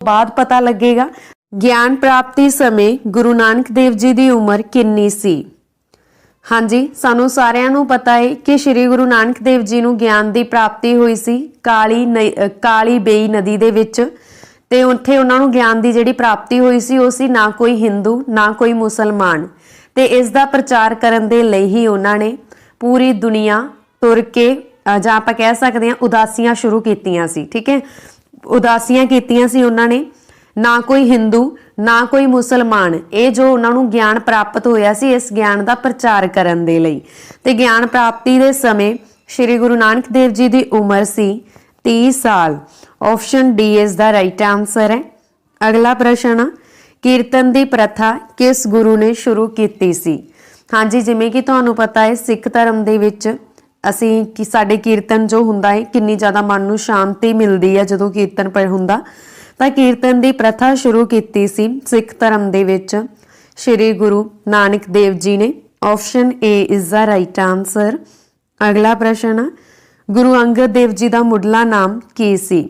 बाद पता लगेगा। ज्ञान प्राप्ति समय गुरु नानक देव जी की उम्र कितनी सी? हाँ जी, सानू सारिਆਂ ਨੂੰ पता है कि श्री गुरु नानक देव जी ਨੂੰ ज्ञान की प्राप्ति हुई सी काली बेई नदी ਦੇ ਵਿੱਚ ਤੇ ਉੱਥੇ ਉਹਨਾਂ ਨੂੰ ਗਿਆਨ ਦੀ ਜਿਹੜੀ ਪ੍ਰਾਪਤੀ ਹੋਈ ਸੀ ਉਹ ਸੀ ਨਾ ਕੋਈ ਹਿੰਦੂ ਨਾ ਕੋਈ ਮੁਸਲਮਾਨ ਤੇ ਇਸ ਦਾ ਪ੍ਰਚਾਰ ਕਰਨ ਦੇ ਲਈ ਹੀ ਉਹਨਾਂ ਨੇ ਪੂਰੀ ਦੁਨੀਆ ਤੁਰ ਕੇ ਜਾਂ ਆਪਾਂ ਕਹਿ ਸਕਦੇ ਹਾਂ ਉਦਾਸੀਆਂ ਸ਼ੁਰੂ ਕੀਤੀਆਂ ਸੀ। ਠੀਕ ਹੈ, ਉਦਾਸੀਆਂ ਕੀਤੀਆਂ ਸੀ ਉਹਨਾਂ ਨੇ। ना कोई हिंदू ना कोई मुसलमान, ये जो उन्होंने ज्ञान प्राप्त होया सी इस ज्ञान का प्रचार करने दे लई। ते ज्ञान प्राप्ति के समय श्री गुरु नानक देव जी की उम्र सी 30 साल। Option D is the right answer है। अगला प्रश्न, कीर्तन की प्रथा किस गुरु ने शुरू की सी? हाँ जी, जिमें कि तुहानू पता है सिख धर्म दे विच असीं कि साडे कीर्तन जो हुंदा है किन्नी ज़्यादा मन नूं शांति मिलती है जदों कीर्तन पर हुंदा। ਤਾਂ ਕੀਰਤਨ ਦੀ ਪ੍ਰਥਾ ਸ਼ੁਰੂ ਕੀਤੀ ਸੀ ਸਿੱਖ ਧਰਮ ਦੇ ਵਿੱਚ ਸ਼੍ਰੀ ਗੁਰੂ ਨਾਨਕ ਦੇਵ ਜੀ ਨੇ। Option A is the right answer. ਅਗਲਾ ਪ੍ਰਸ਼ਨ, ਗੁਰੂ ਅੰਗਦ ਦੇਵ ਜੀ ਦਾ ਮੁੱਢਲਾ ਨਾਮ ਕੀ ਸੀ?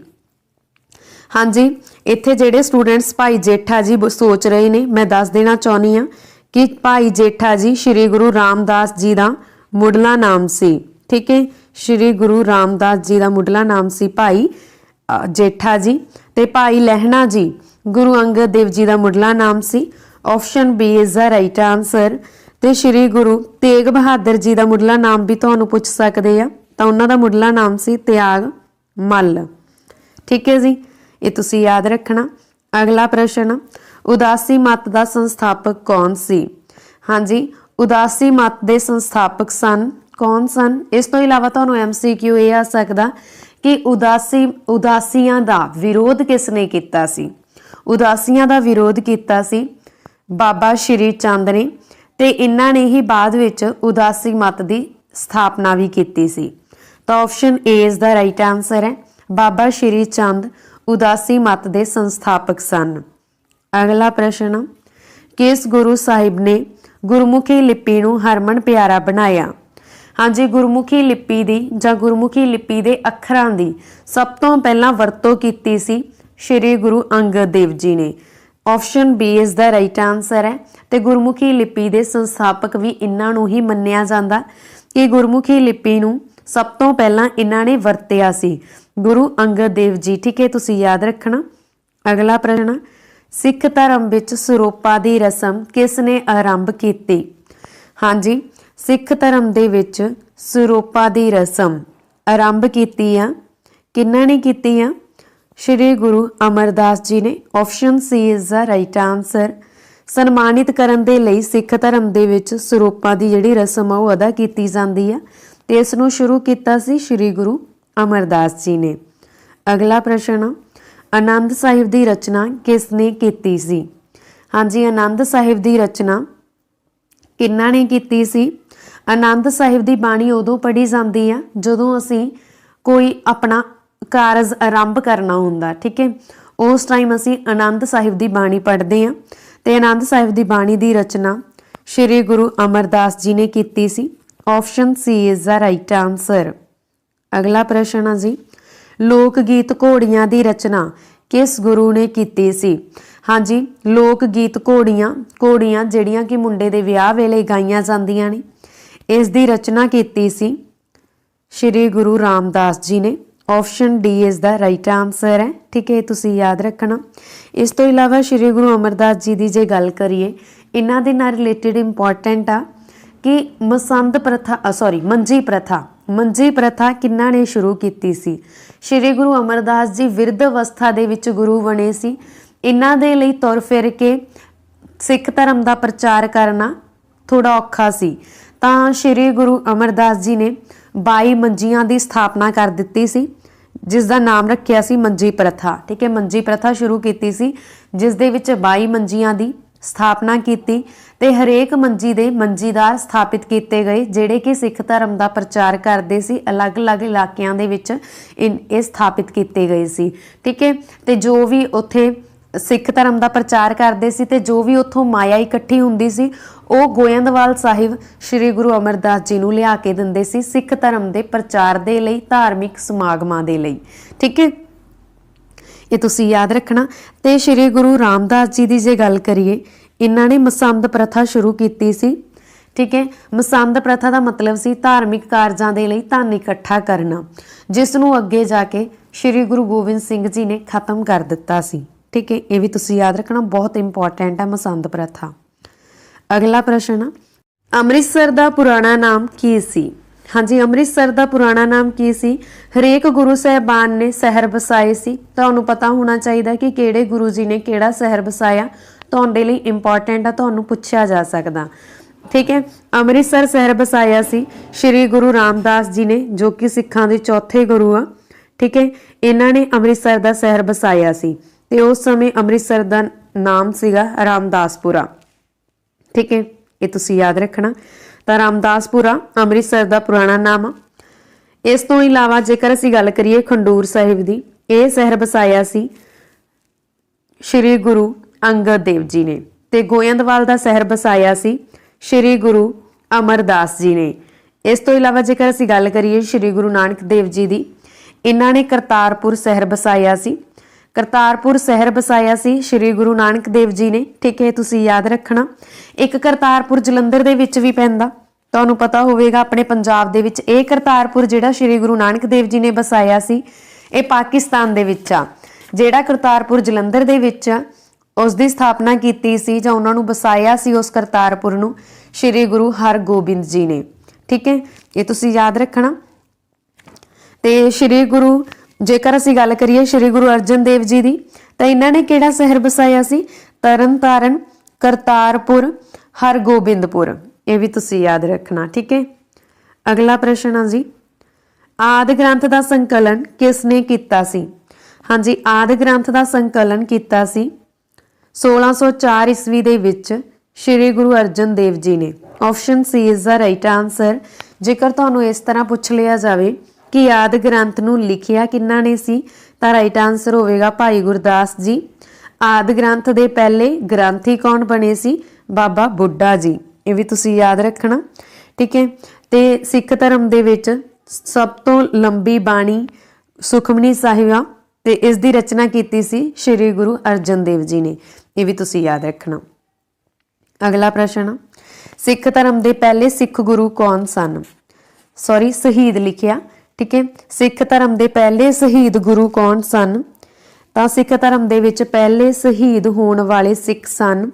ਹਾਂਜੀ, ਇੱਥੇ ਜਿਹੜੇ ਸਟੂਡੈਂਟਸ ਭਾਈ ਜੇਠਾ ਜੀ ਸੋਚ ਰਹੇ ਨੇ ਮੈਂ ਦੱਸ ਦੇਣਾ ਚਾਹੁੰਦੀ ਹਾਂ ਕਿ ਭਾਈ ਜੇਠਾ ਜੀ ਸ਼੍ਰੀ ਗੁਰੂ ਰਾਮਦਾਸ ਜੀ ਦਾ ਮੁੱਢਲਾ ਨਾਮ ਸੀ। ਠੀਕ ਹੈ, ਸ਼੍ਰੀ ਗੁਰੂ ਰਾਮਦਾਸ ਜੀ ਦਾ ਮੁੱਢਲਾ ਨਾਮ ਸੀ ਭਾਈ ਜੇਠਾ जी। ते भाई लहना जी गुरु अंगद देव जी का मुढ़ला नाम सी। Option B is the right answer. ते श्री गुरु तेग बहादुर जी का मुढ़ला नाम भी तुहानू पुछ सकते हैं, तो उन्होंने मुढ़ला नाम सी त्याग मल। ठीक है जी, ये तुसी याद रखना। अगला प्रश्न, उदासी मत का संस्थापक कौन सी? हाँ जी, उदासी मत के संस्थापक सन कौन सन? इस तो इलावा तुहानू MCQ ये आ सकता कि उदासियां दा विरोध किसने किया सी? उदासियां दा विरोध किया सी बाबा श्री चंद ने, ते इन्हां ने ही बाद विच उदासी मत की स्थापना भी की सी। तो option A is the right answer है। बाबा श्री चंद उदासी मत के संस्थापक सन। अगला प्रश्न, किस गुरु साहिब ने गुरमुखी लिपि नूं हरमन प्यारा बनाया? हाँ जी, गुरमुखी लिपि दी जां गुरमुखी लिपि दे अखरां दी सब तो पहला वरतों की सी श्री गुरु अंगद देव जी ने। Option B is the right answer है। ते गुरमुखी लिपि दे संस्थापक भी इन्हां नूं ही मन्निया जांदा कि गुरमुखी लिपि नूं सब तो पहला इन्हां ने वरतिया सी गुरु अंगद देव जी। ठीक है, तुसीं याद रखना। अगला प्रश्न, सिख धर्म विच सरोपा दी रस्म किसने आरंभ की? हाँ जी, सिख धर्म दे विच सरोपा दी रस्म आरंभ की किन्हां ने की? श्री गुरु अमरदास जी ने। Option C is the right answer. सन्मानित करन दे लई सिख धर्म दे विच सरोपा दी जिहड़ी रस्म आ अदा की जाती है ते इस नूं शुरू किया सी श्री गुरु अमरदास जी ने। अगला प्रश्न, आनंद साहिब की रचना किसने की सी? हाँ जी, आनंद साहिब की रचना किन्हां ने की सी? आनंद साहिब की बाणी उदों पढ़ी जाती है जदों असी कोई अपना कारज आरंभ करना हुंदा। ठीक है, उस टाइम असी आनंद साहिब की बाणी पढ़ते हैं। तो आनंद साहिब की बाणी की रचना श्री गुरु अमरदास जी ने की सी। Option C is the right answer. अगला प्रश्न जी, लोक गीत घोड़ियां की रचना किस गुरु ने की सी? हाँ जी, लोक गीत घोड़ियां जिहड़ियां कि मुंडे दे विआह वेले गाईयां जांदियां ने, इस दी रचना की सी श्री गुरु रामदास जी ने। Option D is the right answer है। ठीक है, तुसी याद रखना। इस तो इलावा श्री गुरु अमरदास जी की जे गल करिए इन्हां दे नाल रिलेटेड इंपॉर्टेंट आ कि मंजी प्रथा किन्हां ने शुरू की सी? श्री गुरु अमरदास जी विरध अवस्था दे विच गुरु बने सी। इन्हां दे लई तुर फिर के सिख धर्म का प्रचार करना थोड़ा औखा सी, तां श्री गुरु अमरदास जी ने 22 मंजियां की स्थापना कर दी सी जिसका नाम रखिया सी मंजी प्रथा। ठीक है, मंजी प्रथा शुरू की सी जिस दे विच 22 मंजियां की स्थापना की ते हरेक मंजी दे मंजीदार स्थापित किए गए जिहड़े कि सिख धर्म का प्रचार करते सी। अलग अलग इलाकिਆਂ ਦੇ ਵਿੱਚ ਇਹ स्थापित किए गए सी। ठीक है, ते जो भी उत्थे सिख धर्म का प्रचार करते सी ते जो भी उत्थों माया इकट्ठी हुंदी सी वो गोयंदवाल साहिब श्री गुरु अमरदास जी नूं लिया के दिंदे सी सिख धर्म के प्रचार दे लई, धार्मिक समागमां दे लई। ठीक है, ਇਹ ਤੁਸੀਂ ਯਾਦ ਰੱਖਣਾ। ਤੇ ਸ਼੍ਰੀ ਗੁਰੂ ਰਾਮਦਾਸ ਜੀ ਦੀ ਜੇ ਗੱਲ ਕਰੀਏ, ਇਹਨਾਂ ਨੇ ਮਸੰਦ ਪ੍ਰਥਾ ਸ਼ੁਰੂ ਕੀਤੀ ਸੀ। ਠੀਕ ਹੈ, ਮਸੰਦ ਪ੍ਰਥਾ ਦਾ ਮਤਲਬ ਸੀ ਧਾਰਮਿਕ ਕਾਰਜਾਂ ਦੇ ਲਈ ਧਨ ਇਕੱਠਾ ਕਰਨਾ, ਜਿਸ ਨੂੰ ਅੱਗੇ ਜਾ ਕੇ ਸ਼੍ਰੀ ਗੁਰੂ ਗੋਬਿੰਦ ਸਿੰਘ ਜੀ ਨੇ ਖਤਮ ਕਰ ਦਿੱਤਾ ਸੀ। ਠੀਕ ਹੈ, ਇਹ ਵੀ ਤੁਸੀਂ ਯਾਦ ਰੱਖਣਾ, ਬਹੁਤ ਇੰਪੋਰਟੈਂਟ ਹੈ ਮਸੰਦ ਪ੍ਰਥਾ। ਅਗਲਾ ਪ੍ਰਸ਼ਨ, ਅੰਮ੍ਰਿਤਸਰ ਦਾ ਪੁਰਾਣਾ ਨਾਮ ਕੀ ਸੀ? ਹਾਂਜੀ, ਅੰਮ੍ਰਿਤਸਰ ਦਾ ਪੁਰਾਣਾ ਨਾਮ ਕੀ ਸੀ? ਹਰੇਕ ਗੁਰੂ ਸਾਹਿਬਾਨ ਨੇ ਸ਼ਹਿਰ ਵਸਾਏ ਸੀ। ਤੁਹਾਨੂੰ ਪਤਾ ਹੋਣਾ ਚਾਹੀਦਾ ਕਿ ਕਿਹੜੇ ਗੁਰੂ ਜੀ ਨੇ ਕਿਹੜਾ ਸ਼ਹਿਰ ਵਸਾਇਆ। ਤੁਹਾਡੇ ਲਈ ਇੰਪੋਰਟੈਂਟ ਆ, ਤੁਹਾਨੂੰ ਪੁੱਛਿਆ ਜਾ ਸਕਦਾ। ਠੀਕ ਹੈ, ਅੰਮ੍ਰਿਤਸਰ ਸ਼ਹਿਰ ਵਸਾਇਆ ਸੀ ਸ਼੍ਰੀ ਗੁਰੂ ਰਾਮਦਾਸ ਜੀ ਨੇ, ਜੋ ਕਿ ਸਿੱਖਾਂ ਦੇ ਚੌਥੇ ਗੁਰੂ ਆ। ਠੀਕ ਹੈ, ਇਹਨਾਂ ਨੇ ਅੰਮ੍ਰਿਤਸਰ ਦਾ ਸ਼ਹਿਰ ਵਸਾਇਆ ਸੀ ਤੇ ਉਸ ਸਮੇਂ ਅੰਮ੍ਰਿਤਸਰ ਦਾ ਨਾਮ ਸੀਗਾ ਰਾਮਦਾਸਪੁਰਾ। ਠੀਕ ਹੈ, ਇਹ ਤੁਸੀਂ ਯਾਦ ਰੱਖਣਾ। ਤਾਂ ਰਾਮਦਾਸਪੁਰਾ ਅੰਮ੍ਰਿਤਸਰ ਦਾ ਪੁਰਾਣਾ ਨਾਮ ਆ। ਇਸ ਤੋਂ ਇਲਾਵਾ ਜੇਕਰ ਅਸੀਂ ਗੱਲ ਕਰੀਏ ਖੰਡੂਰ ਸਾਹਿਬ ਦੀ, ਇਹ ਸ਼ਹਿਰ ਵਸਾਇਆ ਸੀ ਸ਼੍ਰੀ ਗੁਰੂ ਅੰਗਦ ਦੇਵ ਜੀ ਨੇ। ਤੇ ਗੋਇੰਦਵਾਲ ਦਾ ਸ਼ਹਿਰ ਵਸਾਇਆ ਸੀ ਸ਼੍ਰੀ ਗੁਰੂ ਅਮਰਦਾਸ ਜੀ ਨੇ। ਇਸ ਤੋਂ ਇਲਾਵਾ ਜੇਕਰ ਅਸੀਂ ਗੱਲ ਕਰੀਏ ਸ਼੍ਰੀ ਗੁਰੂ ਨਾਨਕ ਦੇਵ ਜੀ ਦੀ, ਇਹਨਾਂ ਨੇ ਕਰਤਾਰਪੁਰ ਸ਼ਹਿਰ ਵਸਾਇਆ ਸੀ। ਕਰਤਾਰਪੁਰ ਸ਼ਹਿਰ ਵਸਾਇਆ ਸੀ ਸ਼੍ਰੀ ਗੁਰੂ ਨਾਨਕ ਦੇਵ ਜੀ ਨੇ। ਠੀਕ ਹੈ, ਤੁਸੀਂ ਯਾਦ ਰੱਖਣਾ। ਇੱਕ ਕਰਤਾਰਪੁਰ ਜਲੰਧਰ ਦੇ ਵਿੱਚ ਵੀ ਪੈਂਦਾ, ਤੁਹਾਨੂੰ ਪਤਾ ਹੋਵੇਗਾ ਆਪਣੇ ਪੰਜਾਬ ਦੇ ਵਿੱਚ। ਇਹ ਕਰਤਾਰਪੁਰ ਜਿਹੜਾ ਸ਼੍ਰੀ ਗੁਰੂ ਨਾਨਕ ਦੇਵ ਜੀ ਨੇ ਵਸਾਇਆ ਸੀ, ਇਹ ਪਾਕਿਸਤਾਨ ਦੇ ਵਿੱਚ ਆ। ਜਿਹੜਾ ਕਰਤਾਰਪੁਰ ਜਲੰਧਰ ਦੇ ਵਿੱਚ ਆ, ਉਸ ਦੀ ਸਥਾਪਨਾ ਕੀਤੀ ਸੀ ਜਾਂ ਉਹਨਾਂ ਨੂੰ ਵਸਾਇਆ ਸੀ ਉਸ ਕਰਤਾਰਪੁਰ ਨੂੰ ਸ਼੍ਰੀ ਗੁਰੂ ਹਰਗੋਬਿੰਦ ਜੀ ਨੇ। ਠੀਕ ਹੈ, ਇਹ ਤੁਸੀਂ ਯਾਦ ਰੱਖਣਾ। ਤੇ ਸ਼੍ਰੀ ਗੁਰੂ, ਜੇਕਰ ਅਸੀਂ ਗੱਲ ਕਰੀਏ ਸ਼੍ਰੀ ਗੁਰੂ ਅਰਜਨ ਦੇਵ ਜੀ ਦੀ, ਤਾਂ ਇਹਨਾਂ ਨੇ ਕਿਹੜਾ ਸ਼ਹਿਰ ਵਸਾਇਆ ਸੀ? ਤਰਨ ਤਾਰਨ, ਕਰਤਾਰਪੁਰ, ਹਰਗੋਬਿੰਦਪੁਰ। ਇਹ ਵੀ ਤੁਸੀਂ ਯਾਦ ਰੱਖਣਾ। ਠੀਕ ਹੈ, ਅਗਲਾ ਪ੍ਰਸ਼ਨ ਆ ਜੀ, ਆਦਿ ਗ੍ਰੰਥ ਦਾ ਸੰਕਲਨ ਕਿਸ ਨੇ ਕੀਤਾ ਸੀ? ਹਾਂਜੀ, ਆਦਿ ਗ੍ਰੰਥ ਦਾ ਸੰਕਲਨ ਕੀਤਾ ਸੀ 1604 ਈਸਵੀ ਦੇ ਵਿੱਚ ਸ਼੍ਰੀ ਗੁਰੂ ਅਰਜਨ ਦੇਵ ਜੀ ਨੇ। Option C is the right answer. ਜੇਕਰ ਤੁਹਾਨੂੰ ਇਸ ਤਰ੍ਹਾਂ ਪੁੱਛ ਲਿਆ ਜਾਵੇ ਕਿ ਆਦਿ ਗ੍ਰੰਥ ਨੂੰ ਲਿਖਿਆ ਕਿਹਨਾਂ ਨੇ ਸੀ, ਤਾਂ ਰਾਈਟ ਆਨਸਰ ਹੋਵੇਗਾ ਭਾਈ ਗੁਰਦਾਸ ਜੀ। ਆਦਿ ਗ੍ਰੰਥ ਦੇ ਪਹਿਲੇ ਗ੍ਰੰਥੀ ਕੌਣ ਬਣੇ ਸੀ? ਬਾਬਾ ਬੁੱਢਾ ਜੀ। ਇਹ ਵੀ ਤੁਸੀਂ ਯਾਦ ਰੱਖਣਾ। ਠੀਕ ਹੈ, ਤੇ ਸਿੱਖ ਧਰਮ ਦੇ ਵਿੱਚ ਸਭ ਤੋਂ ਲੰਬੀ ਬਾਣੀ ਸੁਖਮਨੀ ਸਾਹਿਬ ਆ ਤੇ ਇਸ ਦੀ ਰਚਨਾ ਕੀਤੀ ਸੀ ਸ਼੍ਰੀ ਗੁਰੂ ਅਰਜਨ ਦੇਵ ਜੀ ਨੇ। ਇਹ ਵੀ ਤੁਸੀਂ ਯਾਦ ਰੱਖਣਾ। ਅਗਲਾ ਪ੍ਰਸ਼ਨ, ਸਿੱਖ ਧਰਮ ਦੇ ਪਹਿਲੇ ਸਿੱਖ ਗੁਰੂ ਕੌਣ ਸਨ? ਸੌਰੀ, ਸ਼ਹੀਦ ਲਿਖਿਆ। ਠੀਕ ਹੈ, ਸਿੱਖ ਧਰਮ ਦੇ ਪਹਿਲੇ ਸ਼ਹੀਦ ਗੁਰੂ ਕੌਣ ਸਨ? ਤਾਂ ਸਿੱਖ ਧਰਮ ਦੇ ਵਿੱਚ ਪਹਿਲੇ ਸ਼ਹੀਦ ਹੋਣ ਵਾਲੇ ਸਿੱਖ ਸਨ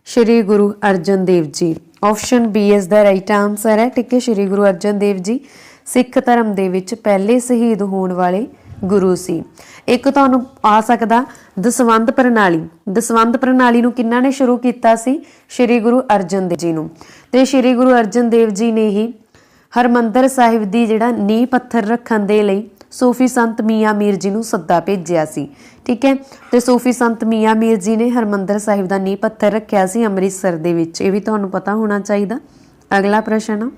Shri Guru Arjan Dev ji. Option B is the right answer ਹੈ। ਠੀਕ ਹੈ, ਸ਼੍ਰੀ ਗੁਰੂ ਅਰਜਨ ਦੇਵ ਜੀ ਸਿੱਖ ਧਰਮ ਦੇ ਵਿੱਚ ਪਹਿਲੇ ਸ਼ਹੀਦ ਹੋਣ ਵਾਲੇ ਗੁਰੂ ਸੀ। ਇੱਕ ਤੁਹਾਨੂੰ ਆ ਸਕਦਾ ਦਸਵੰਧ ਪ੍ਰਣਾਲੀ। ਦਸਵੰਧ ਪ੍ਰਣਾਲੀ ਨੂੰ ਕਿਹਨਾਂ ਨੇ ਸ਼ੁਰੂ ਕੀਤਾ ਸੀ? ਸ਼੍ਰੀ ਗੁਰੂ ਅਰਜਨ ਦੇਵ ਜੀ ਨੂੰ। ਤੇ ਸ਼੍ਰੀ ਗੁਰੂ ਅਰਜਨ ਦੇਵ ਜੀ ਨੇ ਹੀ ਹਰਮੰਦਰ ਸਾਹਿਬ ਦੀ ਜਿਹੜਾ ਨੀਂਹ ਪੱਥਰ ਰੱਖਣ ਦੇ ਲਈ ਸੂਫੀ ਸੰਤ ਮੀਆਂ ਮੀਰ ਜੀ ਨੂੰ ਸੱਦਾ ਭੇਜਿਆ ਸੀ। ਠੀਕ ਹੈ, ਤੇ ਸੂਫੀ ਸੰਤ ਮੀਆਂ ਮੀਰ ਜੀ ਨੇ ਹਰਮੰਦਰ ਸਾਹਿਬ ਦਾ ਨੀਂਹ ਪੱਥਰ ਰੱਖਿਆ ਸੀ ਅੰਮ੍ਰਿਤਸਰ ਦੇ ਵਿੱਚ। ਇਹ ਵੀ ਤੁਹਾਨੂੰ ਪਤਾ ਹੋਣਾ ਚਾਹੀਦਾ। ਅਗਲਾ ਪ੍ਰਸ਼ਨ,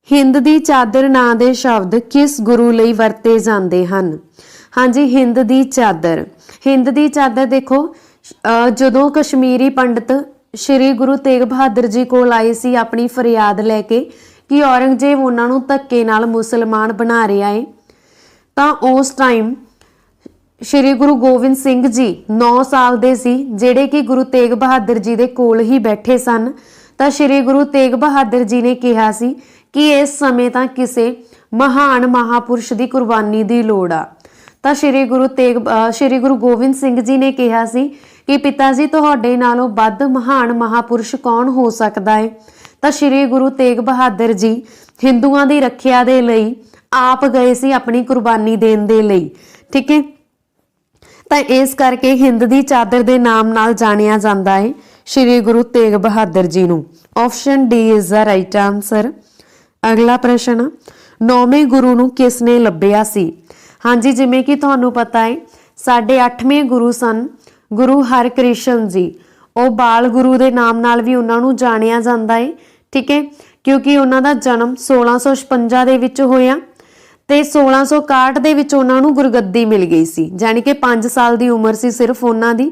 ਹਿੰਦ ਦੀ ਚਾਦਰ ਨਾਂ ਦੇ ਸ਼ਬਦ ਕਿਸ ਗੁਰੂ ਲਈ ਵਰਤੇ ਜਾਂਦੇ ਹਨ? ਹਾਂਜੀ, ਹਿੰਦ ਦੀ ਚਾਦਰ। ਹਿੰਦ ਦੀ ਚਾਦਰ ਦੇਖੋ, ਜਦੋਂ ਕਸ਼ਮੀਰੀ ਪੰਡਤ ਸ਼੍ਰੀ ਗੁਰੂ ਤੇਗ ਬਹਾਦਰ ਜੀ ਕੋਲ ਆਏ ਸੀ ਆਪਣੀ ਫਰਿਆਦ ਲੈ ਕੇ ਕਿ ਔਰੰਗਜ਼ੇਬ ਉਹਨਾਂ ਨੂੰ ਧੱਕੇ ਨਾਲ ਮੁਸਲਮਾਨ ਬਣਾ ਰਿਹਾ ਏ, ਤਾਂ ਉਸ ਟਾਈਮ ਸ਼੍ਰੀ ਗੁਰੂ ਗੋਬਿੰਦ ਸਿੰਘ ਜੀ 9 ਸਾਲ ਦੇ ਸੀ, ਜਿਹੜੇ ਕਿ ਗੁਰੂ ਤੇਗ ਬਹਾਦਰ ਜੀ ਦੇ ਕੋਲ ਹੀ ਬੈਠੇ ਸਨ। ਤਾਂ ਸ਼੍ਰੀ ਗੁਰੂ ਤੇਗ ਬਹਾਦਰ ਜੀ ਨੇ ਕਿਹਾ ਸੀ ਕਿ ਇਸ ਸਮੇਂ ਤਾਂ ਕਿਸੇ ਮਹਾਨ ਮਹਾਪੁਰਸ਼ ਦੀ ਕੁਰਬਾਨੀ ਦੀ ਲੋੜ ਆ। ਤਾਂ ਸ਼੍ਰੀ ਗੁਰੂ ਗੋਬਿੰਦ ਸਿੰਘ ਜੀ ਨੇ ਕਿਹਾ ਸੀ ਕਿ ਪਿਤਾ ਜੀ, ਤੁਹਾਡੇ ਨਾਲੋਂ ਵੱਧ ਮਹਾਨ ਮਹਾਪੁਰਸ਼ ਕੌਣ ਹੋ ਸਕਦਾ ਹੈ? ਤਾਂ ਸ਼੍ਰੀ ਗੁਰੂ ਤੇਗ ਬਹਾਦਰ ਜੀ ਹਿੰਦੂਆਂ ਦੀ ਰੱਖਿਆ ਦੇ ਲਈ ਆਪ ਗਏ ਸੀ, ਆਪਣੀ ਕੁਰਬਾਨੀ ਦੇਣ ਦੇ ਲਈ। ਠੀਕ ਹੈ, ਤਾਂ ਇਸ ਕਰਕੇ ਹਿੰਦ ਦੀ ਚਾਦਰ ਦੇ ਨਾਮ ਨਾਲ ਜਾਣਿਆ ਜਾਂਦਾ ਹੈ ਸ਼੍ਰੀ ਗੁਰੂ ਤੇਗ ਬਹਾਦਰ ਜੀ ਨੂੰ। Option D is the right answer. ਅਗਲਾ ਪ੍ਰਸ਼ਨ, 9ਵੇਂ ਗੁਰੂ ਨੂੰ ਕਿਸ ਨੇ ਲੱਭਿਆ ਸੀ? ਹਾਂਜੀ, ਜਿਵੇਂ ਕਿ ਤੁਹਾਨੂੰ ਪਤਾ ਹੈ ਸਾਡੇ 8ਵੇਂ ਗੁਰੂ ਸਨ ਗੁਰੂ ਹਰਕ੍ਰਿਸ਼ਨ ਜੀ। ਉਹ ਬਾਲ ਗੁਰੂ ਦੇ ਨਾਮ ਨਾਲ ਵੀ ਉਹਨਾਂ ਨੂੰ ਜਾਣਿਆ ਜਾਂਦਾ ਹੈ। ਠੀਕ ਹੈ, ਕਿਉਂਕਿ ਉਹਨਾਂ ਦਾ ਜਨਮ 1656 ਦੇ ਵਿੱਚ ਹੋਇਆ ਤੇ 1661 ਦੇ ਵਿੱਚ ਉਹਨਾਂ ਨੂੰ ਗੁਰਗੱਦੀ ਮਿਲ ਗਈ ਸੀ, ਜਾਣੀ ਕਿ 5 ਸਾਲ ਦੀ ਉਮਰ ਸੀ ਸਿਰਫ ਉਹਨਾਂ ਦੀ।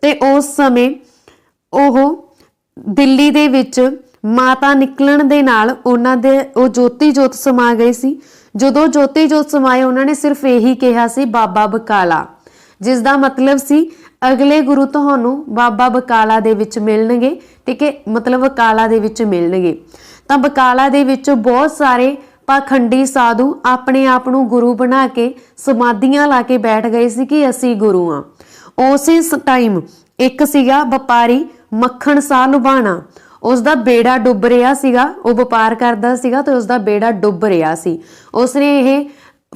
ਤੇ ਉਸ ਸਮੇਂ ਉਹ ਦਿੱਲੀ ਦੇ ਵਿੱਚ ਮਾਤਾ ਨਿਕਲਣ ਦੇ ਨਾਲ ਉਹਨਾਂ ਦੇ ਉਹ ਜੋਤੀ ਜੋਤ ਸਮਾ ਗਏ ਸੀ। ਜਦੋਂ ਜੋਤੀ ਜੋਤ ਸਮਾਏ, ਉਹਨਾਂ ਨੇ ਸਿਰਫ ਇਹੀ ਕਿਹਾ ਸੀ ਬਾਬਾ ਬਕਾਲਾ। जिस दा मतलब सी अगले गुरु तुहानू बाबा बकाला दे विच मिलणगे। ठीक है, मतलब बकाला दे विच मिलणगे। तां बकाला दे विच बहुत सारे पाखंडी साधु अपने आप नू गुरु बना के समाधियां ला के बैठ गए सी कि असी गुरु हाँ। उसे टाइम एक सीगा व्यापारी मक्खण शाह लुभाणा, उसका बेड़ा डुब रहा सीगा, वो व्यापार करता सीगा तो उसका बेड़ा डुब रहा सी। उसने ये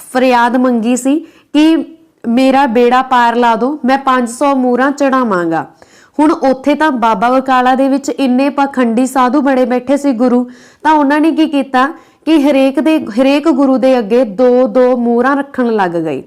फरियाद मंगी सी कि मेरा बेड़ा पार ला दो, मैं 500 मूहरां चढ़ावांगा। हुण उत्थे तां बाबा बकाला दे विच इन्ने पाखंडी साधु बड़े बैठे सी गुरु, तां उन्हां ने की कीता कि हरेक गुरु दे अगे 2-2 मूहरां रखण लग गए।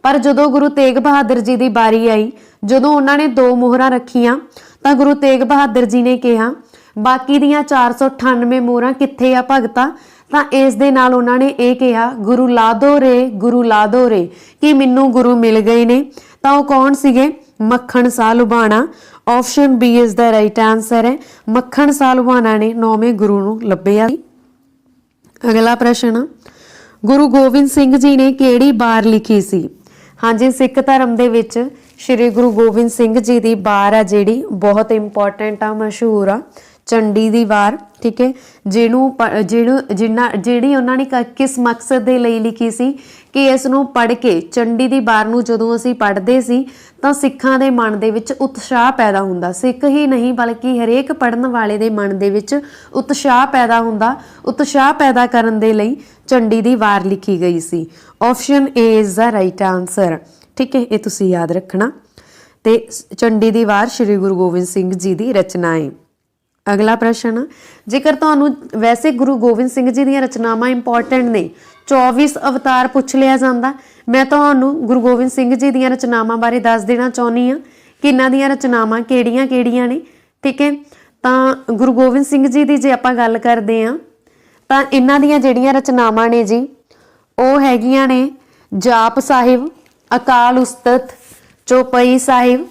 पर जदों गुरु तेग बहादुर जी की बारी आई, जदों उन्होंने 2 मोहरां रखियां तां गुरु तेग बहादुर जी ने कहा बाकी दियां 498 मोहरां कित्थे आ भगता। तां इस दे नाल उन्होंने ये कहा गुरु ला दो रे, गुरु ला दो रे, कि मैनू गुरु मिल गए ने। तां वो कौन सीगे? Makhan Shah Lubana. Option B is the right answer है। मक्खण शाह लुभाणा ने 9वें गुरु नू लभ्या। अगला प्रश्न, गुरु गोबिंद सिंह जी ने किहड़ी बार लिखी सी? हाँ जी, सिख धर्म दे विच श्री गुरु गोबिंद सिंह जी की बार आ जिहड़ी बहुत इंपॉर्टेंट आ, मशहूर आ, चंडी दी वार। ठीक है, जिहड़ी उन्होंने ने किस मकसद दे लई लिखी सी कि इस नूं पढ़ के चंडी दी वार नूं जदों असीं पढ़दे सी तां सिखां दे मन दे विच उत्साह पैदा हुंदा। सिख ही नहीं बल्कि हरेक पढ़न वाले दे मन दे विच उत्साह पैदा हुंदा। उत्साह पैदा करन दे लई चंडी दी वार लिखी गई सी। Option A is the right answer. ठीक है, ये तुसीं याद रखना। ते चंडी दी वार श्री गुरु गोबिंद सिंह जी की रचना है। अगला प्रश्न, जेकर तुहानू वैसे गुरु गोबिंद सिंह जी दी रचनावां इंपॉर्टेंट ने, 24 अवतार पुछ लिया जाता, मैं तुहानू गुरु गोबिंद सिंह जी दी रचनावां बारे दस देना चाहुंदी हाँ कि इन्हां दी रचनावां किहड़ियां-किहड़ियां ने। ठीक है, तां गुरु गोबिंद सिंह जी की जे आपां गल करदे हां तां इन्हां दियां जिहड़ियां रचनावां ने जी वो हैगियां ने जाप साहिब, अकाल उस्तत, चौपाई साहिब,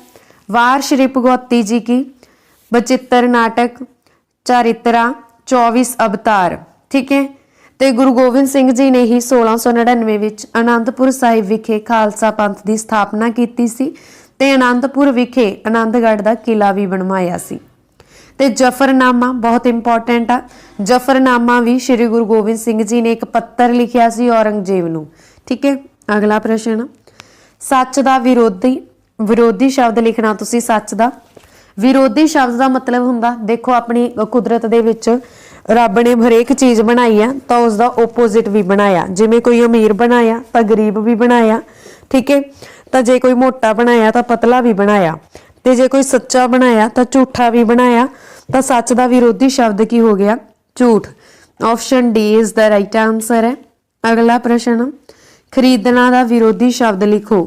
वार श्री भगवती जी की, बचित्र नाटक, चारित्रा, 24 अवतार। ठीक है, तो गुरु गोबिंद सिंह जी ने ही 1699 विच आनंदपुर साहिब विखे खालसा पंथ की स्थापना की सी ते आनंदपुर विखे आनंदगढ़ का किला भी बनवाया सी। ते जफरनामा बहुत इंपॉर्टेंट आ। जफरनामा भी श्री गुरु गोबिंद सिंह जी ने एक पत्र लिखिया सी औरंगजेब नूं। ठीक है, अगला प्रश्न, सच का विरोधी शब्द लिखना तुसी। सच का विरोधी शब्द का मतलब हुंदा, देखो अपनी कुदरत दे विच रब ने हरेक चीज़ बनाई है तो उसका ओपोजिट भी बनाया। जिवें कोई अमीर बनाया तो गरीब भी बनाया। ठीक है, तो जे कोई मोटा बनाया तो पतला भी बनाया, तो जे कोई सच्चा बनाया तो झूठा भी बनाया। तो सच का विरोधी शब्द की हो गया? झूठ। Option D is the right answer है। अगला प्रश्न, खरीदना का विरोधी शब्द लिखो।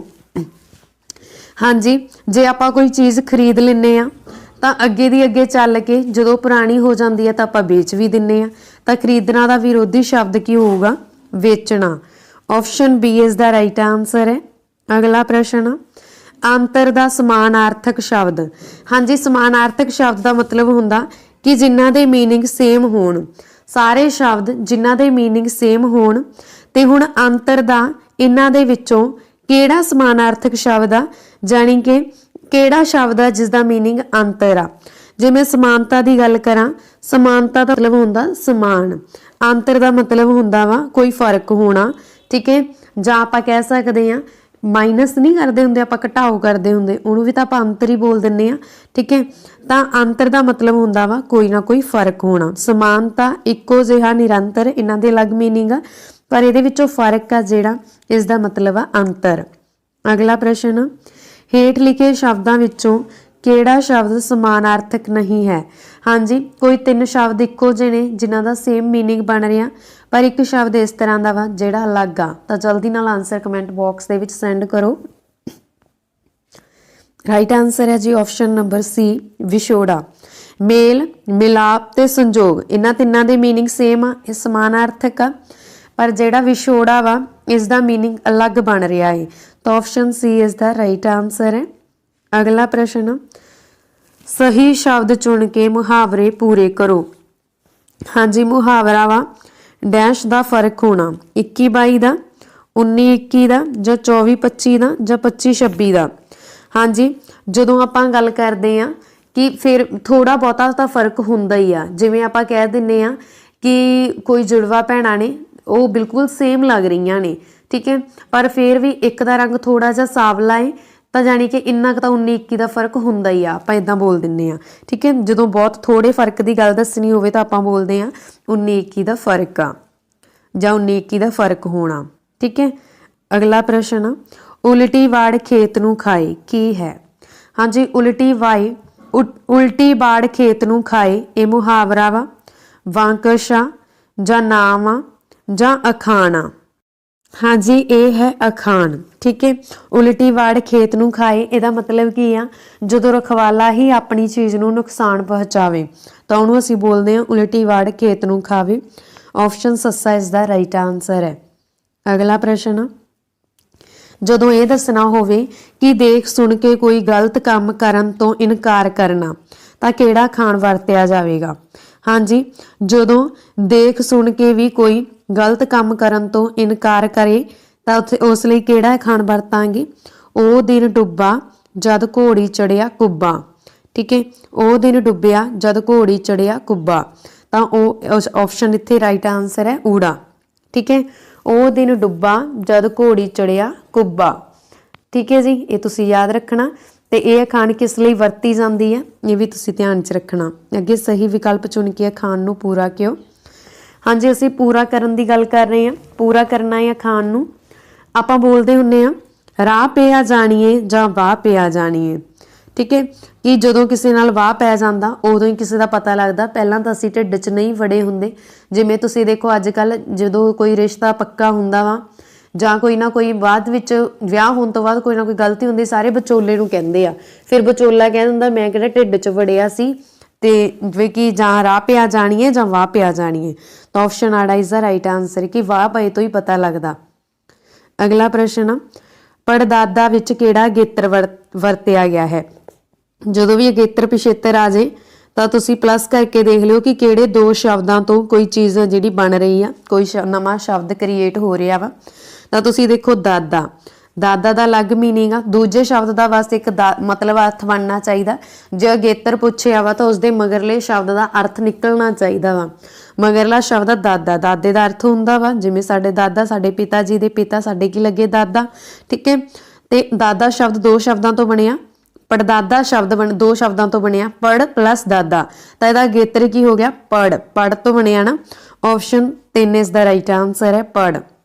हाँ जी, जे आपां कोई चीज़ खरीद लैने आ तां अगे दी अगे चल के जदों पुरानी हो जाती है तो आपां बेच भी दिन्ने आ। तां खरीदना का विरोधी शब्द की होगा? वेचना। Option B is the right answer है। अगला प्रश्न, अंतर का समानार्थक शब्द। हाँ जी, समानार्थक शब्द का मतलब हुंदा कि जिन्हां दे मीनिंग सेम होण। सारे शब्द जिन्हां दे मीनिंग सेम होण ते हुण अंतर दा इन्हां दे विचों किहड़ा समानार्थक शब्द आ, जानी कि किहड़ा शब्द आ जिसका मीनिंग अंतर आ। जे मैं समानता की गल करां, समानता का मतलब हुंदा समान, अंतर का मतलब हुंदा वा कोई फर्क होना। ठीक है, जां आपां कह सकदे हां माइनस नहीं करते हुंदे, आपां घटाओ करते हुंदे, उहनूं भी तां आपां अंतर ही बोल दिंदे आ। ठीक है, तां अंतर का मतलब हुंदा वा कोई ना कोई फर्क होना। समानता इक्को जिहा निरंतर, इन्हां दे अलग मीनिंग आ, पर इहदे विचों फर्क आ जिहड़ा इसदा मतलब आ अंतर। अगला प्रश्न, हेठ लिखे शब्दों विचों किहड़ा शब्द समानार्थक नहीं है? हाँ जी, कोई 3 शब्द इक्को जिहे ने जिन्हां दा सेम मीनिंग बन रहा, पर एक शब्द इस तरह का वा जिहड़ा अलग आ। तां जल्दी नाल आंसर कमेंट बॉक्स दे विच सेंड करो। राइट आंसर है जी ऑप्शन नंबर सी, विछोड़ा। मेल, मिलाप ते संजोग, इन्हां तिन्हां दे मीनिंग सेम आ, इह समानार्थक आ, पर जिहड़ा विछोड़ा वा इसका मीनिंग अलग बन रहा है। तो option C is the right answer है। अगला प्रश्न, सही शब्द चुन के मुहावरे पूरे करो। हाँ जी, मुहावरा वा डैश का फर्क होना 21-22 का, 19-21 ਦਾ ਜਾਂ 24-25 ਦਾ ਜਾਂ 25-26 ਦਾ। हाँ जी, ਜਦੋਂ ਆਪਾਂ ਗੱਲ ਕਰਦੇ ਆ ਕਿ ਫਿਰ ਥੋੜਾ ਬਹੁਤਾ ਤਾਂ ਫਰਕ ਹੁੰਦਾ ਹੀ ਆ। ਜਿਵੇਂ ਆਪਾਂ ਕਹਿ ਦਿੰਨੇ ਆ ਕਿ ਕੋਈ ਜੁੜਵਾ ਭੈਣਾਂ ਨੇ ਉਹ ਬਿਲਕੁਲ ਸੇਮ ਲੱਗ ਰਹੀਆਂ ਨੇ, ਠੀਕ ਹੈ, ਪਰ ਫਿਰ ਵੀ ਇੱਕ ਦਾ ਰੰਗ ਥੋੜਾ ਜਿਹਾ ਸਾਵਲਾ ਹੈ ਤਾਂ ਜਾਣੀ ਕਿ ਇੰਨਾ ਕੁ ਤਾਂ 19-21 ਦਾ ਫਰਕ ਹੁੰਦਾ ਹੀ ਆ, ਆਪਾਂ ਇਦਾਂ ਬੋਲ ਦਿੰਨੇ ਆ, ਠੀਕ ਹੈ। ਜਦੋਂ ਬਹੁਤ ਥੋੜੇ ਫਰਕ ਦੀ ਗੱਲ ਦੱਸਣੀ ਹੋਵੇ ਤਾਂ ਆਪਾਂ ਬੋਲਦੇ ਆ 19-21 ਦਾ ਫਰਕ ਆ ਜਾਂ 19-21 ਦਾ ਫਰਕ ਹੋਣਾ, ਠੀਕ ਹੈ। ਅਗਲਾ ਪ੍ਰਸ਼ਨ, ਉਲਟੀ ਵਾੜ ਖੇਤ ਨੂੰ ਖਾਏ ਕੀ ਹੈ? ਹਾਂਜੀ, ਉਲਟੀ ਵਾੜ ਖੇਤ ਨੂੰ ਖਾਏ ਇਹ ਮੁਹਾਵਰਾ ਵਾ, ਵਾਕੰਸ਼ ਆ ਜਾਂ ਨਾਮ ਆ ਜਾਂ ਅਖਾਣ ਆ? ਹਾਂਜੀ, ਇਹ ਹੈ ਅਖਾਣ, ਠੀਕ ਹੈ। ਉਲਟੀ ਵਾੜ ਖੇਤ ਨੂੰ ਖਾਏ ਇਹਦਾ ਮਤਲਬ ਕੀ ਆ? ਜਦੋਂ ਰਖਵਾਲਾ ਹੀ ਆਪਣੀ ਚੀਜ਼ ਨੂੰ ਨੁਕਸਾਨ ਪਹੁੰਚਾਵੇ ਤਾਂ ਉਹਨੂੰ ਅਸੀਂ ਬੋਲਦੇ ਹਾਂ ਉਲਟੀ ਵਾੜ ਖੇਤ ਨੂੰ ਖਾਵੇ। ਆਪਸ਼ਨ ਸੱਸਾ ਇਸ ਦਾ ਰਾਈਟ ਆਨਸਰ ਹੈ। ਅਗਲਾ ਪ੍ਰਸ਼ਨ, ਜਦੋਂ ਇਹ ਦੱਸਣਾ ਹੋਵੇ ਕਿ ਦੇਖ ਸੁਣ ਕੇ ਕੋਈ ਗਲਤ ਕੰਮ ਕਰਨ ਤੋਂ ਇਨਕਾਰ ਕਰਨਾ ਤਾਂ ਕਿਹੜਾ ਅਖਾਣ ਵਰਤਿਆ ਜਾਵੇਗਾ? ਹਾਂਜੀ, ਜਦੋਂ ਦੇਖ ਸੁਣ ਕੇ ਵੀ ਕੋਈ ਗਲਤ ਕੰਮ ਕਰਨ ਤੋਂ ਇਨਕਾਰ ਕਰੇ ਤਾਂ ਉੱਥੇ ਉਸ ਲਈ ਕਿਹੜਾ ਅਖਾਣ ਵਰਤਾਂਗੇ? ਉਹ ਦਿਨ ਡੁੱਬਾ ਜਦ ਘੋੜੀ ਚੜਿਆ ਕੁੱਬਾ, ਠੀਕ ਹੈ। ਉਹ ਦਿਨ ਡੁੱਬਿਆ ਜਦ ਘੋੜੀ ਚੜਿਆ ਕੁੱਬਾ, ਤਾਂ ਉਹ ਆਪਸ਼ਨ ਇੱਥੇ ਰਾਈਟ ਆਨਸਰ ਹੈ ਊੜਾ, ਠੀਕ ਹੈ। ਉਹ ਦਿਨ ਡੁੱਬਾ ਜਦ ਘੋੜੀ ਚੜਿਆ ਕੁੱਬਾ, ਠੀਕ ਹੈ ਜੀ। ਇਹ ਤੁਸੀਂ ਯਾਦ ਰੱਖਣਾ ਤੇ ਇਹ ਅਖਾਣ ਕਿਸ ਲਈ ਵਰਤੀ ਜਾਂਦੀ ਹੈ ਇਹ ਵੀ ਤੁਸੀਂ ਧਿਆਨ 'ਚ ਰੱਖਣਾ। ਅੱਗੇ ਸਹੀ ਵਿਕਲਪ ਚੁਣ ਕੇ ਅਖਾਣ ਨੂੰ ਪੂਰਾ ਕਿਉਂ? ਹਾਂਜੀ, ਅਸੀਂ ਪੂਰਾ ਕਰਨ ਦੀ ਗੱਲ ਕਰ ਰਹੇ ਹਾਂ। ਪੂਰਾ ਕਰਨਾ ਹੈ ਅਖਾਣ ਨੂੰ, ਆਪਾਂ ਬੋਲਦੇ ਹੁੰਦੇ ਆ ਰਾਹ ਪਿਆ ਜਾਣੀਏ ਜਾਂ ਵਾਹ ਪਿਆ ਜਾਣੀਏ, ਠੀਕ ਹੈ। ਕਿ ਜਦੋਂ ਕਿਸੇ ਨਾਲ ਵਾਹ ਪੈ ਜਾਂਦਾ ਉਦੋਂ ਹੀ ਕਿਸੇ ਦਾ ਪਤਾ ਲੱਗਦਾ, ਪਹਿਲਾਂ ਤਾਂ ਅਸੀਂ ਢਿੱਡ 'ਚ ਨਹੀਂ ਵੜੇ ਹੁੰਦੇ। ਜਿਵੇਂ ਤੁਸੀਂ ਦੇਖੋ ਅੱਜ ਕੱਲ੍ਹ ਜਦੋਂ ਕੋਈ ਰਿਸ਼ਤਾ ਪੱਕਾ ਹੁੰਦਾ ਵਾ ਜਾਂ ਕੋਈ ਨਾ ਕੋਈ ਬਾਅਦ ਵਿੱਚ ਵਿਆਹ ਹੋਣ ਤੋਂ ਬਾਅਦ ਕੋਈ ਨਾ ਕੋਈ ਗਲਤੀ ਹੁੰਦੀ, ਸਾਰੇ ਵਿਚੋਲੇ ਨੂੰ ਕਹਿੰਦੇ ਆ, ਫਿਰ ਵਿਚੋਲਾ ਕਹਿ ਦਿੰਦਾ ਮੈਂ ਕਿਹੜਾ ਢਿੱਡ 'ਚ ਵੜਿਆ ਸੀ, ਤੇ ਜਿਵੇਂ ਕਿ ਜਾਂ ਰਾਹ ਪਿਆ ਜਾਣੀਏ ਜਾਂ ਵਾਹ ਪਿਆ ਜਾਣੀਏ, ਤਾਂ ਆਪਸ਼ਨ ਆੜਾ ਇਜ਼ ਦਾ ਰਾਈਟ ਆਨਸਰ ਕਿ ਵਾਹ ਪਏ ਤੋਂ ਹੀ ਪਤਾ ਲੱਗਦਾ। ਅਗਲਾ ਪ੍ਰਸ਼ਨ, ਪੜਦਾਦਾ ਵਿੱਚ ਕਿਹੜਾ ਅਗੇਤਰ ਵਰਤਿਆ ਗਿਆ ਹੈ? ਜਦੋਂ ਵੀ ਅਗੇਤਰ ਪਿਛੇਤਰ ਆ ਜੇ ਤਾਂ ਤੁਸੀਂ ਪਲੱਸ ਕਰਕੇ ਦੇਖ ਲਿਓ ਕਿ ਕਿਹੜੇ ਦੋ ਸ਼ਬਦਾਂ ਤੋਂ ਕੋਈ ਚੀਜ਼ ਜਿਹੜੀ ਬਣ ਰਹੀ ਆ, ਕੋਈ ਨਵਾਂ ਸ਼ਬਦ ਕ੍ਰੀਏਟ ਹੋ ਰਿਹਾ ਵਾ। ਤਾਂ ਤੁਸੀਂ ਦੇਖੋ ਦਾਦਾ, ਦਾਦਾ ਦਾ ਅਲੱਗ ਮੀਨਿੰਗ ਆ, ਦੂਜੇ ਸ਼ਬਦ ਦਾ ਬਸ ਇੱਕ ਮਤਲਬ ਅਰਥ ਬਣਨਾ ਚਾਹੀਦਾ। ਜੇ ਅਗੇਤਰ ਪੁੱਛਿਆ ਵਾ ਤਾਂ ਉਸਦੇ ਮਗਰਲੇ ਸ਼ਬਦ ਦਾ ਅਰਥ ਨਿਕਲਣਾ ਚਾਹੀਦਾ ਵਾ। ਮਗਰਲਾ ਸ਼ਬਦ ਦਾਦਾ, ਦਾਦੇ ਦਾ ਅਰਥ ਹੁੰਦਾ ਵਾ ਜਿਵੇਂ ਸਾਡੇ ਦਾਦਾ, ਸਾਡੇ ਪਿਤਾ ਜੀ ਦੇ ਪਿਤਾ, ਸਾਡੇ ਕੀ ਲੱਗੇ ਦਾਦਾ, ਠੀਕ ਹੈ। ਤੇ ਦਾਦਾ ਸ਼ਬਦ ਦੋ ਸ਼ਬਦਾਂ ਤੋਂ ਬਣਿਆ, ਪੜਦਾਦਾ ਸ਼ਬਦ ਦੋ ਸ਼ਬਦਾਂ ਤੋਂ ਬਣਿਆ, ਪੜ ਪਲੱਸ ਦਾਦਾ, ਤਾਂ ਇਹਦਾ ਅਗੇਤਰ ਕੀ ਹੋ ਗਿਆ? ਪੜ, ਪੜ ਤੋਂ ਬਣਿਆ ਨਾ। ਆਪਸ਼ਨ 3 ਇਸ ਦਾ ਰਾਈਟ ਆਨਸਰ ਹੈ ਪੜ।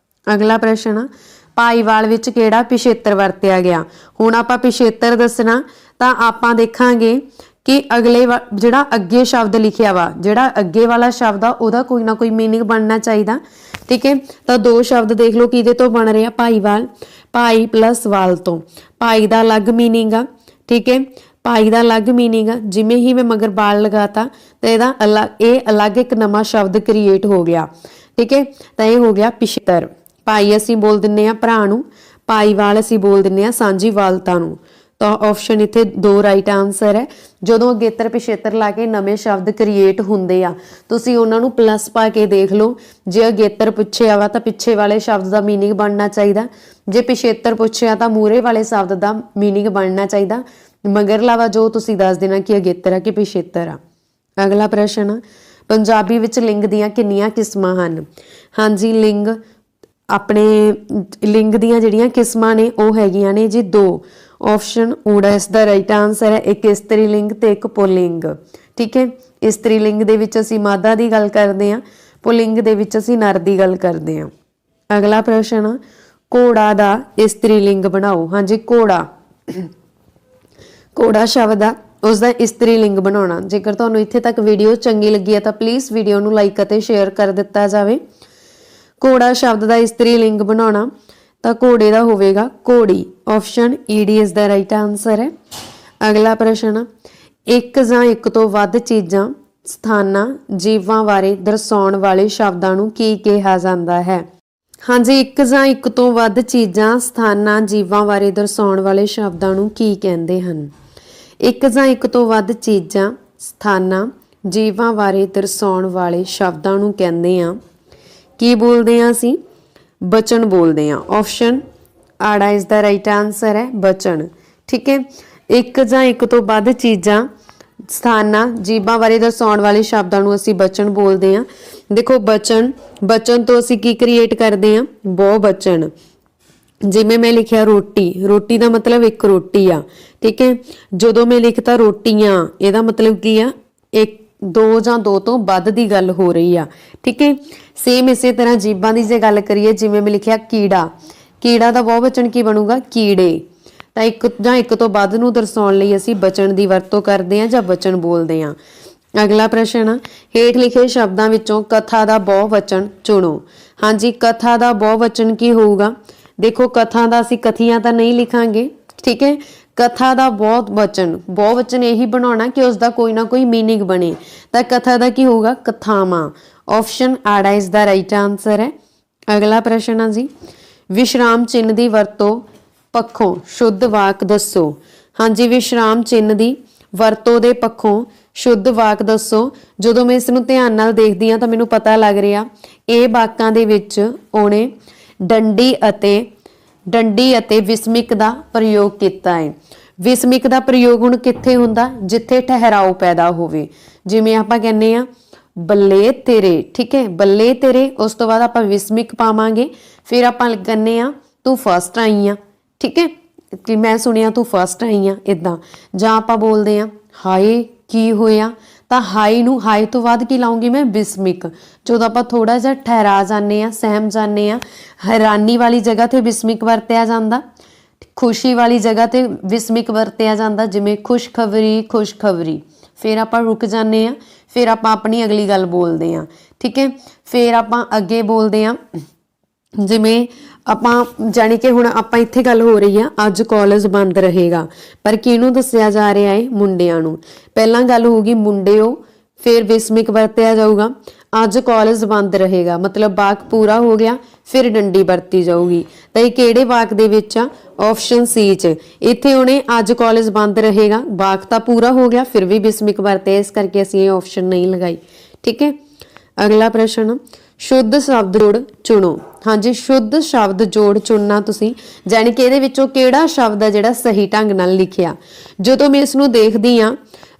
ਅਗਲਾ ਪ੍ਰਸ਼ਨ, ਭਾਈਵਾਲ ਵਿੱਚ ਕਿਹੜਾ ਪਿਛੇਤਰ ਵਰਤਿਆ ਗਿਆ? ਹੁਣ ਆਪਾਂ ਪਿਛੇਤਰ ਦੱਸਣਾ ਤਾਂ ਆਪਾਂ ਦੇਖਾਂਗੇ ਕਿ ਅਗਲੇ ਜਿਹੜਾ ਅੱਗੇ ਸ਼ਬਦ ਲਿਖਿਆ ਵਾ, ਜਿਹੜਾ ਅੱਗੇ ਵਾਲਾ ਸ਼ਬਦ ਆ ਉਹਦਾ ਕੋਈ ਨਾ ਕੋਈ ਮੀਨਿੰਗ ਬਣਨਾ ਚਾਹੀਦਾ, ਠੀਕ ਹੈ। ਤਾਂ ਦੋ ਸ਼ਬਦ ਦੇਖ ਲਓ ਕਿਹਦੇ ਤੋਂ ਬਣ ਰਿਹਾ? ਭਾਈਵਾਲ, ਭਾਈ ਪਲੱਸ ਵਾਲ ਤੋਂ। ਭਾਈ ਦਾ ਅਲੱਗ ਮੀਨਿੰਗ ਆ, ਠੀਕ ਹੈ, ਭਾਈ ਦਾ ਅਲੱਗ ਮੀਨਿੰਗ ਆ। ਜਿਵੇਂ ਹੀ ਮੈਂ ਮਗਰ ਬਾਲ ਲਗਾਤਾ ਤਾਂ ਇਹਦਾ ਅਲੱਗ ਇੱਕ ਨਵਾਂ ਸ਼ਬਦ ਕ੍ਰੀਏਟ ਹੋ ਗਿਆ, ਠੀਕ ਹੈ। ਤਾਂ ਇਹ ਹੋ ਗਿਆ ਪਿਛੇਤਰ। ਭਾਈ ਅਸੀਂ ਬੋਲ ਦਿੰਨੇ ਆ ਭਰਾ ਨੂੰ, ਭਾਈਵਾਲ ਅਸੀਂ ਬੋਲ ਦਿੰਨੇ ਆ ਸਾਂਝੀ ਵਾਲਤਾ ਨੂੰ। ਤਾਂ ਆਪਸ਼ਨ ਇੱਥੇ 2 ਰਾਈਟ ਆਨਸਰ ਹੈ। ਜਦੋਂ ਅਗੇਤਰ ਪਿਛੇਤਰ ਲਾ ਕੇ ਨਵੇਂ ਸ਼ਬਦ ਕ੍ਰੀਏਟ ਹੁੰਦੇ ਆ ਤੁਸੀਂ ਉਹਨਾਂ ਨੂੰ ਪਲੱਸ ਪਾ ਕੇ ਦੇਖ ਲਓ। ਜੇ ਅਗੇਤਰ ਪੁੱਛਿਆ ਵਾ ਤਾਂ ਪਿੱਛੇ ਵਾਲੇ ਸ਼ਬਦ ਦਾ ਮੀਨਿੰਗ ਬਣਨਾ ਚਾਹੀਦਾ, ਜੇ ਪਿਛੇਤਰ ਪੁੱਛਿਆ ਤਾਂ ਮੂਹਰੇ ਵਾਲੇ ਸ਼ਬਦ ਦਾ ਮੀਨਿੰਗ ਬਣਨਾ ਚਾਹੀਦਾ। ਮਗਰਲਾ ਵਾ ਜੋ ਤੁਸੀਂ ਦੱਸ ਦੇਣਾ ਕਿ ਅਗੇਤਰ ਆ ਕਿ ਪਿਛੇਤਰ ਆ। ਅਗਲਾ ਪ੍ਰਸ਼ਨ, ਪੰਜਾਬੀ ਵਿੱਚ ਲਿੰਗ ਦੀਆਂ ਕਿੰਨੀਆਂ ਕਿਸਮਾਂ ਹਨ? ਹਾਂਜੀ, ਆਪਣੇ ਲਿੰਗ ਦੀਆਂ ਜਿਹੜੀਆਂ ਕਿਸਮਾਂ ਨੇ ਉਹ ਹੈਗੀਆਂ ਨੇ ਜੀ 2। ਆਪਸ਼ਨ ਊੜਾ ਇਸ ਦਾ ਰਾਈਟ ਆਨਸਰ ਹੈ। ਇੱਕ ਇਸਤਰੀ ਲਿੰਗ ਤੇ ਇੱਕ ਪੁਲਿੰਗ, ਠੀਕ ਹੈ। ਇਸਤਰੀ ਲਿੰਗ ਦੇ ਵਿੱਚ ਅਸੀਂ ਮਾਦਾ ਦੀ ਗੱਲ ਕਰਦੇ ਹਾਂ, ਪੁਲਿੰਗ ਦੇ ਵਿੱਚ ਅਸੀਂ ਨਰ ਦੀ ਗੱਲ ਕਰਦੇ ਹਾਂ। ਅਗਲਾ ਪ੍ਰਸ਼ਨ, ਘੋੜਾ ਦਾ ਇਸਤਰੀ ਲਿੰਗ ਬਣਾਓ। ਹਾਂਜੀ, ਘੋੜਾ ਸ਼ਬਦ ਆ ਉਸਦਾ ਇਸਤਰੀ ਲਿੰਗ ਬਣਾਉਣਾ। ਜੇਕਰ ਤੁਹਾਨੂੰ ਇੱਥੇ ਤੱਕ ਵੀਡੀਓ ਚੰਗੀ ਲੱਗੀ ਹੈ ਤਾਂ ਪਲੀਜ਼ ਵੀਡੀਓ ਨੂੰ ਲਾਈਕ ਅਤੇ ਸ਼ੇਅਰ ਕਰ ਦਿੱਤਾ ਜਾਵੇ। ਘੋੜਾ ਸ਼ਬਦ ਦਾ ਇਸਤਰੀ ਲਿੰਗ ਬਣਾਉਣਾ ਤਾਂ ਘੋੜੇ ਦਾ ਹੋਵੇਗਾ ਘੋੜੀ। ਆਪਸ਼ਨ ਈਡੀ ਇਸ ਦਾ ਰਾਈਟ ਆਨਸਰ ਹੈ। ਅਗਲਾ ਪ੍ਰਸ਼ਨ, ਇੱਕ ਜਾਂ ਇੱਕ ਤੋਂ ਵੱਧ ਚੀਜ਼ਾਂ, ਸਥਾਨਾਂ, ਜੀਵਾਂ ਬਾਰੇ ਦਰਸਾਉਣ ਵਾਲੇ ਸ਼ਬਦਾਂ ਨੂੰ ਕੀ ਕਿਹਾ ਜਾਂਦਾ ਹੈ? ਹਾਂਜੀ, ਇੱਕ ਜਾਂ ਇੱਕ ਤੋਂ ਵੱਧ ਚੀਜ਼ਾਂ, ਸਥਾਨਾਂ, ਜੀਵਾਂ ਬਾਰੇ ਦਰਸਾਉਣ ਵਾਲੇ ਸ਼ਬਦਾਂ ਨੂੰ ਕੀ ਕਹਿੰਦੇ ਹਨ? ਇੱਕ ਜਾਂ ਇੱਕ ਤੋਂ ਵੱਧ ਚੀਜ਼ਾਂ, ਸਥਾਨਾਂ, ਜੀਵਾਂ ਬਾਰੇ ਦਰਸਾਉਣ ਵਾਲੇ ਸ਼ਬਦਾਂ ਨੂੰ ਕਹਿੰਦੇ ਆ, ਕੀ ਬੋਲਦੇ ਆ ਅਸੀਂ? बचन बोलते हैं। ऑप्शन आड़ा इसका राइट आंसर है बचन। ठीक है, एक जां एक तो वध चीज़ां स्थानां जीभां बारे दर्शाउण वाले शब्दां नूं असीं बचन बोलते हैं। देखो बचन, बचन तो असीं की क्रिएट करते हैं, बहु बचन। जिमें मैं लिखिया रोटी, रोटी का मतलब एक रोटी आ। ठीक है, जदों मैं लिखता रोटियां, ਇਹਦਾ मतलब की आ एक दो ਜਾਂ दो तो ਵੱਧ ਦੀ ਗੱਲ हो रही आ। ठीक है, सेम इसे तरह जीभां ਦੀ ਜੇ ਗੱਲ ਕਰੀਏ, ਜਿਵੇਂ मैं लिखिया कीड़ा, कीड़ा ਦਾ ਬਹੁਵਚਨ ਕੀ ਬਣੂਗਾ कीड़े। ਤਾਂ ਇੱਕ ਜਾਂ ਇੱਕ ਤੋਂ ਵੱਧ ਨੂੰ ਦਰਸਾਉਣ ਲਈ ਅਸੀਂ ਬਚਨ ਦੀ ਵਰਤੋਂ ਕਰਦੇ ਹਾਂ ਜਾਂ ਬਚਨ ਬੋਲਦੇ ਹਾਂ। ਅਗਲਾ ਪ੍ਰਸ਼ਨ ਆ, ਹੇਠ ਲਿਖੇ ਸ਼ਬਦਾਂ ਵਿੱਚੋਂ ਕਥਾ ਦਾ ਬਹੁਵਚਨ ਚੁਣੋ। ਹਾਂਜੀ, ਕਥਾ ਦਾ ਬਹੁਵਚਨ ਕੀ ਹੋਊਗਾ? देखो कथा का असी कथियां तो नहीं लिखांगे। ठीक है, कथा का बहुवचन यही बनाना कि उसका कोई ना कोई मीनिंग बने। तो कथा का की होगा कथावां। ऑप्शन आड़ा इसका राइट आंसर है। अगला प्रश्न है जी, विश्राम चिन्ह की वरतों पक्षों शुद्ध वाक दसो। हाँ जी, विश्राम चिन्ह की वरतों के पक्षों शुद्ध वाक दसो। जो मैं इसनूं ध्यान नाल देखदी हां तां मैनूं पता लग रहा ये वाकां दे विच ओने डंडी अते विस्मिक का प्रयोग किया है। विस्मिक का प्रयोग हुण कित्थे हुंदा? जिथे ठहराव पैदा होवे। जिवें आपां कहने आ बल्ले तेरे। ठीक है, बल्ले तेरे, उस तो बाद आपां विस्मिक पावांगे, फिर आपां कहने आ तू फस्ट आई आ। ठीक है, कि मैं सुनिया तू फस्ट आई आ, इदां। जां आपां बोलदे आ हाय की होया, तो हाई नूं हाई तो बाद की लाऊंगी मैं विस्मिक। जो आप थोड़ा जिहा ठहरा जाने, सहम जाने, हैरानी वाली जगह ते विस्मिक वरत्या जांदा, खुशी वाली जगह ते विस्मिक वरत्या जांदा, जिवें खुशखबरी खुशखबरी। फिर आप रुक जाने, फिर आप अपनी अगली गल बोलते हैं। ठीक है, फिर आप अगे बोलते हैं जिमें ਆਪਾਂ जानी कि हुण ਆਪਾਂ ਇੱਥੇ ਗੱਲ हो रही है ਅੱਜ ਕਾਲਜ ਬੰਦ ਰਹੇਗਾ, पर ਕਿਹਨੂੰ ਦੱਸਿਆ ਜਾ ਰਿਹਾ ਹੈ? ਮੁੰਡਿਆਂ ਨੂੰ। ਪਹਿਲਾਂ ਗੱਲ ਹੋਊਗੀ ਮੁੰਡਿਓ, फिर विस्मिक वरत्या जाऊगा। ਅੱਜ ਕਾਲਜ ਬੰਦ ਰਹੇਗਾ मतलब वाक पूरा हो गया, फिर डंडी वरती जाऊगी। तो ये किहड़े वाक दे विच आ? ऑप्शन सी च। इत्थे उहने ਅੱਜ ਕਾਲਜ ਬੰਦ रहेगा, वाक तो पूरा हो गया, फिर भी विस्मिक वरते, इस करके असीं ये ऑप्शन नहीं लगाई। ठीक है, अगला प्रश्न, शुद्ध शब्द जोड़ चुनो। हाँ जी, शुद्ध शब्द जोड़ चुनना तुसीं, जानी कि इहदे विचों किहड़ा शब्द है जिहड़ा सही ढंग नाल लिखिया। जदों मैं इसनूं देखदी हां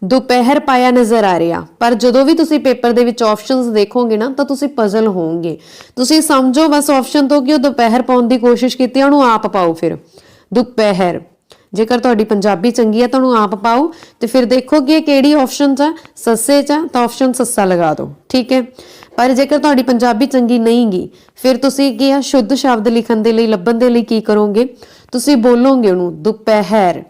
दोपहर पाया नज़र आ रहा, पर जदों भी तुसीं पेपर दे विच ऑप्शनस देखोगे ना तो तुसीं पजल होवोगे। तुसीं समझो बस ऑप्शन तो कि दोपहर पाउण दी कोशिश कीती, उहनूं आप पाओ फिर दोपहर। जेकर तुहाडी पंजाबी चंगी है तो उहनूं आप पाओ, तो फिर देखो कि किहड़ी ऑप्शन च सस्से च, तो ऑप्शन सस्सा लगा दो। ठीक है, पर जेकर तुहाडी पंजाबी चंगी नहीं गी, फिर तुसीं की आ शुद्ध शब्द लिखण दे लई लभण दे लई की करोगे? तुसीं बोलोगे उहनूं दोपहर,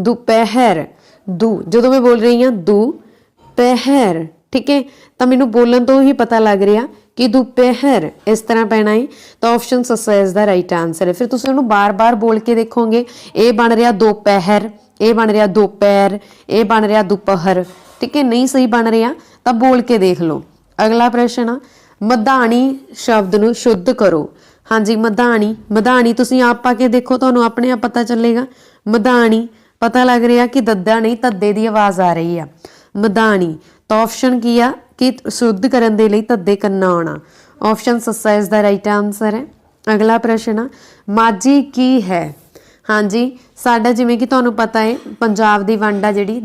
दोपहर दू। जदों मैं बोल रही हाँ दोपहर, ठीक है, तो मैनूं बोलण तो ही पता लग रहा कि दोपहर इस तरह पैना है। तो ऑप्शन सस्सा इसका राइट आंसर है। फिर तुसीं उहनूं बार बार बोल के देखोगे, ये बन रहा दोपहर, ये बन रहा दोपहर, ये बन रहा दोपहर। ठीक है, नहीं सही बन रहा तो बोल के देख लो। अगला प्रश्न आ, मधाणी शब्द नूं शुद्ध करो। हाँ जी, मधाणी, मधाणी तुसीं आप पा के देखो, तुहानूं अपने आप पता चलेगा। मधाणी पता लग रहा कि दद्दा नहीं धद्दे की आवाज़ आ रही है, मधाणी। तो ऑप्शन की आ कि शुद्ध करन दे लई धद्दे करना आना। ऑप्शन सस्सा इसका राइट आंसर है। अगला प्रश्न आ, माझी की है। हाँ जी, साडा जिवें कि तुहानूं पता है पंजाब दी वंड आ जिहड़ी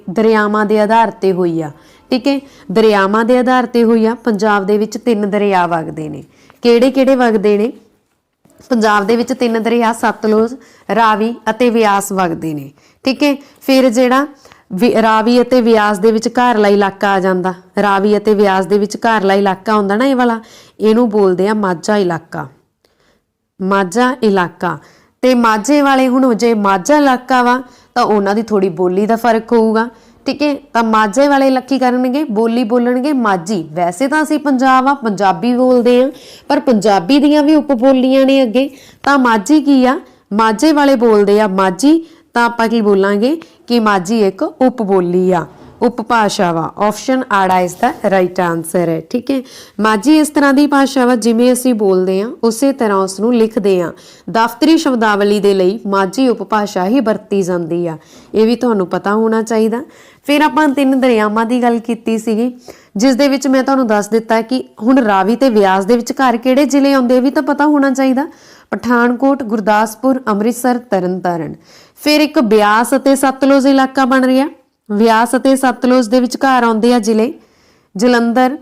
दरियावां दे आधार ते होई आ। ठीक है, दरियावां दे आधार ते होई आ। पंजाब दे विच 3 दरिया वगदे ने। किहड़े-किहड़े वगदे ने? पंजाब दे विच 3 दरिया सतलुज, रावी अते व्यास वगदे ने। ठीक है, फिर जिहड़ा रावी अते व्यास दे विच घरला इलाका आ जांदा, रावी अते व्यास दे विच घरला इलाका हुंदा ना, ये वाला इहनूं बोलदे आ माझा इलाका, माझा इलाका। ते माझे वाले हुण जे माझा इलाका वा तां उन्हां दी थोड़ी बोली दा फर्क होऊगा। ठीक है, तो माझे वाले की करनगे? बोली बोलणगे माझी। वैसे तो असीं पंजाब आ पंजाबी बोलते हैं, पर पंजाबी दियां भी उपबोलियां ने अगे। तो माझी की आ? माझे वाले बोलते आ माझी, तो आपां की बोलांगे कि माझी एक उपबोली आ। उपभाषावां। ऑप्शन आड़ा इसका राइट आंसर है। ठीक है, माझी इस तरह की भाषा वा जिवें असीं बोलदे हां उसे तरह उसनूं लिखदे हां। दफ्तरी शब्दावली दे लई माझी उपभाषा ही वरती जांदी आ, ये भी तुहानूं पता होना चाहिए। फिर आपां 3 दरियावां की गल कीती सीगी, जिस दे विच मैं तुहानूं दस दिता कि हुण रावी ते व्यास दे विचकार किहड़े जिले आउंदे, भी तो पता होना चाहिए। पठानकोट, गुरदासपुर, अमृतसर, तरनतारन। फिर एक ब्यास अते सतलुज इलाका बन रहा। व्यास अते सतलुज दे विचकार आउंदे आ जिले जलंधर,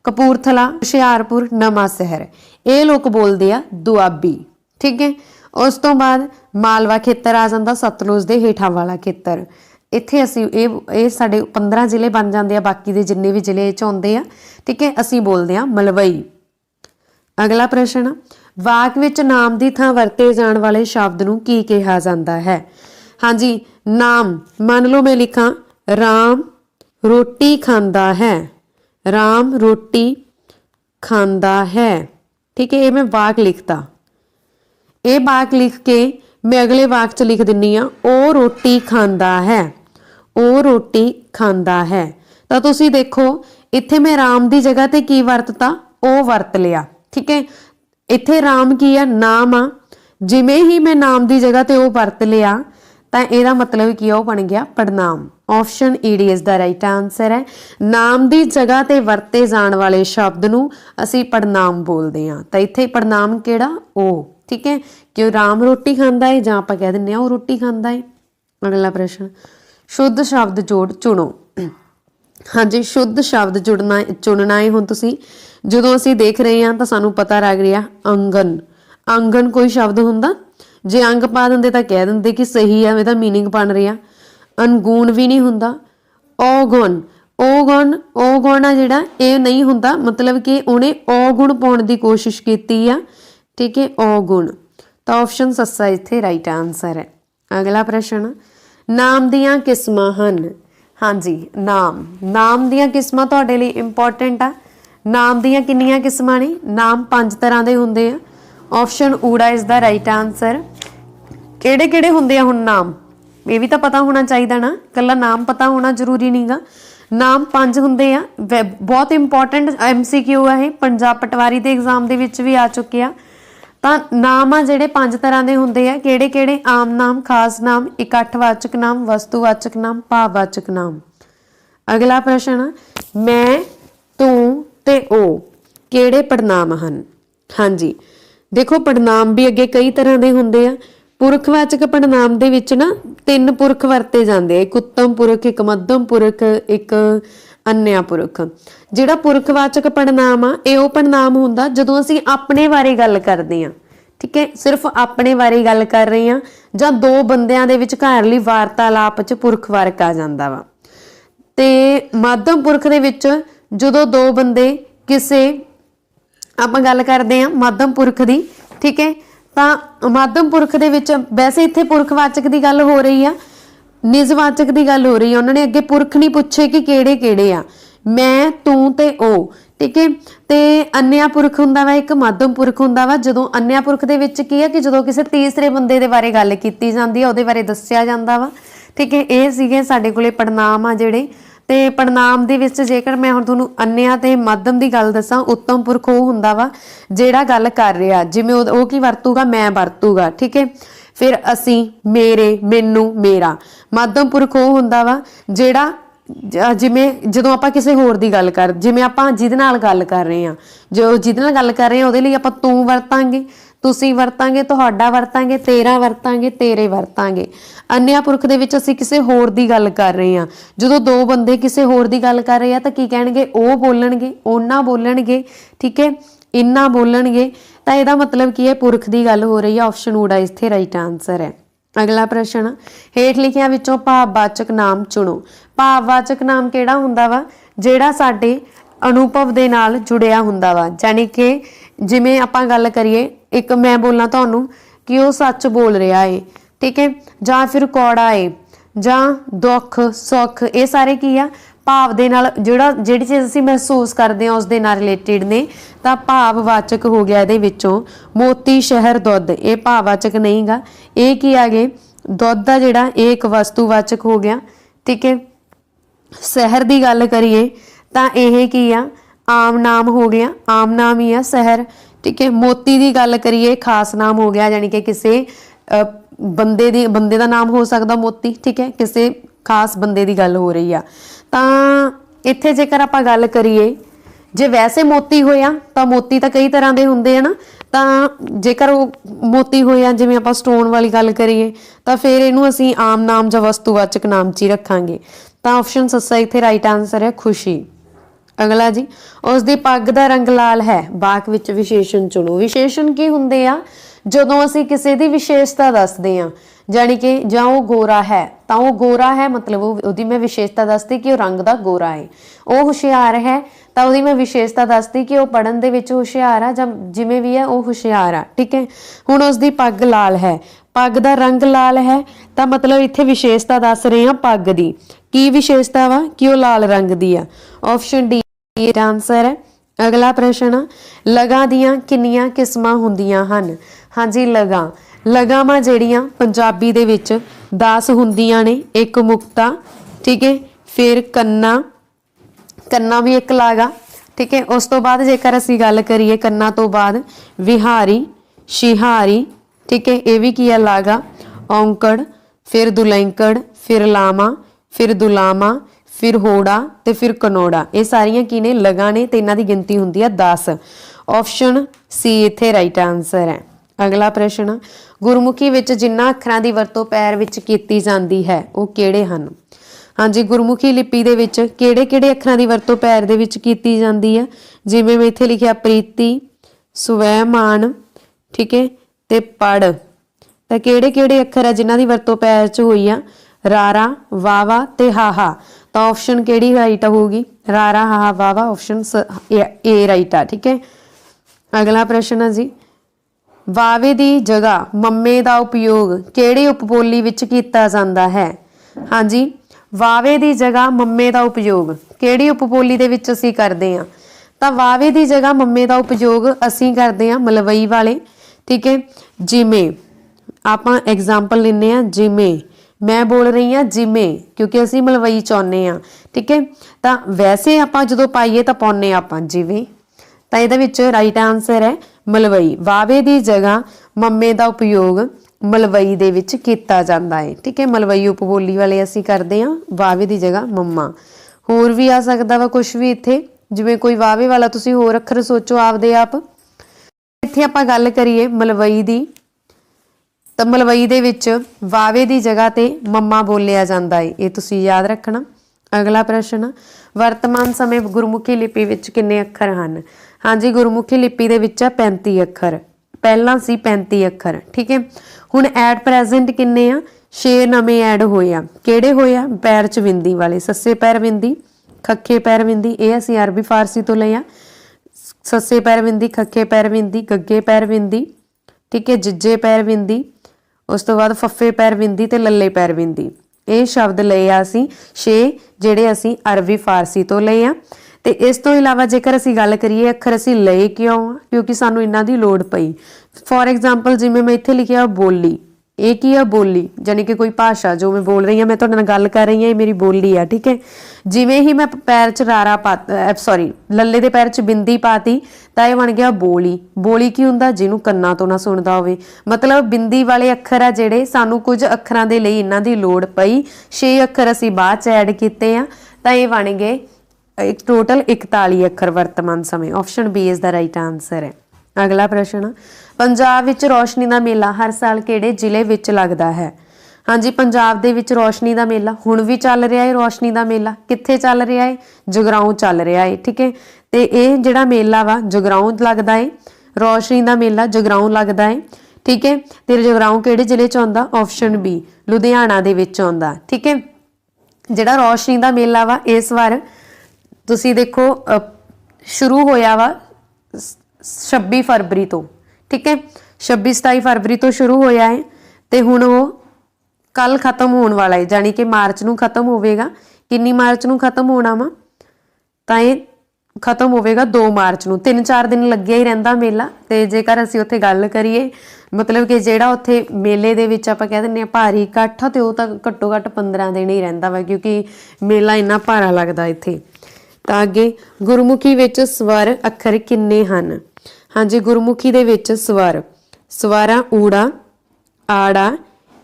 कपूरथला, हुशियारपुर, नवां शहर। ये लोग बोलते आ दुआबी। ठीक है, उस तो बाद मालवा खेतर आ जाता, सतलुज दे हेठां वाला खेतर। इत्थे असीं ये साडे 15 जिले बन जाते हैं, बाकी दे जिन्ने भी जिले च आउंदे आ। ठीक है, असीं बोलते हैं मलवई। अगला प्रश्न, वाक विच नाम की थां वरते जाण वाले शब्द नूं की कहा जाता है? हाँ जी, नाम। मान लो मैं लिखा राम रोटी खांदा है, राम रोटी खांदा है। ठीक है, ये मैं वाक लिखता। ये वाक लिख के मैं अगले वाक च लिख दिन्नी आ ओ रोटी खांदा है, ओ रोटी खांदा है। तो तुसीं देखो इत्थे मैं राम की जगह ते की वरतता, ओ वरत लिया। ठीक है, इत्थे राम की आ, नाम आ। जिमें ही मैं नाम की जगह ते ओ वरत लिया तो यदा मतलब की वो बन गया पड़नाम। ऑप्शन ईडी इज द राइट आंसर है। नाम की जगह ते वरते जाण वाले शब्द नूं असीं पड़नाम बोलते हैं। तो इत्थे पड़नाम किहड़ा? ओ। ठीक है, क्यों राम रोटी खांदा है, जां आपां कह दिंदे आ ओ रोटी खांदा है। अगला प्रश्न, शुद्ध शब्द जोड़ चुनो। हाँ जी, शुद्ध शब्द चुनना है। हुण तुसीं जदों असीं देख रहे हैं तो सानूं पता लग रहा आंगन। आंगन कोई शब्द हुंदा? जे अंग पा दिंदे तां कह दिंदे कि सही है, इहदा मीनिंग बन रहा। अनगुण भी नहीं हुंदा। औगुण, औगुण, औगुण आ जिहड़ा ये नहीं हुंदा, मतलब कि उन्हें औगुण पाउण दी कोशिश कीती आ। ठीक है, औगुण। तो ऑप्शन सस्सा इत्थे राइट आंसर है। अगला प्रश्न, नाम दियां किस्मां हन। हाँ जी, नाम दियां किस्मां तुहाडे लई इंपॉर्टेंट आ। नाम दियां किन्नियां किस्मां ने? नाम 5 तरह के हुंदे आ। ऑप्शन ऊड़ा इज द राइट आंसर। किहड़े किहड़े हुंदे आ हुण नाम? ये भी तो पता होना चाहिए ना, कल्ला नाम पता होना जरूरी नहीं गा। नाम 5 हुंदे आ, बहुत इंपॉर्टेंट MCQ है। पंजाब पटवारी के एग्जाम दे विच भी आ चुके आ। तां नाम आ जिहड़े 5 तरह के हुंदे आ। किहड़े किहड़े? आम नाम, खास नाम, इकट्ठवाचक नाम, वस्तुवाचक नाम, भाववाचक नाम। अगला प्रश्न, मैं, तू ते ओ किहड़े पड़नाम हन? हाँ जी, देखो पड़नाम भी अगे कई तरह के हुंदे आ। पुरखवाचक पड़नाम दे विच ना 3 पुरख वरते जांदे आ, एक उत्तम पुरख, एक मध्यम पुरख, एक अन्या पुरख। जिहड़ा पुरखवाचक पड़नाम आ ये पड़नाम हुंदा जदों असीं अपने बारे गल करदे आ। ठीक है, सिर्फ अपने बारे गल कर रहे हैं, जां 2 बंदियां दे विचकारली वार्तालाप च पुरखवारक आ जांदा वा। ते मध्यम पुरख दे विच जदों 2 बंदे किसे आपां गल करदे आ मध्यम पुरख दी। ठीक है, तो मध्यम पुरख दे विच वैसे इत्थे पुरखवाचक की गल हो रही है, निजवाचक की गल हो रही है। उन्होंने अगे पुरख नहीं पूछे कि किहड़े किहड़े आ, मैं, तू ते ओ। ठीक है, ते अन्या पुरख हुंदा वा, एक मध्यम पुरख हुंदा वा। जदों अन्या पुरख दे विच की है कि जदों किसी तीसरे बंदे दे बारे गल कीती जांदी है, उहदे बारे दस्सिया जांदा वा। ठीक है, ये सीगे साडे कोले पड़नाम आ जिहड़े। ते पड़नाम दे विच जेकर मैं हुण तुहानूं अन्या ते मध्यम की गल दसां, उत्तम पुरख वो हुंदा वा जिहड़ा गल कर रिहा, जिवें वो की वरतूगा, मैं वरतूगा। ठीक है, फिर असीं, मेरे, मैनू, मेरा। मध्यम पुरख वो हुंदा वा जिहड़ा जिवें जदों आपां किसी होर दी गल कर, जिवें आपां जिहदे नाल गल कर रहे हां, जो जिहदे नाल गल कर रहे हां उहदे लई आपां तू वरतांगे, तुसीं वरतांगे, तुहाडा वरतांगे, तेरा वरतांगे, तेरे वरतांगे। अन्या पुरख दे विच असीं किसी होर दी गल कर रहे हां, जदों 2 बंदे किसी होर दी गल कर रहे आ तां की कहणगे? ओ बोलणगे, ओना बोलणगे। ठीक है, इन्ना बोलणगे। तां इहदा मतलब की है पुरख दी गल हो रही है। ऑप्शन ऊड़ा इत्थे राइट आंसर है। अगला प्रश्न, हेठ लिखियां विचों भाववाचक नाम चुनो। भाववाचक नाम किहड़ा हुंदा वा? जिहड़ा साडे अनुभव दे नाल जुड़िया हुंदा वा। जानी कि जिवें आपां गल करिए, एक मैं बोलना तुहानूं कि वो सच बोल रहा है। ठीक है, जां फिर कौड़ा है, जां दुख सुख, ये सारे की आ भाव दे नाल जिहड़ी चीज़ असीं महसूस करते हैं उस दे नाल रिलेटिड ने, तां भाववाचक हो गया। इहदे विचों मोती, शहर, दुध, ये भाववाचक नहीं गा। ये की आ गए? दुध आ जिहड़ा ये एक वस्तुवाचक हो गया। ठीक है, शहर की गल करिए तो यह की आ आम नाम हो गया, आम नाम ही आ शहर। ठीक है। मोती की गल करिए खास नाम हो गया, यानी कि किसी बंदे का नाम हो सकता मोती। ठीक है। किसी खास बंदे की गल हो रही आ तो इत्थे जेकर आप गल करिए जे वैसे मोती होया तो मोती तो कई तरह के होंगे है ना, तो जेकर वो मोती होया जिवें आपां स्टोन वाली गल करिए तो फिर इनू असीं आम नाम जां वस्तुवाचक नाम च ही रखांगे। तो ऑप्शन सस्सा इत्थे राइट आंसर है खुशी। अगला जी, उसकी पग का रंग लाल है, वाक विच विशेषण चुनो। विशेषण की हुंदे आ जदों असीं किसी की विशेषता दसदे आ, जानी कि जां वो गोरा है तो वो गोरा है मतलब उसकी मैं विशेषता दसदी कि वो रंग का गोरा है। वो हुशियार है तो उसकी मैं विशेषता दसदी कि वो पढ़न दे विच हुशियार आ, जां जिवें भी है वो हुशियार आ। ठीक है। हुण उसकी पग लाल है, पग का रंग लाल है तो मतलब इत्थे विशेषता दस रहे हैं पग की विशेषता वा कि वो लाल रंग की आ। ऑप्शन डी आंसर है। अगला प्रश्न, लगा दियां किन्नियां किस्मां हुंदियां हन। हाँ जी, लगावां जिहड़ियां पंजाबी दे विच 10 हुंदियां ने। एक मुक्ता, ठीक है, फिर कन्ना भी एक लागा। ठीक है। उस तो बाद जेकर असीं गल करिए कन्ना तो बाद विहारी, शिहारी, ठीक है, ये भी की है लागा। औंकड़, फिर दुलैंकड़, फिर लामा, फिर दुलामा, फिर होड़ा ते फिर कनौड़ा। ये सारियां की ने लगा ने ते इन्हां दी गिनती हुंदी है 10। ऑप्शन सी इत्थे राइट आंसर है। अगला प्रश्न, गुरमुखी विच जिन्हां अखरां दी वरतों पैर विच कीती जांदी है वो किहड़े हन। हाँ जी, गुरमुखी लिपि दे विच किहड़े-किहड़े अखरां दी वरतों पैर दे विच कीती जांदी है। जिवें मैं इत्थे लिखिआ प्रीति, स्वैमान, ठीक है, ते पढ़। तो किहड़े-किहड़े अखर है जिन्हां दी वरतों पैर च होई आ, रारा, वावा ते हाहा। तो ऑप्शन किहड़ी राइट होगी, रारा, हाहा, वावा। ऑप्शन ए राइट आ। ठीक है। अगला प्रश्न है जी, वावे दी जगह मम्मे दा उपयोग किहड़ी उपबोली विच कीता जांदा है। हाँ जी, वावे दी जगह मम्मे दा उपयोग किहड़ी उपबोली दे विच असीं करदे हां। तां वावे दी जगह मम्मे दा उपयोग असीं करदे हां मलवई वाले। ठीक है। जिमें आपां एग्जाम्पल लैंदे हां, जिमें मैं बोल रही हाँ जिमें, क्योंकि असीं मलवई चाहुंदे हां। ठीक है। तां वैसे आपां जदों पाईए तां पाउंदे आपां जिवें, तां इहदे विच राइट आंसर है मलवई। वावे दी जगह मम्मे दा उपयोग मलवई दे विच कीता जांदा है। ठीक है। मलवई उपबोली वाले असीं करदे हां, वावे दी जगह मम्मा। होर भी आ सकदा वा कुछ भी इत्थे, जिवें कोई वावे वाला तुसीं होर अखर सोचो आपदे आप। इत्थे आपां गल करिए मलवई दी, तो मलवई दे विच वावे दी जगह ते मम्मा बोलिया जांदा है, ये तुसीं याद रखना। अगला प्रश्न, वर्तमान समय गुरमुखी लिपि विच किन्ने अखर हन। हाँ जी, गुरमुखी लिपि दे विच 35 अखर, पहला सी 35 अखर। ठीक है। हुण एट प्रेजेंट किन्ने आ, 6 नवे ऐड होए आ। किहड़े होए आ, पैर च बिंदी वाले, सस्से पैर बिंदी, खखे पैर बिंदी। ये असीं अरबी फारसी तो लए आ। सस्से पैर बिंदी, खखे पैर बिंदी, गग्गे पैर बिंदी, ठीक है, जिज्जे पैर बिंदी, उस तो बाद फफे पैर बिंदी ते लल्ले पैर बिंदी। ये शब्द लए आ असीं 6 ਜਿਹੜੇ ਅਸੀਂ अरबी फारसी तो लए आ। ਤੇ ਇਸ ਤੋਂ ਇਲਾਵਾ ਜੇਕਰ ਅਸੀਂ ਗੱਲ ਕਰੀਏ ਅੱਖਰ ਅਸੀਂ ਲਏ ਕਿਉਂ ਆ, ਕਿਉਂਕਿ ਸਾਨੂੰ ਇਹਨਾਂ ਦੀ ਲੋੜ ਪਈ। ਫੋਰ ਐਗਜ਼ਾਮਪਲ ਜਿਵੇਂ ਮੈਂ ਇੱਥੇ ਲਿਖਿਆ ਬੋਲੀ, ਇਹ ਕੀ ਆ ਬੋਲੀ, ਯਾਨੀ ਕਿ ਕੋਈ ਭਾਸ਼ਾ ਜੋ ਮੈਂ ਬੋਲ ਰਹੀ ਹਾਂ, ਮੈਂ ਤੁਹਾਡੇ ਨਾਲ ਗੱਲ ਕਰ ਰਹੀ ਹਾਂ, ਇਹ ਮੇਰੀ ਬੋਲੀ ਆ। ਠੀਕ ਹੈ। ਜਿਵੇਂ ਹੀ ਮੈਂ ਪੈਰ 'ਚ ਰਾਰਾ ਲੱਲੇ ਦੇ ਪੈਰ 'ਚ ਬਿੰਦੀ ਪਾਤੀ ਤਾਂ ਇਹ ਬਣ ਗਿਆ ਬੋਲੀ। ਬੋਲੀ ਕੀ ਹੁੰਦਾ, ਜਿਹਨੂੰ ਕੰਨਾਂ ਤੋਂ ਨਾ ਸੁਣਦਾ ਹੋਵੇ। ਮਤਲਬ ਬਿੰਦੀ ਵਾਲੇ ਅੱਖਰ ਆ ਜਿਹੜੇ, ਸਾਨੂੰ ਕੁਝ ਅੱਖਰਾਂ ਦੇ ਲਈ ਇਹਨਾਂ ਦੀ ਲੋੜ ਪਈ। 6 ਅੱਖਰ ਅਸੀਂ ਬਾਅਦ 'ਚ ਐਡ ਕੀਤੇ ਆ ਤਾਂ ਇਹ ਬਣ ਗਏ टोटल 41 अखर वर्तमान समय। Option B is the right answer है। अगला प्रश्न, पंजाब विच रोशनी का मेला हर साल किहड़े जिले विच लगदा है। हाँ जी, पंजाब दे विच रोशनी का मेला हुण भी चल रहा है। रोशनी का मेला कित्थे चल रहा है, जगराऊं चल रहा है। ठीक है। तो यह जिहड़ा मेला वा जगराऊं लगदा है, रोशनी का मेला जगराऊं लगदा है। ठीक है। तो जगराऊं किहड़े जिले च आउंदा, ऑप्शन बी लुधियाना दे विच आउंदा। ठीक है। जिहड़ा रोशनी का मेला वा इस बार तुसी देखो शुरू होया वा 26 फरवरी तो। ठीक है। 26-27 फरवरी तो शुरू होया है तो हुण वो कल खत्म होने वाला है, यानी कि मार्च नूं खत्म होवेगा। किन्नी मार्च नूं खत्म होना वा, तां ये खत्म होवेगा 2 मार्च ਨੂੰ 3-4 दिन ਲੱਗਿਆ ਹੀ ਰਹਿੰਦਾ ਮੇਲਾ। ਤੇ ਜੇਕਰ ਅਸੀਂ ਉੱਥੇ ਗੱਲ ਕਰੀਏ ਮਤਲਬ ਕਿ ਜਿਹੜਾ ਉੱਥੇ ਮੇਲੇ ਦੇ ਵਿੱਚ ਆਪਾਂ ਕਹਿ ਦਿੰਦੇ ਆ ਭਾਰੀ ਇਕੱਠ ਤੇ ਉਹ ਤਾਂ ਘੱਟੋ ਘੱਟ 15 ਦਿਨ ਹੀ ਰਹਿੰਦਾ ਵਾ ਕਿਉਂਕਿ ਮੇਲਾ ਇੰਨਾ ਭਾਰਾ ਲੱਗਦਾ ਇੱਥੇ। ਤਾਂ ਅੱਗੇ ਗੁਰਮੁਖੀ ਵਿੱਚ ਸਵਰ ਅੱਖਰ ਕਿੰਨੇ ਹਨ? ਹਾਂਜੀ ਗੁਰਮੁਖੀ ਦੇ ਵਿੱਚ ਸਵਾਰਾ ਊੜਾ ਆੜਾ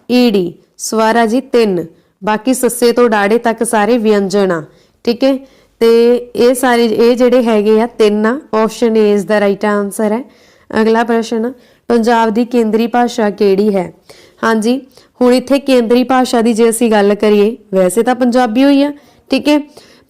ਈੜੀ ਸਵਾਰਾ जी 3 ਬਾਕੀ ਸੱਸੇ ਤੋਂ ਡਾੜੇ ਤੱਕ ਸਾਰੇ ਵਿਅੰਜਨ ਆ। ਠੀਕ ਹੈ ਤੇ ਇਹ ਸਾਰੇ ਇਹ ਜਿਹੜੇ ਹੈਗੇ ਆ 3 ਆ। Option A is the right answer ਹੈ। ਅਗਲਾ ਪ੍ਰਸ਼ਨ ਪੰਜਾਬ ਦੀ ਕੇਂਦਰੀ ਭਾਸ਼ਾ ਕਿਹੜੀ ਹੈ? ਹਾਂਜੀ ਹੁਣ ਇੱਥੇ ਕੇਂਦਰੀ ਭਾਸ਼ਾ ਦੀ ਜੇ ਅਸੀਂ ਗੱਲ ਕਰੀਏ ਵੈਸੇ ਤਾਂ ਪੰਜਾਬੀ ਹੋਈ ਆ ਠੀਕ ਹੈ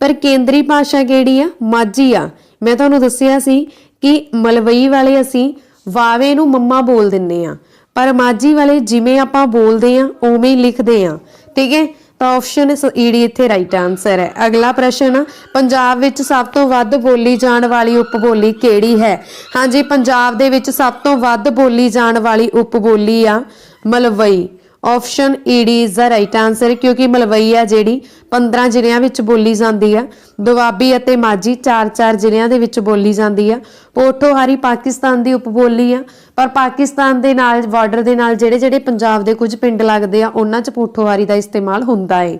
ਪਰ ਕੇਂਦਰੀ ਭਾਸ਼ਾ ਕਿਹੜੀ ਆ? ਮਾਝੀ ਆ। ਮੈਂ ਤੁਹਾਨੂੰ ਦੱਸਿਆ ਸੀ ਕਿ ਮਲਵਈ ਵਾਲੇ ਅਸੀਂ ਵਾਵੇ ਨੂੰ ਮੰਮਾ ਬੋਲ ਦਿੰਨੇ ਆ ਪਰ ਮਾਝੀ ਵਾਲੇ ਜਿਵੇਂ ਆਪਾਂ ਬੋਲਦੇ ਆ ਉਵੇਂ ਹੀ ਲਿਖਦੇ ਆ। ਠੀਕ ਹੈ ਤਾਂ ਆਪਸ਼ਨ ਈਡੀ ਇੱਥੇ ਰਾਈਟ ਆਨਸਰ ਹੈ। ਅਗਲਾ ਪ੍ਰਸ਼ਨ ਪੰਜਾਬ ਵਿੱਚ ਸਭ ਤੋਂ ਵੱਧ ਬੋਲੀ ਜਾਣ ਵਾਲੀ ਉਪਬੋਲੀ ਕਿਹੜੀ ਹੈ? ਹਾਂਜੀ ਪੰਜਾਬ ਦੇ ਵਿੱਚ ਸਭ ਤੋਂ ਵੱਧ ਬੋਲੀ ਜਾਣ ਵਾਲੀ ਉਪਬੋਲੀ ਆ Malwai. Option ED is the right answer ਕਿਉਂਕਿ ਮਲਵਈ ਆ ਜਿਹੜੀ 15 ਜ਼ਿਲ੍ਹਿਆਂ ਵਿੱਚ ਬੋਲੀ ਜਾਂਦੀ ਆ। ਦੁਆਬੀ ਅਤੇ ਮਾਝੀ 4-4 ਜ਼ਿਲ੍ਹਿਆਂ ਦੇ ਵਿੱਚ ਬੋਲੀ ਜਾਂਦੀ ਆ। ਪੋਠੋਹਾਰੀ ਪਾਕਿਸਤਾਨ ਦੀ ਉਪਬੋਲੀ ਆ ਪਰ ਪਾਕਿਸਤਾਨ ਦੇ ਨਾਲ ਬਾਰਡਰ ਦੇ ਨਾਲ ਜਿਹੜੇ ਪੰਜਾਬ ਦੇ ਕੁਝ ਪਿੰਡ ਲੱਗਦੇ ਆ ਉਹਨਾਂ 'ਚ ਪੋਠੋਹਾਰੀ ਦਾ ਇਸਤੇਮਾਲ ਹੁੰਦਾ ਏ।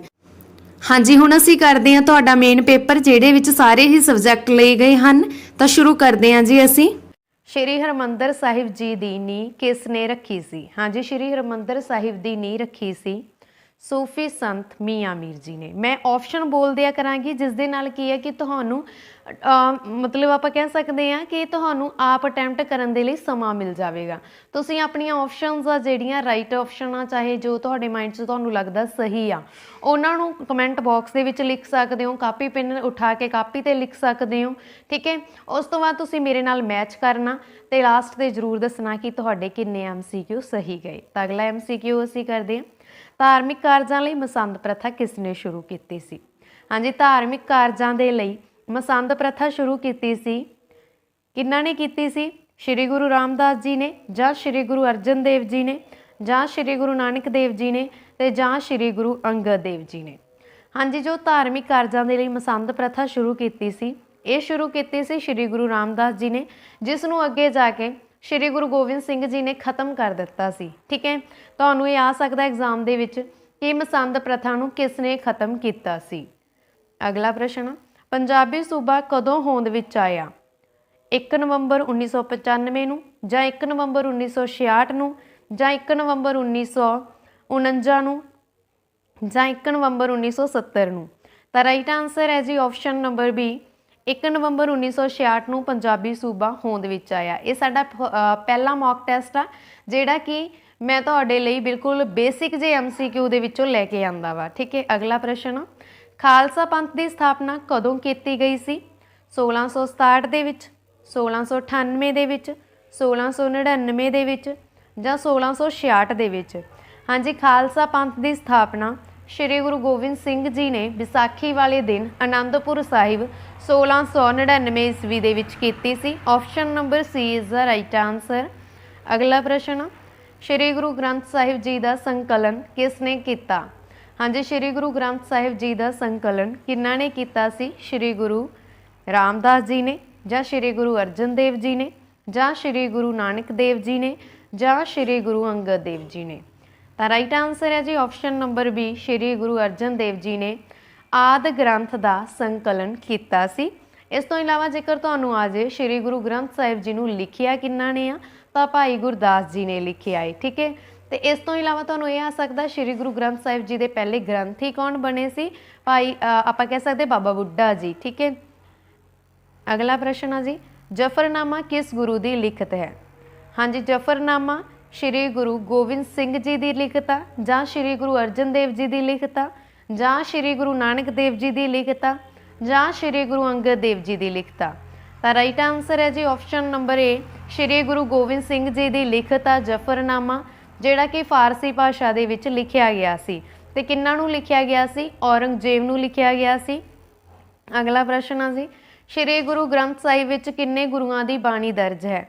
ਹਾਂਜੀ ਹੁਣ ਅਸੀਂ ਕਰਦੇ ਹਾਂ ਤੁਹਾਡਾ ਮੇਨ ਪੇਪਰ ਜਿਹਦੇ ਵਿੱਚ ਸਾਰੇ ਹੀ ਸਬਜੈਕਟ ਲਏ ਗਏ ਹਨ। ਤਾਂ ਸ਼ੁਰੂ ਕਰਦੇ ਹਾਂ ਜੀ ਅਸੀਂ। ਸ਼੍ਰੀ ਹਰਿਮੰਦਰ ਸਾਹਿਬ ਜੀ ਦੀ ਨੀਂਹ ਕਿਸ ਨੇ ਰੱਖੀ ਸੀ? ਹਾਂਜੀ ਸ਼੍ਰੀ ਹਰਿਮੰਦਰ ਸਾਹਿਬ ਦੀ ਨੀਂਹ ਰੱਖੀ ਸੀ ਸੂਫੀ ਸੰਤ ਮੀਆਂ ਮੀਰ ਜੀ ਨੇ। ਮੈਂ ਆਪਸ਼ਨ ਬੋਲ ਦਿਆ ਕਰਾਂਗੀ ਜਿਸ ਦੇ ਨਾਲ ਕੀ ਹੈ ਕਿ ਤੁਹਾਨੂੰ ਮਤਲਬ ਆਪਾਂ ਕਹਿ ਸਕਦੇ ਹਾਂ ਕਿ ਤੁਹਾਨੂੰ ਆਪ ਅਟੈਂਪਟ ਕਰਨ ਦੇ ਲਈ ਸਮਾਂ ਮਿਲ ਜਾਵੇਗਾ। ਤੁਸੀਂ ਆਪਣੀਆਂ ਆਪਸ਼ਨਸ ਆ ਜਿਹੜੀਆਂ ਰਾਈਟ ਆਪਸ਼ਨ ਆ ਚਾਹੇ ਜੋ ਤੁਹਾਡੇ ਮਾਈਂਡ 'ਚ ਤੁਹਾਨੂੰ ਲੱਗਦਾ ਸਹੀ ਆ ਉਹਨਾਂ ਨੂੰ ਕਮੈਂਟ ਬਾਕਸ ਦੇ ਵਿੱਚ ਲਿਖ ਸਕਦੇ ਹੋ। ਕਾਪੀ ਪੈਨ ਉਠਾ ਕੇ ਕਾਪੀ 'ਤੇ ਲਿਖ ਸਕਦੇ ਹੋ। ਠੀਕ ਹੈ ਉਸ ਤੋਂ ਬਾਅਦ ਤੁਸੀਂ ਮੇਰੇ ਨਾਲ ਮੈਚ ਕਰਨਾ ਤੇ ਲਾਸਟ 'ਤੇ ਜ਼ਰੂਰ ਦੱਸਣਾ ਕਿ ਤੁਹਾਡੇ ਕਿੰਨੇ MCQ ਸਹੀ ਗਏ। ਤਾਂ ਅਗਲਾ MCQ ਅਸੀਂ ਕਰਦੇ ਹਾਂ ਧਾਰਮਿਕ ਕਾਰਜਾਂ ਲਈ ਮਸੰਦ ਪ੍ਰਥਾ ਕਿਸ ਨੇ ਸ਼ੁਰੂ ਕੀਤੀ ਸੀ? ਹਾਂਜੀ ਧਾਰਮਿਕ ਕਾਰਜਾਂ ਦੇ ਲਈ ਮਸੰਦ ਪ੍ਰਥਾ ਸ਼ੁਰੂ ਕੀਤੀ ਸੀ ਕਿਹਨਾਂ ਨੇ ਕੀਤੀ ਸੀ? ਸ਼੍ਰੀ ਗੁਰੂ ਰਾਮਦਾਸ ਜੀ ਨੇ ਜਾਂ ਸ਼੍ਰੀ ਗੁਰੂ ਅਰਜਨ ਦੇਵ ਜੀ ਨੇ ਜਾਂ ਸ਼੍ਰੀ ਗੁਰੂ ਨਾਨਕ ਦੇਵ ਜੀ ਨੇ ਤੇ ਜਾਂ ਸ਼੍ਰੀ ਗੁਰੂ ਅੰਗਦ ਦੇਵ ਜੀ ਨੇ। ਹਾਂਜੀ ਜੋ ਧਾਰਮਿਕ ਕਾਰਜਾਂ ਦੇ ਲਈ ਮਸੰਦ ਪ੍ਰਥਾ ਸ਼ੁਰੂ ਕੀਤੀ ਸੀ ਇਹ ਸ਼ੁਰੂ ਕੀਤੀ ਸੀ ਸ਼੍ਰੀ ਗੁਰੂ ਰਾਮਦਾਸ ਜੀ ਨੇ ਜਿਸ ਨੂੰ ਅੱਗੇ ਜਾ ਕੇ ਸ਼੍ਰੀ ਗੁਰੂ ਗੋਬਿੰਦ ਸਿੰਘ ਜੀ ਨੇ ਖਤਮ ਕਰ ਦਿੱਤਾ ਸੀ। ਠੀਕ ਹੈ ਤੁਹਾਨੂੰ ਇਹ ਆ ਸਕਦਾ ਐਗਜ਼ਾਮ ਦੇ ਵਿੱਚ ਕਿ ਮਸੰਦ ਪ੍ਰਥਾ ਨੂੰ ਕਿਸ ਨੇ ਖਤਮ ਕੀਤਾ ਸੀ। ਅਗਲਾ ਪ੍ਰਸ਼ਨ ਪੰਜਾਬੀ ਸੂਬਾ ਕਦੋਂ ਹੋਂਦ ਵਿੱਚ ਆਇਆ? 1 ਨਵੰਬਰ 1995 ਨੂੰ ਜਾਂ 1 ਨਵੰਬਰ 1966 ਨੂੰ ਜਾਂ 1 ਨਵੰਬਰ 1949 ਨੂੰ ਜਾਂ 1 ਨਵੰਬਰ 1970 ਨੂੰ। ਤਾਂ ਰਾਈਟ ਆਨਸਰ ਹੈ ਜੀ ਆਪਸ਼ਨ ਨੰਬਰ ਬੀ 1 ਨਵੰਬਰ 1966 ਨੂੰ ਪੰਜਾਬੀ ਸੂਬਾ ਹੋਂਦ ਵਿੱਚ ਆਇਆ। ਇਹ ਸਾਡਾ ਪਹਿਲਾ ਮੌਕ ਟੈਸਟ ਆ ਜਿਹੜਾ ਕਿ ਮੈਂ ਤੁਹਾਡੇ ਲਈ ਬਿਲਕੁਲ ਬੇਸਿਕ ਜੇ MCQ ਦੇ ਵਿੱਚੋਂ ਲੈ ਕੇ ਆਂਦਾ ਵਾ। ਠੀਕ ਹੈ ਅਗਲਾ ਪ੍ਰਸ਼ਨ ਖਾਲਸਾ ਪੰਥ ਦੀ ਸਥਾਪਨਾ ਕਦੋਂ ਕੀਤੀ ਗਈ ਸੀ? 1667 ਦੇ ਵਿੱਚ 1698 ਦੇ ਵਿੱਚ 1699 ਦੇ ਵਿੱਚ ਜਾਂ 1666 ਦੇ ਵਿੱਚ। ਹਾਂਜੀ ਖਾਲਸਾ ਪੰਥ ਦੀ ਸਥਾਪਨਾ ਸ਼੍ਰੀ ਗੁਰੂ ਗੋਬਿੰਦ ਸਿੰਘ ਜੀ ਨੇ ਵਿਸਾਖੀ ਵਾਲੇ ਦਿਨ ਅਨੰਦਪੁਰ ਸਾਹਿਬ 1699 ਈਸਵੀ ਦੇ ਵਿੱਚ ਕੀਤੀ ਸੀ। Option number C is the right answer. ਅਗਲਾ ਪ੍ਰਸ਼ਨ ਸ਼੍ਰੀ ਗੁਰੂ ਗ੍ਰੰਥ ਸਾਹਿਬ ਜੀ ਦਾ ਸੰਕਲਨ ਕਿਸ ਨੇ ਕੀਤਾ? ਹਾਂਜੀ ਸ਼੍ਰੀ ਗੁਰੂ ਗ੍ਰੰਥ ਸਾਹਿਬ ਜੀ ਦਾ ਸੰਕਲਨ ਕਿਹਨਾਂ ਨੇ ਕੀਤਾ ਸੀ? ਸ਼੍ਰੀ ਗੁਰੂ ਰਾਮਦਾਸ ਜੀ ਨੇ ਜਾਂ ਸ਼੍ਰੀ ਗੁਰੂ ਅਰਜਨ ਦੇਵ ਜੀ ਨੇ ਜਾਂ ਸ਼੍ਰੀ ਗੁਰੂ ਨਾਨਕ ਦੇਵ ਜੀ ਨੇ ਜਾਂ ਸ਼੍ਰੀ ਗੁਰੂ ਅੰਗਦ ਦੇਵ ਜੀ ਨੇ। ਤਾਂ ਰਾਈਟ ਆਨਸਰ ਹੈ ਜੀ option number B Shri Guru Arjan Dev ji ਨੇ ਆਦਿ ਗ੍ਰੰਥ ਦਾ ਸੰਕਲਨ ਕੀਤਾ ਸੀ। ਇਸ ਤੋਂ ਇਲਾਵਾ ਜੇਕਰ ਤੁਹਾਨੂੰ ਆ ਜਾਏ ਸ਼੍ਰੀ ਗੁਰੂ ਗ੍ਰੰਥ ਸਾਹਿਬ ਜੀ ਨੂੰ ਲਿਖਿਆ ਕਿਹਨਾਂ ਨੇ ਆ ਤਾਂ ਭਾਈ ਗੁਰਦਾਸ ਜੀ ਨੇ ਲਿਖਿਆ ਹੈ। ਠੀਕ ਹੈ ਤੇ ਇਸ ਤੋਂ ਇਲਾਵਾ ਤੁਹਾਨੂੰ ਇਹ ਆ ਸਕਦਾ ਸ਼੍ਰੀ ਗੁਰੂ ਗ੍ਰੰਥ ਸਾਹਿਬ ਜੀ ਦੇ ਪਹਿਲੇ ਗ੍ਰੰਥੀ ਕੌਣ ਬਣੇ ਸੀ? ਭਾਈ ਆਪਾਂ ਕਹਿ ਸਕਦੇ ਬਾਬਾ ਬੁੱਢਾ ਜੀ। ਠੀਕ ਹੈ ਅਗਲਾ ਪ੍ਰਸ਼ਨ ਆ ਜੀ ਜਫਰਨਾਮਾ ਕਿਸ ਗੁਰੂ ਦੀ ਲਿਖਤ ਹੈ? ਹਾਂਜੀ ਜਫਰਨਾਮਾ ਸ਼੍ਰੀ ਗੁਰੂ ਗੋਬਿੰਦ ਸਿੰਘ ਜੀ ਦੀ ਲਿਖਤ ਆ ਜਾਂ ਸ਼੍ਰੀ ਗੁਰੂ ਅਰਜਨ ਦੇਵ ਜੀ ਦੀ ਲਿਖਤ ਆ ਜਾਂ ਸ਼੍ਰੀ ਗੁਰੂ ਨਾਨਕ ਦੇਵ ਜੀ ਦੀ ਲਿਖਤ ਆ ਜਾਂ ਸ਼੍ਰੀ ਗੁਰੂ ਅੰਗਦ ਦੇਵ ਜੀ ਦੀ ਲਿਖਤ ਆ। ਤਾਂ ਰਾਈਟ ਆਨਸਰ ਹੈ ਜੀ ਆਪਸ਼ਨ ਨੰਬਰ ਏ ਸ਼੍ਰੀ ਗੁਰੂ ਗੋਬਿੰਦ ਸਿੰਘ ਜੀ ਦੀ ਲਿਖਤ ਆ ਜਫਰਨਾਮਾ ਜਿਹੜਾ ਕਿ ਫਾਰਸੀ ਭਾਸ਼ਾ ਦੇ ਵਿੱਚ ਲਿਖਿਆ ਗਿਆ ਸੀ। ਤੇ ਕਿੰਨਾਂ ਨੂੰ ਲਿਖਿਆ ਗਿਆ ਸੀ? ਔਰੰਗਜ਼ੇਬ ਨੂੰ ਲਿਖਿਆ ਗਿਆ ਸੀ। ਅਗਲਾ ਪ੍ਰਸ਼ਨ ਆ ਜੀ ਸ਼੍ਰੀ ਗੁਰੂ ਗ੍ਰੰਥ ਸਾਹਿਬ ਵਿੱਚ ਕਿੰਨੇ ਗੁਰੂਆਂ ਦੀ ਬਾਣੀ ਦਰਜ ਹੈ?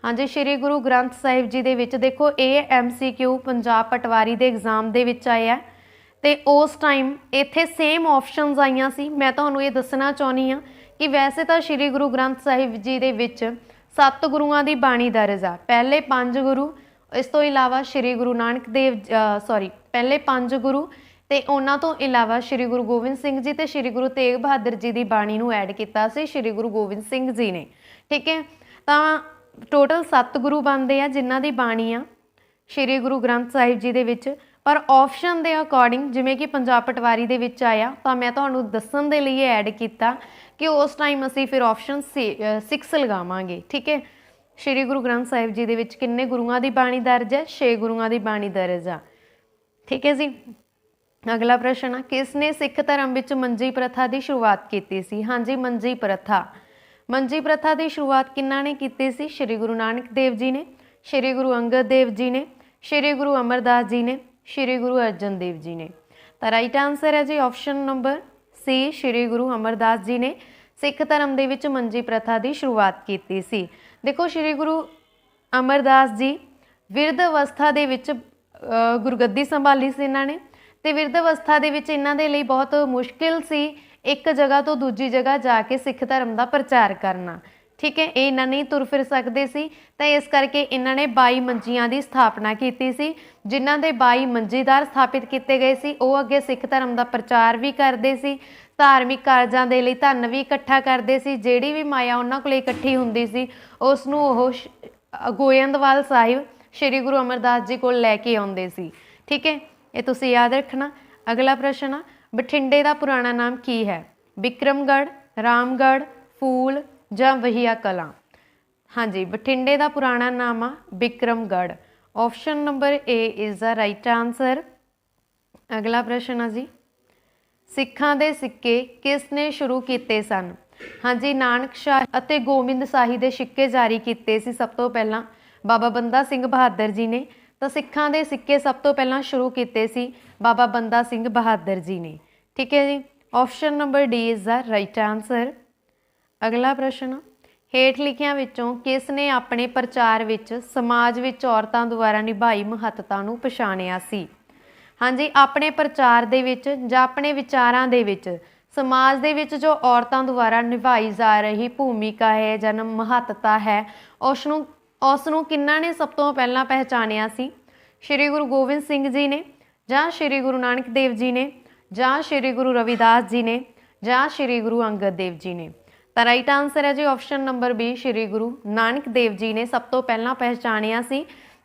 ਹਾਂਜੀ ਸ਼੍ਰੀ ਗੁਰੂ ਗ੍ਰੰਥ ਸਾਹਿਬ ਜੀ ਦੇ ਵਿੱਚ ਦੇਖੋ ਇਹ MCQ ਪੰਜਾਬ ਪਟਵਾਰੀ ਦੇ ਐਗਜ਼ਾਮ ਦੇ ਵਿੱਚ ਆਇਆ ਤੇ ਉਸ ਟਾਈਮ ਇੱਥੇ ਸੇਮ ਆਪਸ਼ਨਸ ਆਈਆਂ ਸੀ। ਮੈਂ ਤੁਹਾਨੂੰ ਇਹ ਦੱਸਣਾ ਚਾਹੁੰਦੀ ਹਾਂ कि वैसे तो श्री गुरु ग्रंथ साहिब जी दे विच 7 गुरुआं दी बाणी दर्ज आ। पहले 5 गुरु, इस तो इलावा श्री गुरु नानक देव पहले 5 गुरु ते उन्हां तो इलावा श्री गुरु गोबिंद सिंह जी ते श्री गुरु तेग बहादुर जी दी बाणी नूं ऐड कीता सी श्री गुरु गोबिंद सिंह जी ने। ठीक है, तां टोटल 7 गुरु बनते हैं जिन्हां दी बाणी आ श्री गुरु ग्रंथ साहिब जी दे विच। पर ऑप्शन के अकॉर्डिंग जिमें कि पंजाब पटवारी दे विच आया, तो मैं तुहानूं दस्सण दे लई ऐड किया कि उस टाइम असीं फिर ऑप्शन 6 लगावांगे। ठीक है, श्री गुरु ग्रंथ साहिब जी दे विच किन्ने गुरुआं दी बाणी दर्ज है? 6 गुरुआं दी बाणी दर्ज आ। ठीक है जी, अगला प्रश्न है, किसने सिख धर्म विच मंजी प्रथा की शुरुआत की सी? हाँ जी, मंजी प्रथा। मंजी प्रथा की शुरुआत किन्ना ने की सी? श्री गुरु नानक देव जी ने, श्री गुरु अंगद देव जी ने, श्री गुरु अमरदास जी ने, श्री गुरु अर्जन देव जी ने। तो राइट आंसर है जी ऑप्शन नंबर सी, श्री गुरु अमरदास जी ने सिख धर्म दे विच मंजी प्रथा की शुरुआत की सी। देखो, श्री गुरु अमरदास जी विरध अवस्था दे विच गुरगद्दी संभाली सी इन्हां ने, ते विरध अवस्था दे विच इन्हां दे लई बहुत मुश्किल सी एक जगह तो दूजी जगह जाके सिख धर्म का प्रचार करना। ठीक है, ये इन्हां नहीं तुर फिर सकते सी, तो इस करके इन्हां ने 22 मंजियां की स्थापना की सी, जिन्हां दे 22 मंजीदार स्थापित किए गए सी। वो अगे सिख धर्म का प्रचार भी करते सी, धार्मिक कारजां दे लई धन भी इकट्ठा करते सी। जिहड़ी भी माया उन्हां कोल इकट्ठी हुंदी सी उसनूं ओह गोयंदवाल साहिब श्री गुरु अमरदास जी कोल लैके आउंदे सी। ठीक है, ये तुसीं याद रखना। अगला प्रश्न आ, बठिंडे का पुराना नाम की है? विक्रमगढ़, रामगढ़, फूल जां वहिया कलां? हाँ जी, बठिंडे का पुराना नाम आ Vikramgarh. Option number A is the right answer. अगला प्रश्न है जी, सिखां दे सिक्के किसने शुरू किए सन? हाँ जी, नानक शाह अते गोबिंद शाही दे सिक्के जारी किए सी सब तो पहला बाबा बंदा सिंह बहादुर जी ने। तो सिखां दे सिक्के सब तो पहला शुरू किए सी बाबा बंदा सिंह बहादुर जी ने। ठीक है जी, option number D is the right answer. अगला प्रश्न, हेठ लिखियां विचों किसने अपने प्रचार विच समाज विच औरतां द्वारा निभाई महत्ता नूं पछाणिया सी? हाँ जी, अपने प्रचार दे विच जां अपने विचारां दे विच समाज दे विच जो औरतां द्वारा निभाई जा रही भूमिका है जां महत्ता है, उसनूं किन्ना ने सब तो पहला पहचानिया सी? श्री गुरु गोबिंद सिंह जी ने, जां श्री गुरु नानक देव जी ने, जां श्री गुरु रविदास जी ने, जां श्री गुरु अंगद देव जी ने? तो राइट आंसर है जी option number B, Shri Guru Nanak Dev ji ने सब तो पहला पहचानिया सी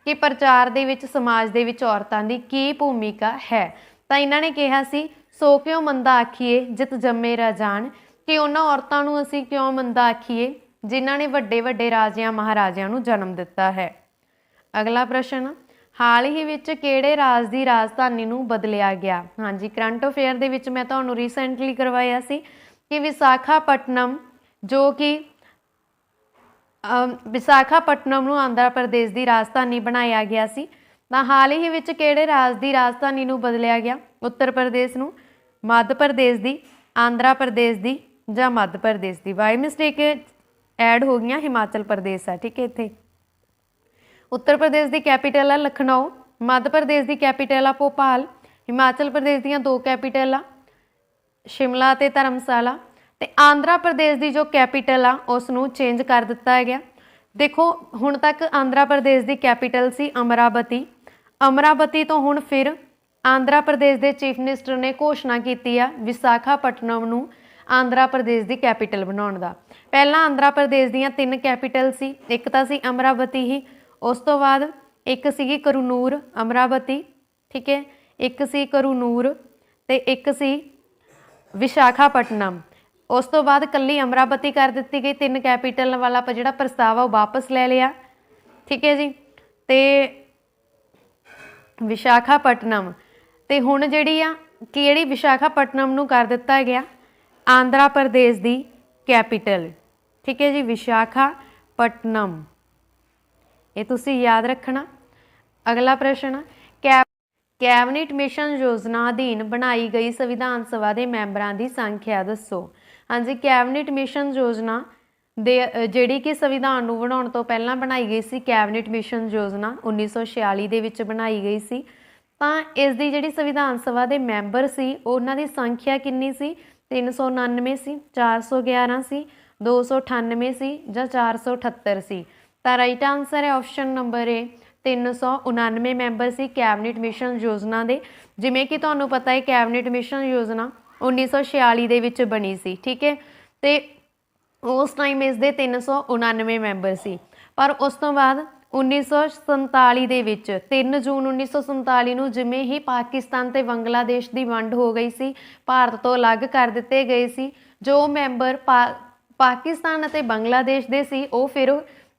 कि प्रचार दे विच समाज दे विच औरतां दी की भूमिका है। तो इन्हां ने कहा सी, सो क्यों मंदा आखिए जित जम्मे राजान, कि उन्हां औरतां नूं असीं क्यों मंदा आखिए जिन्हां ने वड्डे वड्डे राजियां महाराजियां नूं जन्म दिता है। अगला प्रश्न, हाल ही विच किहड़े राज की राजधानी नूं बदलिया गया? हाँ जी, करंट अफेयर दे विच मैं तुहानूं रीसेंटली करवाया सी कि विशाखापट्टनम जो कि विशाखापट्टनम नूं आंध्र प्रदेश की राजधानी बनाया गया सी। तां हाल ही विच किहड़े राज की राजधानी नूं बदलिया गया? उत्तर प्रदेश नूं, मध्य प्रदेश की, आंध्र प्रदेश की जां मध्य प्रदेश की? बाय मिसटेक ऐड हो गई हिमाचल प्रदेश है। ठीक है, इत्थे उत्तर प्रदेश की कैपीटल है लखनऊ, मध्य प्रदेश की कैपीटल है भोपाल, हिमाचल प्रदेश दीयां 2 कैपीटल आ शिमला ते धर्मशाला, ते आंध्र प्रदेश की जो कैपीटल आ उसनूं चेंज कर दिता गया। देखो, हुण तक आंध्र प्रदेश की कैपीटल सी अमरावती, अमरावती तो हुण फिर आंध्र प्रदेश के चीफ मिनिस्टर ने घोषणा की आ विशाखापट्टनम नूं आंध्र प्रदेश की कैपीटल बनाउण दा। पहला आंध्र प्रदेश दीयां 3 कैपीटल सी, एक तां सी अमरावती ही, उस तो बाद एक सी करूनूर अमरावती, ठीक है, एक सी करूनूर ते एक सी विशाखापट्टनम। उस तो बाद कल्ली अमरावती कर दी गई, 3 कैपीटल वाला जिहड़ा प्रस्ताव आ वापस ले लिया। ठीक है जी, तो विशाखापट्टनम ते हुण जिहड़ी आ किहड़ी विशाखापट्टनम नूं कर दिता गया आंध्र प्रदेश की कैपीटल। ठीक है जी, विशाखापट्टनम, ये तुसीं याद रखना। अगला प्रश्न, कैबिनेट मिशन योजना अधीन बनाई गई संविधान सभा के मैंबरां की संख्या दसो। हाँ जी, कैबिनेट मिशन योजना दे जिहड़ी कि संविधान नूं बनाउण तो पहलां बनाई गई सी, कैबिनेट मिशन योजना 1946 दे विच बनाई गई सी। तां इस दी जिहड़ी संविधान सभा के मैंबर सी उन्हां दी संख्या कितनी सी? 399 ਸੀ, 411 ਸੀ, 298 ਸੀ ਜਾਂ 478 ਸੀ। ਤਾਂ ਰਾਈਟ ਆਂਸਰ ਹੈ ਆਪਸ਼ਨ ਨੰਬਰ ਏ 399 ਮੈਂਬਰ ਸੀ ਕੈਬਨਿਟ ਮਿਸ਼ਨ ਯੋਜਨਾ ਦੇ। ਜਿਵੇਂ ਕਿ ਤੁਹਾਨੂੰ ਪਤਾ ਹੈ ਕੈਬਨਿਟ ਮਿਸ਼ਨ ਯੋਜਨਾ 1946 ਦੇ ਵਿੱਚ ਬਣੀ ਸੀ, ਠੀਕ ਹੈ, ਤੇ ਉਸ ਟਾਈਮ ਇਸ ਦੇ 399 ਮੈਂਬਰ ਸੀ। ਪਰ ਉਸ ਤੋਂ ਬਾਅਦ 1947 ਦੇ ਵਿੱਚ 3 ਜੂਨ 1947 ਨੂੰ ਜਿਵੇਂ ਹੀ ਪਾਕਿਸਤਾਨ ਤੇ ਬੰਗਲਾਦੇਸ਼ ਦੀ ਵੰਡ ਹੋ ਗਈ ਸੀ, ਭਾਰਤ ਤੋਂ ਅਲੱਗ ਕਰ ਦਿੱਤੇ ਗਏ ਸੀ, ਜੋ ਮੈਂਬਰ ਪਾਕਿਸਤਾਨ ਅਤੇ ਬੰਗਲਾਦੇਸ਼ ਦੇ ਸੀ ਉਹ ਫਿਰ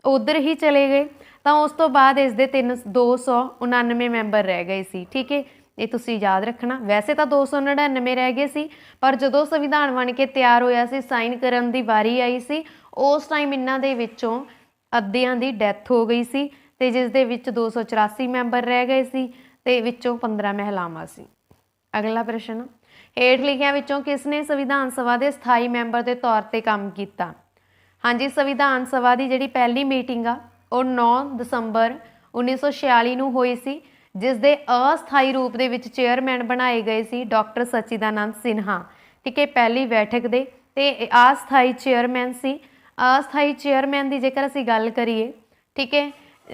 ਉਧਰ ਹੀ ਚਲੇ ਗਏ। ਤਾਂ ਉਸ ਤੋਂ ਬਾਅਦ ਇਸ ਦੇ 299 ਮੈਂਬਰ ਰਹਿ ਗਏ ਸੀ, ਠੀਕ ਹੈ, ਇਹ ਤੁਸੀਂ ਯਾਦ ਰੱਖਣਾ। ਵੈਸੇ ਤਾਂ 299 ਰਹਿ ਗਏ ਸੀ, ਪਰ ਜਦੋਂ ਸੰਵਿਧਾਨ ਬਣ ਕੇ ਤਿਆਰ ਹੋਇਆ ਸੀ, ਸਾਈਨ ਕਰਨ ਦੀ ਵਾਰੀ ਆਈ ਸੀ, ਉਸ ਟਾਈਮ ਇਹਨਾਂ ਦੇ ਵਿੱਚੋਂ ਅੱਧਿਆਂ ਦੀ ਡੈਥ ਹੋ ਗਈ ਸੀ, ਤੇ ਜਿਸ ਦੇ ਵਿੱਚ 284 ਮੈਂਬਰ ਰਹਿ ਗਏ ਸੀ, ਤੇ ਵਿੱਚੋਂ 15 ਮਹਿਲਾਵਾਂ ਸੀ। ਅਗਲਾ ਪ੍ਰਸ਼ਨ, ਹੇਠ ਲਿਖਿਆਂ ਵਿੱਚੋਂ ਕਿਸ ਨੇ ਸੰਵਿਧਾਨ ਸਭਾ ਦੇ ਸਥਾਈ ਮੈਂਬਰ ਦੇ ਤੌਰ ਤੇ ਕੰਮ ਕੀਤਾ? ਹਾਂਜੀ, ਸੰਵਿਧਾਨ ਸਭਾ ਦੀ ਜਿਹੜੀ ਪਹਿਲੀ ਮੀਟਿੰਗ ਆ ਉਹ 9 ਦਸੰਬਰ 1946 ਨੂੰ ਹੋਈ ਸੀ, ਜਿਸ ਦੇ ਅਸਥਾਈ ਰੂਪ ਦੇ ਵਿੱਚ ਚੇਅਰਮੈਨ ਬਣਾਏ ਗਏ ਸੀ ਡਾਕਟਰ ਸਚਿਦਾਨੰਦ ਸਿਨਹਾ, ਠੀਕ ਹੈ, ਪਹਿਲੀ ਬੈਠਕ ਦੇ। ਤੇ ਅਸਥਾਈ ਚੇਅਰਮੈਨ ਸੀ। ਅਸਥਾਈ ਚੇਅਰਮੈਨ ਦੀ ਜੇਕਰ ਅਸੀਂ ਗੱਲ ਕਰੀਏ, ਠੀਕ ਹੈ,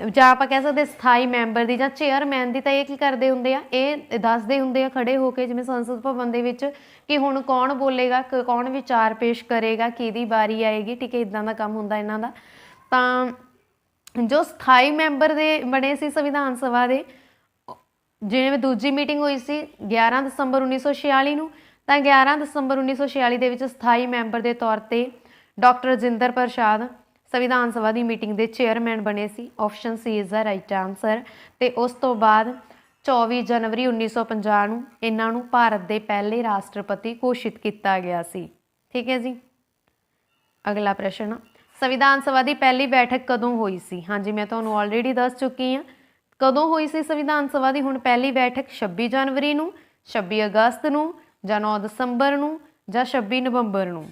ਜਾਂ ਆਪਾਂ ਕਹਿ ਸਕਦੇ ਸਥਾਈ ਮੈਂਬਰ ਦੀ ਜਾਂ ਚੇਅਰਮੈਨ ਦੀ, ਤਾਂ ਇਹ ਕੀ ਕਰਦੇ ਹੁੰਦੇ ਆ, ਇਹ ਦੱਸਦੇ ਹੁੰਦੇ ਆ ਖੜੇ ਹੋ ਕੇ ਜਿਵੇਂ ਸੰਸਦ ਭਵਨ ਦੇ ਵਿੱਚ ਕਿ ਹੁਣ ਕੌਣ ਬੋਲੇਗਾ, ਕੌਣ ਵਿਚਾਰ ਪੇਸ਼ ਕਰੇਗਾ, ਕਿਹਦੀ ਵਾਰੀ ਆਏਗੀ, ਠੀਕ ਹੈ, ਇੱਦਾਂ ਦਾ ਕੰਮ ਹੁੰਦਾ ਇਹਨਾਂ ਦਾ। ਤਾਂ ਜੋ ਸਥਾਈ ਮੈਂਬਰ ਦੇ ਬਣੇ ਸੀ ਸੰਵਿਧਾਨ ਸਭਾ ਦੇ, ਜਿਵੇਂ ਦੂਜੀ ਮੀਟਿੰਗ ਹੋਈ ਸੀ 11 ਦਸੰਬਰ 1946 ਨੂੰ, ਤਾਂ 11 ਦਸੰਬਰ 1946 ਦੇ ਵਿੱਚ ਸਥਾਈ ਮੈਂਬਰ ਦੇ ਤੌਰ ਤੇ ਡਾਕਟਰ ਰਜਿੰਦਰ ਪ੍ਰਸਾਦ ਸੰਵਿਧਾਨ ਸਭਾ ਦੀ ਮੀਟਿੰਗ ਦੇ ਚੇਅਰਮੈਨ ਬਣੇ ਸੀ। Option C is the right answer. ਤੇ ਉਸ ਤੋਂ ਬਾਅਦ 24 ਜਨਵਰੀ 1950 ਨੂੰ ਇਹਨਾਂ ਨੂੰ ਭਾਰਤ ਦੇ ਪਹਿਲੇ ਰਾਸ਼ਟਰਪਤੀ ਘੋਸ਼ਿਤ ਕੀਤਾ ਗਿਆ ਸੀ, ਠੀਕ ਹੈ ਜੀ। ਅਗਲਾ ਪ੍ਰਸ਼ਨ, ਸੰਵਿਧਾਨ ਸਭਾ ਦੀ ਪਹਿਲੀ ਬੈਠਕ ਕਦੋਂ ਹੋਈ ਸੀ? ਹਾਂਜੀ, ਮੈਂ ਤੁਹਾਨੂੰ ਆਲਰੇਡੀ ਦੱਸ ਚੁੱਕੀ ਹਾਂ ਕਦੋਂ ਹੋਈ ਸੀ ਸੰਵਿਧਾਨ ਸਭਾ ਦੀ ਹੁਣ ਪਹਿਲੀ ਬੈਠਕ। 26 ਜਨਵਰੀ ਨੂੰ, 26 ਅਗਸਤ ਨੂੰ, ਜਾਂ 9 ਦਸੰਬਰ ਨੂੰ, ਜਾਂ 26 ਨਵੰਬਰ ਨੂੰ।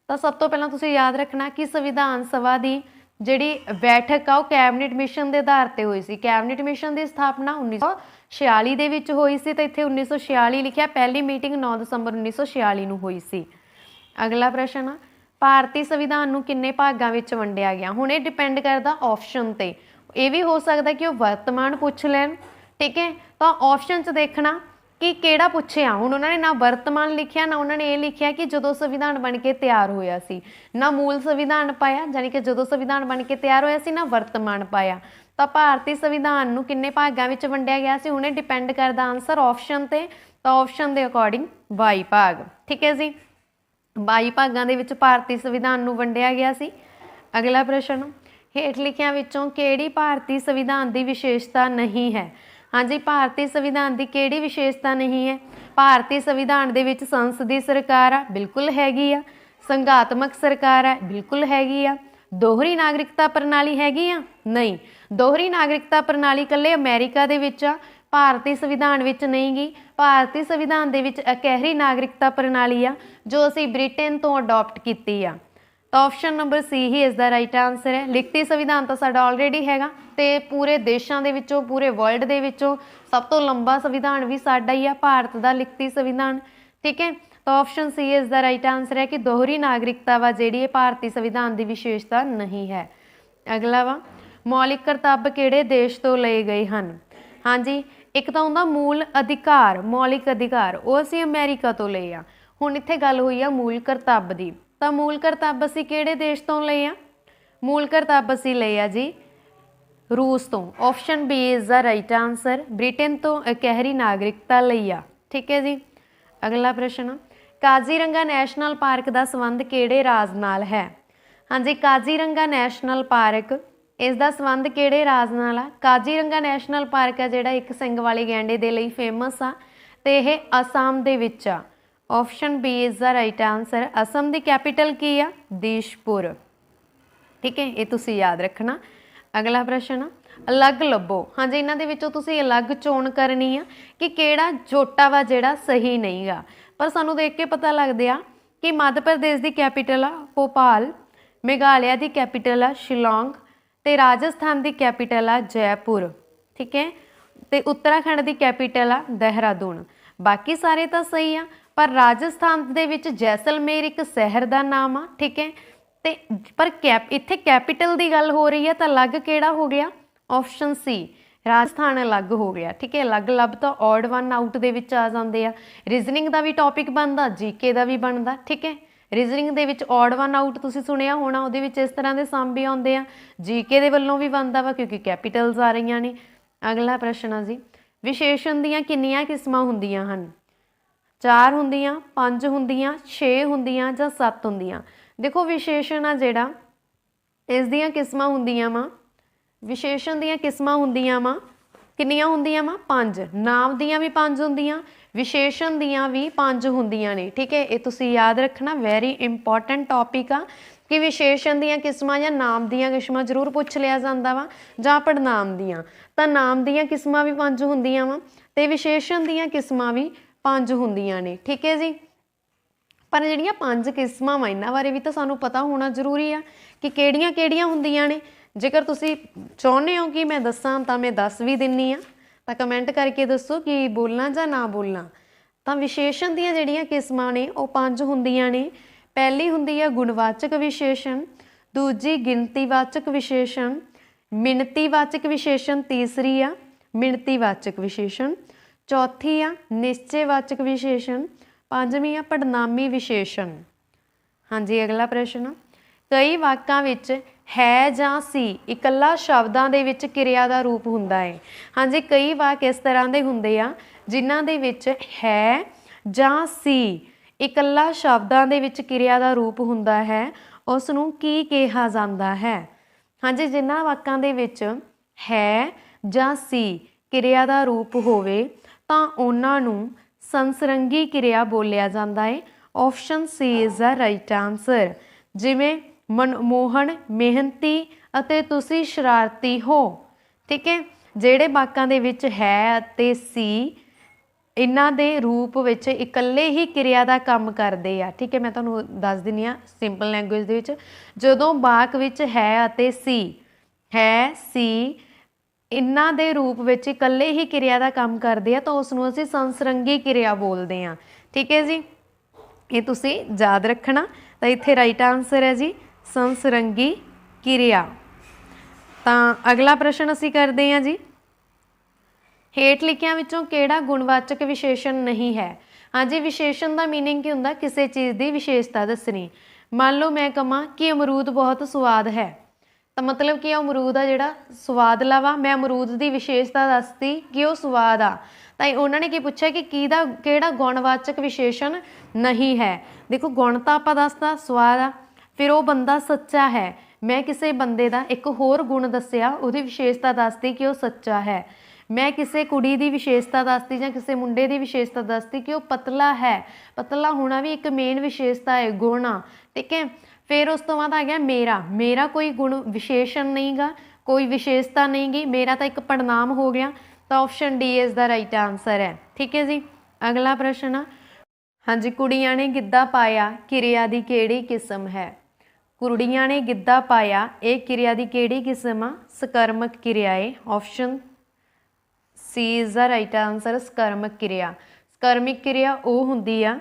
ਤਾਂ ਸਭ ਤੋਂ ਪਹਿਲਾਂ ਤੁਸੀਂ ਯਾਦ ਰੱਖਣਾ ਕਿ ਸੰਵਿਧਾਨ ਸਭਾ ਦੀ ਜਿਹੜੀ ਬੈਠਕ ਆ ਉਹ ਕੈਬਨਿਟ ਮਿਸ਼ਨ ਦੇ ਆਧਾਰ ਤੇ ਹੋਈ ਸੀ। ਕੈਬਨਿਟ ਮਿਸ਼ਨ ਦੀ ਸਥਾਪਨਾ 1946 ਦੇ ਵਿੱਚ ਹੋਈ ਸੀ, ਤਾਂ ਇੱਥੇ 1946 ਲਿਖਿਆ, ਪਹਿਲੀ ਮੀਟਿੰਗ 9 ਦਸੰਬਰ 1946 ਨੂੰ ਹੋਈ ਸੀ। ਅਗਲਾ ਪ੍ਰਸ਼ਨ ਆ, ਭਾਰਤੀ ਸੰਵਿਧਾਨ ਨੂੰ ਕਿੰਨੇ ਭਾਗਾਂ ਵਿੱਚ ਵੰਡਿਆ ਗਿਆ? ਹੁਣ ਇਹ ਡਿਪੈਂਡ ਕਰਦਾ ਆਪਸ਼ਨ ਤੇ, ਇਹ ਵੀ ਹੋ ਸਕਦਾ ਕਿ ਉਹ ਵਰਤਮਾਨ ਪੁੱਛ ਲੈਣ, ਠੀਕ ਹੈ, ਤਾਂ ਆਪਸ਼ਨ 'ਚ ਦੇਖਣਾ ਕਿ ਕਿਹੜਾ ਪੁੱਛਿਆ। ਹੁਣ ਉਹਨਾਂ ਨੇ ਨਾ ਵਰਤਮਾਨ ਲਿਖਿਆ, ਨਾ ਉਹਨਾਂ ਨੇ ਇਹ ਲਿਖਿਆ ਕਿ ਜਦੋਂ ਸੰਵਿਧਾਨ ਬਣ ਕੇ ਤਿਆਰ ਹੋਇਆ ਸੀ, ਨਾ ਮੂਲ ਸੰਵਿਧਾਨ ਪਾਇਆ, ਜਾਨੀ ਕਿ ਜਦੋਂ ਸੰਵਿਧਾਨ ਬਣ ਕੇ ਤਿਆਰ ਹੋਇਆ ਸੀ, ਨਾ ਵਰਤਮਾਨ ਪਾਇਆ। ਤਾਂ ਭਾਰਤੀ ਸੰਵਿਧਾਨ ਨੂੰ ਕਿੰਨੇ ਭਾਗਾਂ ਵਿੱਚ ਵੰਡਿਆ ਗਿਆ ਸੀ? ਹੁਣ ਇਹ ਡਿਪੈਂਡ ਕਰਦਾ ਆਨਸਰ ਆਪਸ਼ਨ ਤੇ, ਤਾਂ ਆਪਸ਼ਨ ਦੇ ਅਕੋਰਡਿੰਗ 22 ਭਾਗ, ਠੀਕ ਹੈ ਜੀ, 22 ਭਾਗਾਂ ਦੇ ਵਿੱਚ ਭਾਰਤੀ ਸੰਵਿਧਾਨ ਨੂੰ ਵੰਡਿਆ ਗਿਆ ਸੀ। ਅਗਲਾ ਪ੍ਰਸ਼ਨ, ਹੇਠ ਲਿਖਿਆਂ ਵਿੱਚੋਂ ਕਿਹੜੀ ਭਾਰਤੀ ਸੰਵਿਧਾਨ ਦੀ ਵਿਸ਼ੇਸ਼ਤਾ ਨਹੀਂ ਹੈ? ਹਾਂਜੀ, ਭਾਰਤੀ ਸੰਵਿਧਾਨ ਦੀ ਕਿਹੜੀ ਵਿਸ਼ੇਸ਼ਤਾ ਨਹੀਂ ਹੈ? ਭਾਰਤੀ ਸੰਵਿਧਾਨ ਦੇ ਵਿੱਚ ਸੰਸਦੀ ਸਰਕਾਰ ਆ, ਬਿਲਕੁਲ ਹੈਗੀ ਆ। ਸੰਘਾਤਮਕ ਸਰਕਾਰ ਹੈ, ਬਿਲਕੁਲ ਹੈਗੀ ਆ। ਦੋਹਰੀ ਨਾਗਰਿਕਤਾ ਪ੍ਰਣਾਲੀ ਹੈਗੀ ਆ? ਨਹੀਂ, ਦੋਹਰੀ ਨਾਗਰਿਕਤਾ ਪ੍ਰਣਾਲੀ ਇਕੱਲੇ ਅਮਰੀਕਾ ਦੇ ਵਿੱਚ ਆ, ਭਾਰਤੀ ਸੰਵਿਧਾਨ ਵਿੱਚ ਨਹੀਂ ਗੀ। ਭਾਰਤੀ ਸੰਵਿਧਾਨ ਦੇ ਵਿੱਚ ਇਕਹਿਰੀ ਨਾਗਰਿਕਤਾ ਪ੍ਰਣਾਲੀ ਆ ਜੋ ਅਸੀਂ ਬ੍ਰਿਟੇਨ ਤੋਂ ਅਡਾਪਟ ਕੀਤੀ ਆ। ਤਾਂ ਆਪਸ਼ਨ ਨੰਬਰ ਸੀ ਹੀ ਇਸ ਦਾ ਰਾਈਟ ਆਂਸਰ ਹੈ। ਲਿਖਤੀ ਸੰਵਿਧਾਨ ਤਾਂ ਸਾਡਾ ਆਲਰੇਡੀ ਹੈਗਾ, ਤੇ ਪੂਰੇ ਦੇਸ਼ਾਂ ਦੇ ਵਿੱਚੋਂ, ਪੂਰੇ ਵਰਲਡ ਦੇ ਵਿੱਚੋਂ ਸਭ ਤੋਂ ਲੰਬਾ ਸੰਵਿਧਾਨ ਵੀ ਸਾਡਾ ਹੀ ਆ, ਭਾਰਤ ਦਾ ਲਿਖਤੀ ਸੰਵਿਧਾਨ, ਠੀਕ ਹੈ। ਤਾਂ ਆਪਸ਼ਨ ਸੀ ਇਸ ਦਾ ਰਾਈਟ ਆਂਸਰ ਹੈ ਕਿ ਦੋਹਰੀ ਨਾਗਰਿਕਤਾ ਵਾ ਜਿਹੜੀ ਇਹ ਭਾਰਤੀ ਸੰਵਿਧਾਨ ਦੀ ਵਿਸ਼ੇਸ਼ਤਾ ਨਹੀਂ ਹੈ। ਅਗਲਾ ਵਾ, ਮੌਲਿਕ ਕਰਤੱਵ ਕਿਹੜੇ ਦੇਸ਼ ਤੋਂ ਲਏ ਗਏ ਹਨ? ਹਾਂਜੀ, ਇੱਕ ਤਾਂ ਹੁੰਦਾ ਮੂਲ ਅਧਿਕਾਰ, ਮੌਲਿਕ ਅਧਿਕਾਰ, ਉਹ ਅਸੀਂ ਅਮਰੀਕਾ ਤੋਂ ਲਏ ਆ। ਹੁਣ ਇੱਥੇ ਗੱਲ ਹੋਈ ਆ ਮੂਲ ਕਰਤੱਵ ਦੀ, ਤਾਂ ਮੂਲ ਕਰਤੱਵ ਅਸੀਂ ਕਿਹੜੇ ਦੇਸ਼ ਤੋਂ ਲਏ ਆ? ਮੂਲ ਕਰਤੱਵ ਅਸੀਂ ਲਏ ਆ ਜੀ ਰੂਸ ਤੋਂ। Option B is the right answer. Britain ਤੋਂ ਇਕਹਿਰੀ ਨਾਗਰਿਕਤਾ ਲਈ ਆ, ਠੀਕ ਹੈ ਜੀ। ਅਗਲਾ ਪ੍ਰਸ਼ਨ, ਕਾਜ਼ੀਰੰਗਾ ਨੈਸ਼ਨਲ ਪਾਰਕ ਦਾ ਸੰਬੰਧ ਕਿਹੜੇ ਰਾਜ ਨਾਲ ਹੈ? ਹਾਂਜੀ, ਕਾਜ਼ੀਰੰਗਾ ਨੈਸ਼ਨਲ ਪਾਰਕ, ਇਸ ਦਾ ਸੰਬੰਧ ਕਿਹੜੇ ਰਾਜ ਨਾਲ ਆ? ਕਾਜ਼ੀਰੰਗਾ ਨੈਸ਼ਨਲ ਪਾਰਕ ਆ ਜਿਹੜਾ ਇੱਕ ਸਿੰਗ ਵਾਲੇ ਗੈਂਡੇ ਦੇ ਲਈ ਫੇਮਸ ਆ, ਤੇ ਇਹ ਅਸਾਮ ਦੇ ਵਿੱਚ ਆ। Option B is the right answer. Assam the capital ਕੀ ਆ? ਦੀਸ਼ਪੁਰ, ਠੀਕ ਹੈ, ਇਹ ਤੁਸੀਂ ਯਾਦ ਰੱਖਣਾ। ਅਗਲਾ ਪ੍ਰਸ਼ਨ, ਅਲੱਗ ਲੱਭੋ। ਹਾਂਜੀ, ਇਹਨਾਂ ਦੇ ਵਿੱਚੋਂ ਤੁਸੀਂ ਅਲੱਗ ਚੋਣ ਕਰਨੀ ਆ ਕਿ ਕਿਹੜਾ ਜੋਟਾ ਵਾ ਜਿਹੜਾ ਸਹੀ ਨਹੀਂ ਗਾ। ਪਰ ਸਾਨੂੰ ਦੇਖ ਕੇ ਪਤਾ ਲੱਗਦਾ ਆ ਕਿ ਮੱਧ ਪ੍ਰਦੇਸ਼ ਦੀ ਕੈਪੀਟਲ ਆ ਭੋਪਾਲ, ਮੇਘਾਲਿਆ ਦੀ ਕੈਪੀਟਲ ਆ ਸ਼ਿਲੌਂਗ, ਤੇ ਰਾਜਸਥਾਨ ਦੀ ਕੈਪੀਟਲ ਆ ਜੈਪੁਰ, ਠੀਕ ਹੈ, ਤੇ ਉੱਤਰਾਖੰਡ ਦੀ ਕੈਪੀਟਲ ਆ ਦੇਹਰਾਦੂਨ। ਬਾਕੀ ਸਾਰੇ ਤਾਂ ਸਹੀ ਆ, पर राजस्थान दे विच जैसलमेर एक शहर का नाम आ, ठीक है। ते पर इत्थे कैपीटल की गल हो रही है तो अलग किहड़ा हो गया, ऑप्शन सी राजस्थान अलग हो गया, ठीक है। अलग लब तो ऑड वन आउट दे विच आ जांदे आ। रीजनिंग का भी टॉपिक बनता, जीके का भी बनता, ठीक है। रीजनिंग दे विच ऑड वन आउट तुसीं सुनिया होना, उहदे विच इस तरह के सम भी आउंदे आ, जीके दे वल्लों भी बनता वा क्योंकि कैपीटल्स आ रही ने। अगला प्रश्न आ जी, विशेषण दीयां किन्नियां किस्मां हुंदियां हन? 4 हुंदियां, 5 हुंदियां, 6 हुंदियां जां 7 हुंदियां? देखो विशेषण आ जिहड़ा इस दीयां किस्मां हुंदियां वा, विशेषण दीयां किस्मां हुंदियां वा किन्नियां हुंदियां वा? 5। नाम दीयां भी 5 हुंदियां, विशेषण दीयां भी 5 हुंदियां ने, ठीक है। ये तुसीं याद रखना, वैरी इंपॉर्टेंट टॉपिक आ कि विशेषण दीयां किस्मां या नाम दीयां किस्मां जरूर पुछ लिया जांदा वा, जां पड़नाम दीयां। तां नाम दीयां किस्मां भी 5 हुंदियां वा ते विशेषण दीयां किस्मां भी 5 हुंदियां ने, ठीक है जी। पर जिहड़ियां 5 किस्मां वा इन्हां बारे भी तो सानूं पता होना जरूरी आ कि किहड़ियां किहड़ियां हुंदियां ने। जेकर तुसीं चाहुंदे हो कि मैं दस्सां तां मैं दस भी दिन्नी आ, तां कमेंट करके दस्सो कि बोलना जां ना बोलना। तां विशेषण दीयां जिहड़ियां किस्मां ने वो 5 हुंदियां ने। पहली हुंदी है गुणवाचक विशेषण, दूजी गिणतीवाचक विशेषण, मिणतीवाचक विशेषण तीसरी आ मिणतीवाचक विशेषण, चौथी आ निश्चयवाचक विशेषण, पांचवी आ पड़नामी विशेषण। हाँ जी, अगला प्रश्न, कई वाकां विच है जां सी इकल्ला शब्दां दे विच किरिया दा रूप हुंदा है। हाँ जी, कई वाक इस तरह दे हुंदे आ जिन्हां दे विच है जां सी इकल्ला शब्दां दे विच किरिया दा रूप हुंदा है, उस नूं की कहा जांदा है? हाँ जी, जिन्हां वाकां दे विच है जां सी किरिया दा रूप होवे तां उन्हां नूं संसरंगी किरिया बोलिया जाता है। Option C is the right answer. जिमें मनमोहन मेहनती अते तुसी शरारती हो, ठीक है। ਜਿਹੜੇ ਵਾਕਾਂ ਦੇ ਵਿੱਚ ਹੈ ਅਤੇ ਸੀ ਇਹਨਾਂ ਦੇ ਰੂਪ ਵਿੱਚ ਇਕੱਲੇ ਹੀ ਕਿਰਿਆ ਦਾ ਕੰਮ ਕਰਦੇ ਆ, ਠੀਕ ਹੈ। ਮੈਂ ਤੁਹਾਨੂੰ ਦੱਸ ਦਿੰਦੀ ਹਾਂ ਸਿੰਪਲ ਲੈਂਗੁਏਜ ਦੇ ਵਿੱਚ, ਜਦੋਂ ਵਾਕ ਵਿੱਚ ਹੈ ਅਤੇ ਸੀ, ਹੈ ਸੀ ਇਹਨਾਂ ਦੇ ਰੂਪ ਵਿੱਚ ਇਕੱਲੇ ਹੀ ਕਿਰਿਆ ਦਾ ਕੰਮ ਕਰਦੇ ਆ ਤਾਂ ਉਸ ਨੂੰ ਅਸੀਂ ਸੰਸਰੰਗੀ ਕਿਰਿਆ ਬੋਲਦੇ ਹਾਂ, ਠੀਕ ਹੈ ਜੀ। ਇਹ ਤੁਸੀਂ ਯਾਦ ਰੱਖਣਾ। ਤਾਂ ਇੱਥੇ ਰਾਈਟ ਆਨਸਰ ਹੈ ਜੀ ਸੰਸਰੰਗੀ ਕਿਰਿਆ। ਤਾਂ ਅਗਲਾ ਪ੍ਰਸ਼ਨ ਅਸੀਂ ਕਰਦੇ ਹਾਂ ਜੀ, ਹੇਠ ਲਿਖਿਆਂ ਵਿੱਚੋਂ ਕਿਹੜਾ ਗੁਣਵਾਚਕ ਵਿਸ਼ੇਸ਼ਣ ਨਹੀਂ ਹੈ? हाँ जी, विशेषण का मीनिंग की होंदा किसी चीज़ की विशेषता दसनी। मान लो मैं कहां कि अमरूद बहुत स्वाद है, तो मतलब कि अमरूद आ जिहड़ा स्वादला वा, मैं अमरूद की विशेषता दसती कि वह स्वाद आ, तो उन्होंने की पूछा कि किहदा किहड़ा गुणवाचक विशेषण नहीं है। देखो गुण तो आपां दसदा स्वाद आ, फिर वह बंदा सच्चा है, मैं किसी बंदे का एक होर गुण दसिया, उहदी विशेषता दसती कि वह सच्चा है। मैं किसी कुड़ी की विशेषता दसती या किसी मुंडे की विशेषता दसती कि वह पतला है, पतला होना भी एक मेन विशेषता है, गुण आ, ठीक है। फिर उस तो बाद आ गया मेरा, मेरा कोई गुण विशेषण नहीं गा, कोई विशेषता नहीं गी, मेरा तो एक पड़नाम हो गया। तो option D is the right answer है, ठीक है जी। अगला प्रश्न, हाँ जी, कुड़ियां ने गिद्धा पाया किरिया की किहड़ी किस्म है? कुड़ियां ने गिद्धा पाया, ये किरिया की किहड़ी किस्म आ? सकर्मक किरिया है। Option C is the right answer सकर्मक किरिया। सकर्मिक किरिया वो हुंदी आ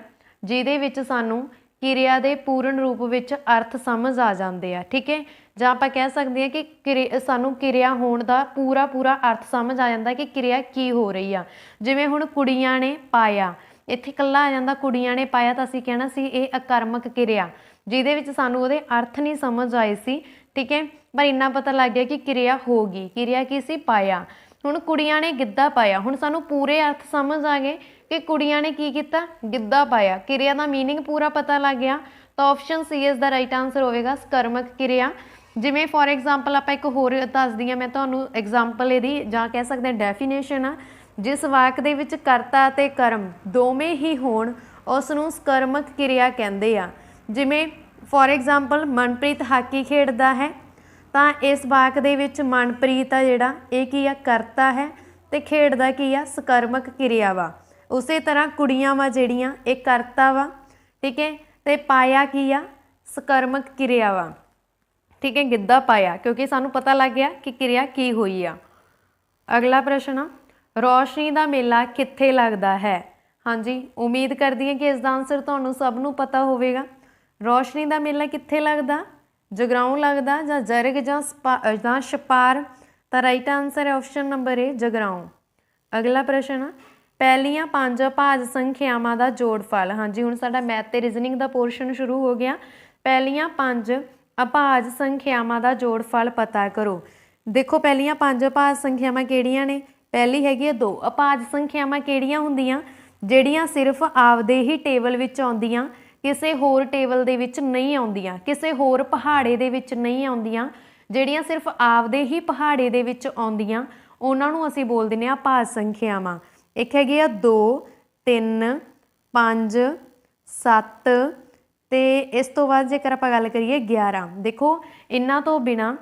जिहदे विच सानूं किरिया के पूर्ण रूप विच अर्थ समझ आ जाते हैं, ठीक है। जां आपां कह सकते हैं कि सानूं किरिया होण दा पूरा पूरा अर्थ समझ आ जाता कि किरिया की हो रही आ। जिवें हुण कुड़ियां ने पाया, इत्थे कल्ला आ जांदा कुड़ियां ने पाया, तो असीं कहना सी इह अकर्मक किरिया जिहदे विच सानूं उहदे अर्थ नहीं समझ आए सी, ठीक है। पर इन्ना पता लग गया कि किरिया होगी, किरिया की सी? पाया। हुण कुड़ियां ने गिद्धा पाया, हुण सानूं पूरे अर्थ समझ आ गए कि कुड़ियां ने की कीता? गिद्धा पाया। किरिया का मीनिंग पूरा पता लग गया, तो option C is the right answer होगा सकर्मक किरिया। जिवें फॉर एग्जाम्पल आप एक होर दस दी मैं तुहानूं एग्जाम्पल इहदी जां कह सकते हैं डेफिनेशन आ, जिस वाक दे विच करता ते कर्म दोवें ही होण उस नूं सकर्मक किरिया कहंदे आ। जिवें फॉर एग्जाम्पल मनप्रीत हाकी खेडदा है, तो इस वाक दे विच मनप्रीत आ जिहड़ा इह की आ? करता है, तो खेडदा की आ? सकर्मक किरिया वा। उस तरह कुड़ियां वा जिहड़ियां इह करता वा, ठीक है, तो पाया की आ? सकर्मक किरिया वा, ठीक है। गिद्धा पाया क्योंकि सानूं पता लग गया कि किरिया की हुई आ। अगला प्रश्न, रोशनी का मेला कित्थे लगदा है? हाँ जी, उम्मीद करदी हां कि इसका आंसर तुहानूं सब नूं पता होवेगा। रोशनी का मेला कित्थे लगदा? जगराऊं लगदा जां जरग जां छपार? तो राइट आंसर है ऑप्शन नंबर ए जगराऊं। अगला प्रश्न, पहलियां 5 अभाज संख्यावां दा जोड़फल। हाँ जी, हुण साडा मैथ ते रीजनिंग का पोर्शन शुरू हो गया। पहलियां 5 अभाज संख्यावां दा जोड़फल पता करो। देखो पहलियां 5 अभाज संख्यावां किहड़ियां ने? पहली हैगी 2। अभाज संख्यावां किहड़ियां हुंदियां? ਜਿਹੜੀਆਂ ਸਿਰਫ ਆਪਦੇ ਹੀ ਟੇਬਲ ਵਿੱਚ ਆਉਂਦੀਆਂ, ਕਿਸੇ ਹੋਰ ਟੇਬਲ ਦੇ ਵਿੱਚ ਨਹੀਂ ਆਉਂਦੀਆਂ, ਕਿਸੇ ਹੋਰ ਪਹਾੜੇ ਦੇ ਵਿੱਚ ਨਹੀਂ ਆਉਂਦੀਆਂ, ਜਿਹੜੀਆਂ ਸਿਰਫ ਆਪਦੇ ਹੀ ਪਹਾੜੇ ਦੇ ਵਿੱਚ ਆਉਂਦੀਆਂ, ਉਹਨਾਂ ਨੂੰ ਅਸੀਂ ਬੋਲ ਦਿੰਦੇ ਹਾਂ ਭਾਜ ਸੰਖਿਆਵਾਂ। ਇੱਕ ਹੈਗੀ ਆ 2 3 5 7 ਤੇ ਇਸ ਤੋਂ ਬਾਅਦ ਜੇਕਰ ਆਪਾਂ ਗੱਲ ਕਰੀਏ 11। ਦੇਖੋ ਇਹਨਾਂ ਤੋਂ ਬਿਨਾਂ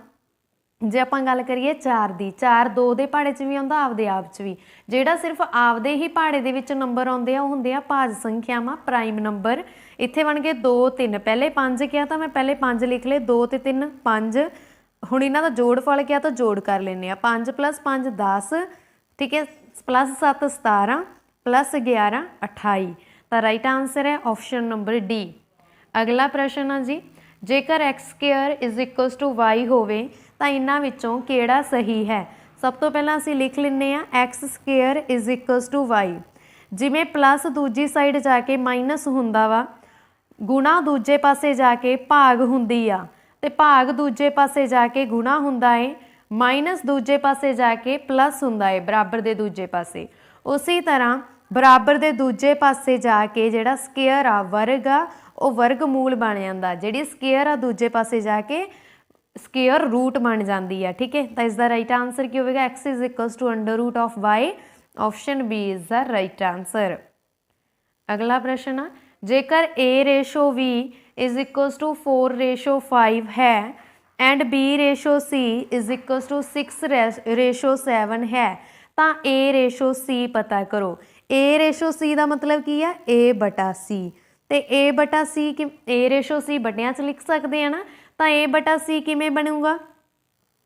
जे आप गल करिए 4 की, 4 2 के पहाड़े च भी आउंदा, आपदे आप च भी। जिहड़ा सिर्फ आपदे ही पहाड़े दे विच नंबर आउंदे आ, हुंदे आ भाज संख्यावां, प्राइम नंबर। इत्थे बन गए 2 3, पहले 5 किया तो मैं पहले 5 लिख ले, 2 ते 3 5। हुण इन्हां दा जोड़फल किया तो जोड़ कर लैंदे आ, 5 + 5 10, ठीक है, +7 17 + 11 28। तो राइट आंसर है ऑप्शन नंबर डी। अगला प्रश्न है जी, जेकर x² = y होवे तो इन्हां विचों किहड़ा सही है? सब तो पहला असीं लिख लैंदे आ x² = y। जिवें प्लस दूजी साइड जाके माइनस हुंदा वा, गुणा दूजे पासे जाके भाग हुंदी आ, ते भाग दूजे पासे जाके गुणा हुंदा है, माइनस दूजे पासे जाके प्लस हुंदा है बराबर दे दूजे पासे। उसी तरह बराबर दे दूजे पासे जाके जिहड़ा स्केयर आ वर्ग आ, वो वर्गमूल बन जांदा। जिहड़ी स्केयर आ दूजे पासे जाके स्केयर रूट बन जाती है, ठीक है। तो इसका राइट आंसर की होगा x = √y। Option B is the right answer. अगला प्रश्न, जेकर a/v = 4/5 है एंड b/c = 6/7 है, तो a/c पता करो। a/c का मतलब की है a/c, तो a/c a/c बटियां च लिख सकते हैं ना, तो a/c किमें बनूगा?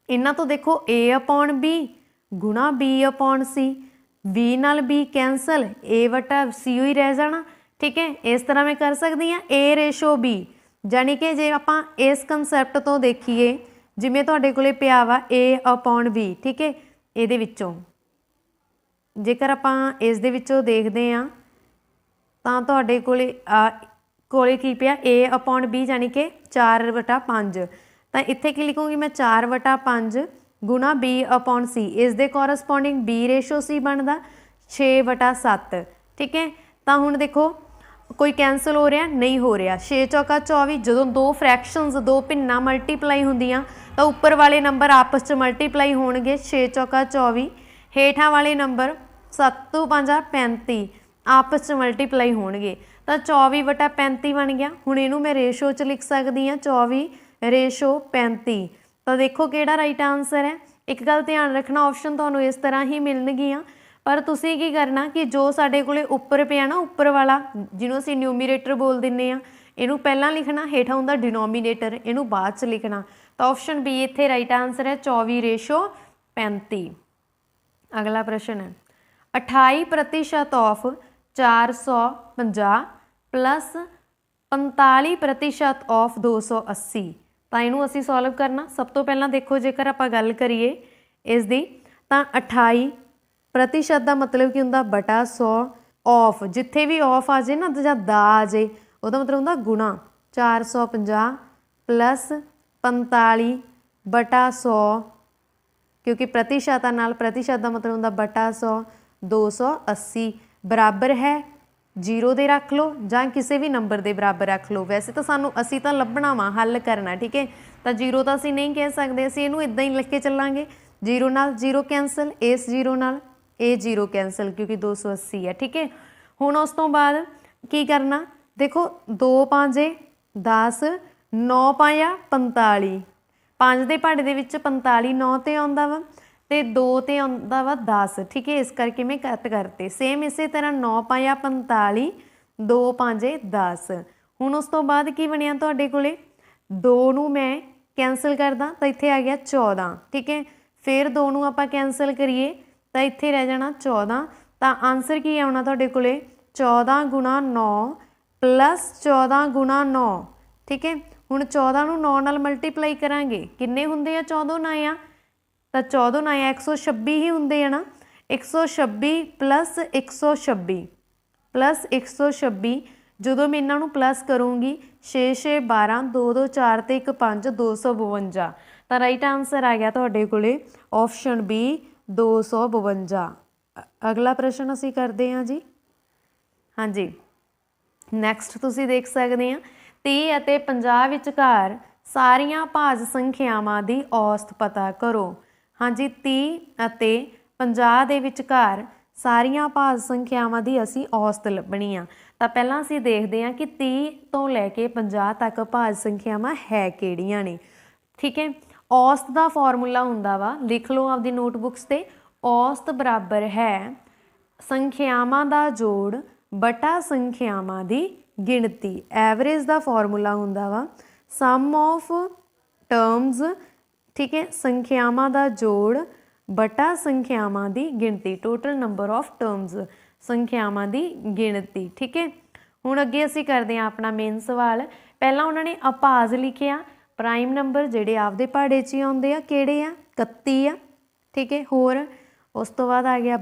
इन्हां तो देखो a/b गुणा b/c, b नाल b कैंसल, a/c ही रह जाना, ठीक है। इस तरह मैं कर सकती हाँ a/b, जानी कि जे आपां इस कंसैप्ट तो देखिए, जिवें तुहाडे कोले पिया वा a/b, ठीक है, इहदे विच्चों जेकर आपां इस दे विच्चों देखदे हां तां तुहाडे कोले की पिया a/b, जानी कि 4/5। तो इत्थे की लिखूँगी मैं 4/5 गुणा b/c, इस दे कोरसपोंडिंग b/c बनता 6/7, ठीक है। तो हुण देखो कोई कैंसल हो रहा नहीं हो रहा, 6 चौका 24। जो दो फ्रैक्शनस, दो भिन्ना मल्टीप्लाई होंदियां तो उपर वाले नंबर आपस च मल्टीप्लाई होणगे, 6 चौका 24। हेठां वाले नंबर 7 2 5 35 आपस च मल्टीप्लाई होणगे, तो 24/35 बन गया। हुण इहनूं मैं रेशो च लिख सकती हाँ 24/35। तो देखो किहड़ा राइट आंसर है। एक गल ध्यान रखना, ऑप्शन तुहानूं इस तरह ही मिलणगीਆਂ, पर तुसीं की करना कि जो साडे कोले उपर पिया ना, उपर वाला जिहनूं असीं न्यूमीरेटर बोल दिंदे आ, इहनूं पहलां लिखना, हेठां हुंदा डिनोमीनेटर, इहनूं बाद च लिखना। तो ऑप्शन बी इत्थे राइट आंसर है 24/35। अगला प्रश्न है, 28% ऑफ 450 प्लस 45% ऑफ 280। तो इनू असी सॉल्व करना। सब तो पहला देखो जेकर आप गल करिए इसकी, तो 28% का मतलब की होंदा बटा 100, ऑफ जिथे भी ऑफ आ जाए ना जां दा आ जाए, वह मतलब होंदा गुणा 450 प्लस 45/100, क्योंकि प्रतिशत नाल प्रतिशत का मतलब होंदा बटा 100, 280 बराबर है 0 दे रख लो जां किसी भी नंबर के बराबर रख लो। वैसे तो सानू असी तो लभना वा, हल करना, ठीक है। तो 0 तो असी नहीं कह सकते, असी इनू इदां ही लिख के चलांगे, 0 नाल 0 कैंसल, इस 0 नाल ये 0 कैंसल, क्योंकि 280 है, ठीक है। हुण उस तो बाद की करना, देखो 2 5 10, 9 5 45, 5 के पहाड़े दे विच 45 9 ते आउंदा वा, तो 2 ते आउंदा वा 10, ठीक है। इस करके मैं कट करते। सेम इस तरह 9 5 45, 2 5 10। हुण उस तो बाद की बनिया तुहाडे कोले, 2 नूं मैं कैंसल करदा तो इत्थे आ गया 14, ठीक है। फिर 2 नूं आपां कैंसल करिए तो इत्थे रह जाना 14। तो आंसर की आउणा तुहाडे कोले 14 गुणा 9 प्लस 14 गुणा 9, ठीक है। हुण 14 नूं 9 नाल मल्टीप्लाई करांगे, किन्ने हुंदे आ 14 9 आ, तो 14 9 126 ही हुंदे आ ना। 126 प्लस 126 प्लस 126, ਜਦੋਂ मैं इन्हां नूं प्लस करूँगी 6 6 12 2 2 4 ਤੇ 1 5 252, ਤਾਂ ਰਾਈਟ ਆਨਸਰ ਆ ਗਿਆ ਤੁਹਾਡੇ ਕੋਲੇ ਆਪਸ਼ਨ ਬੀ 252। ਅਗਲਾ ਪ੍ਰਸ਼ਨ ਅਸੀਂ ਕਰਦੇ ਹਾਂ ਜੀ। ਹਾਂਜੀ, ਨੈਕਸਟ ਤੁਸੀਂ ਦੇਖ ਸਕਦੇ ਆ 30 ਅਤੇ 50 ਵਿਚਕਾਰ ਸਾਰੀਆਂ ਭਾਜ ਸੰਖਿਆਵਾਂ ਦੀ ਔਸਤ ਪਤਾ ਕਰੋ। ਹਾਂਜੀ, 30 ਅਤੇ 50 ਦੇ ਵਿਚਕਾਰ ਸਾਰੀਆਂ ਭਾਜ ਸੰਖਿਆਵਾਂ ਦੀ ਅਸੀਂ ਔਸਤ ਲੱਭਣੀ ਆ। ਤਾਂ ਪਹਿਲਾਂ ਅਸੀਂ ਦੇਖਦੇ ਹਾਂ ਕਿ 30 ਤੋਂ ਲੈ ਕੇ 50 ਤੱਕ ਭਾਜ ਸੰਖਿਆਵਾਂ ਹੈ ਕਿਹੜੀਆਂ ਨੇ, ਠੀਕ ਹੈ। ਔਸਤ ਦਾ ਫਾਰਮੂਲਾ ਹੁੰਦਾ ਵਾ, ਲਿਖ ਲਓ ਆਪਦੀ ਨੋਟਬੁੱਕਸ ਤੇ। ਔਸਤ ਬਰਾਬਰ ਹੈ ਸੰਖਿਆਵਾਂ ਦਾ ਜੋੜ ਬਟਾ ਸੰਖਿਆਵਾਂ ਦੀ ਗਿਣਤੀ। ਐਵਰੇਜ ਦਾ ਫਾਰਮੂਲਾ ਹੁੰਦਾ ਵਾ ਸਮ ਆਫ ਟਰਮਸ, ਠੀਕ ਹੈ, ਸੰਖਿਆਵਾਂ ਦਾ ਜੋੜ ਬਟਾ ਸੰਖਿਆਵਾਂ ਦੀ ਗਿਣਤੀ, ਟੋਟਲ ਨੰਬਰ ਆਫ ਟਰਮਸ, ਸੰਖਿਆਵਾਂ ਦੀ ਗਿਣਤੀ, ਠੀਕ ਹੈ। ਹੁਣ ਅੱਗੇ ਅਸੀਂ ਕਰਦੇ ਹਾਂ ਆਪਣਾ ਮੇਨ ਸਵਾਲ। ਪਹਿਲਾਂ ਉਹਨਾਂ ਨੇ ਅਭਾਜ ਲਿਖਿਆ, ਪ੍ਰਾਈਮ ਨੰਬਰ ਜਿਹੜੇ ਆਪਦੇ ਪਹਾੜੇ 'ਚ ਹੀ ਆਉਂਦੇ ਆ, ਕਿਹੜੇ ਆ 31 ਆ, ਠੀਕ ਹੈ। ਹੋਰ ਉਸ ਤੋਂ ਬਾਅਦ ਆ ਗਿਆ,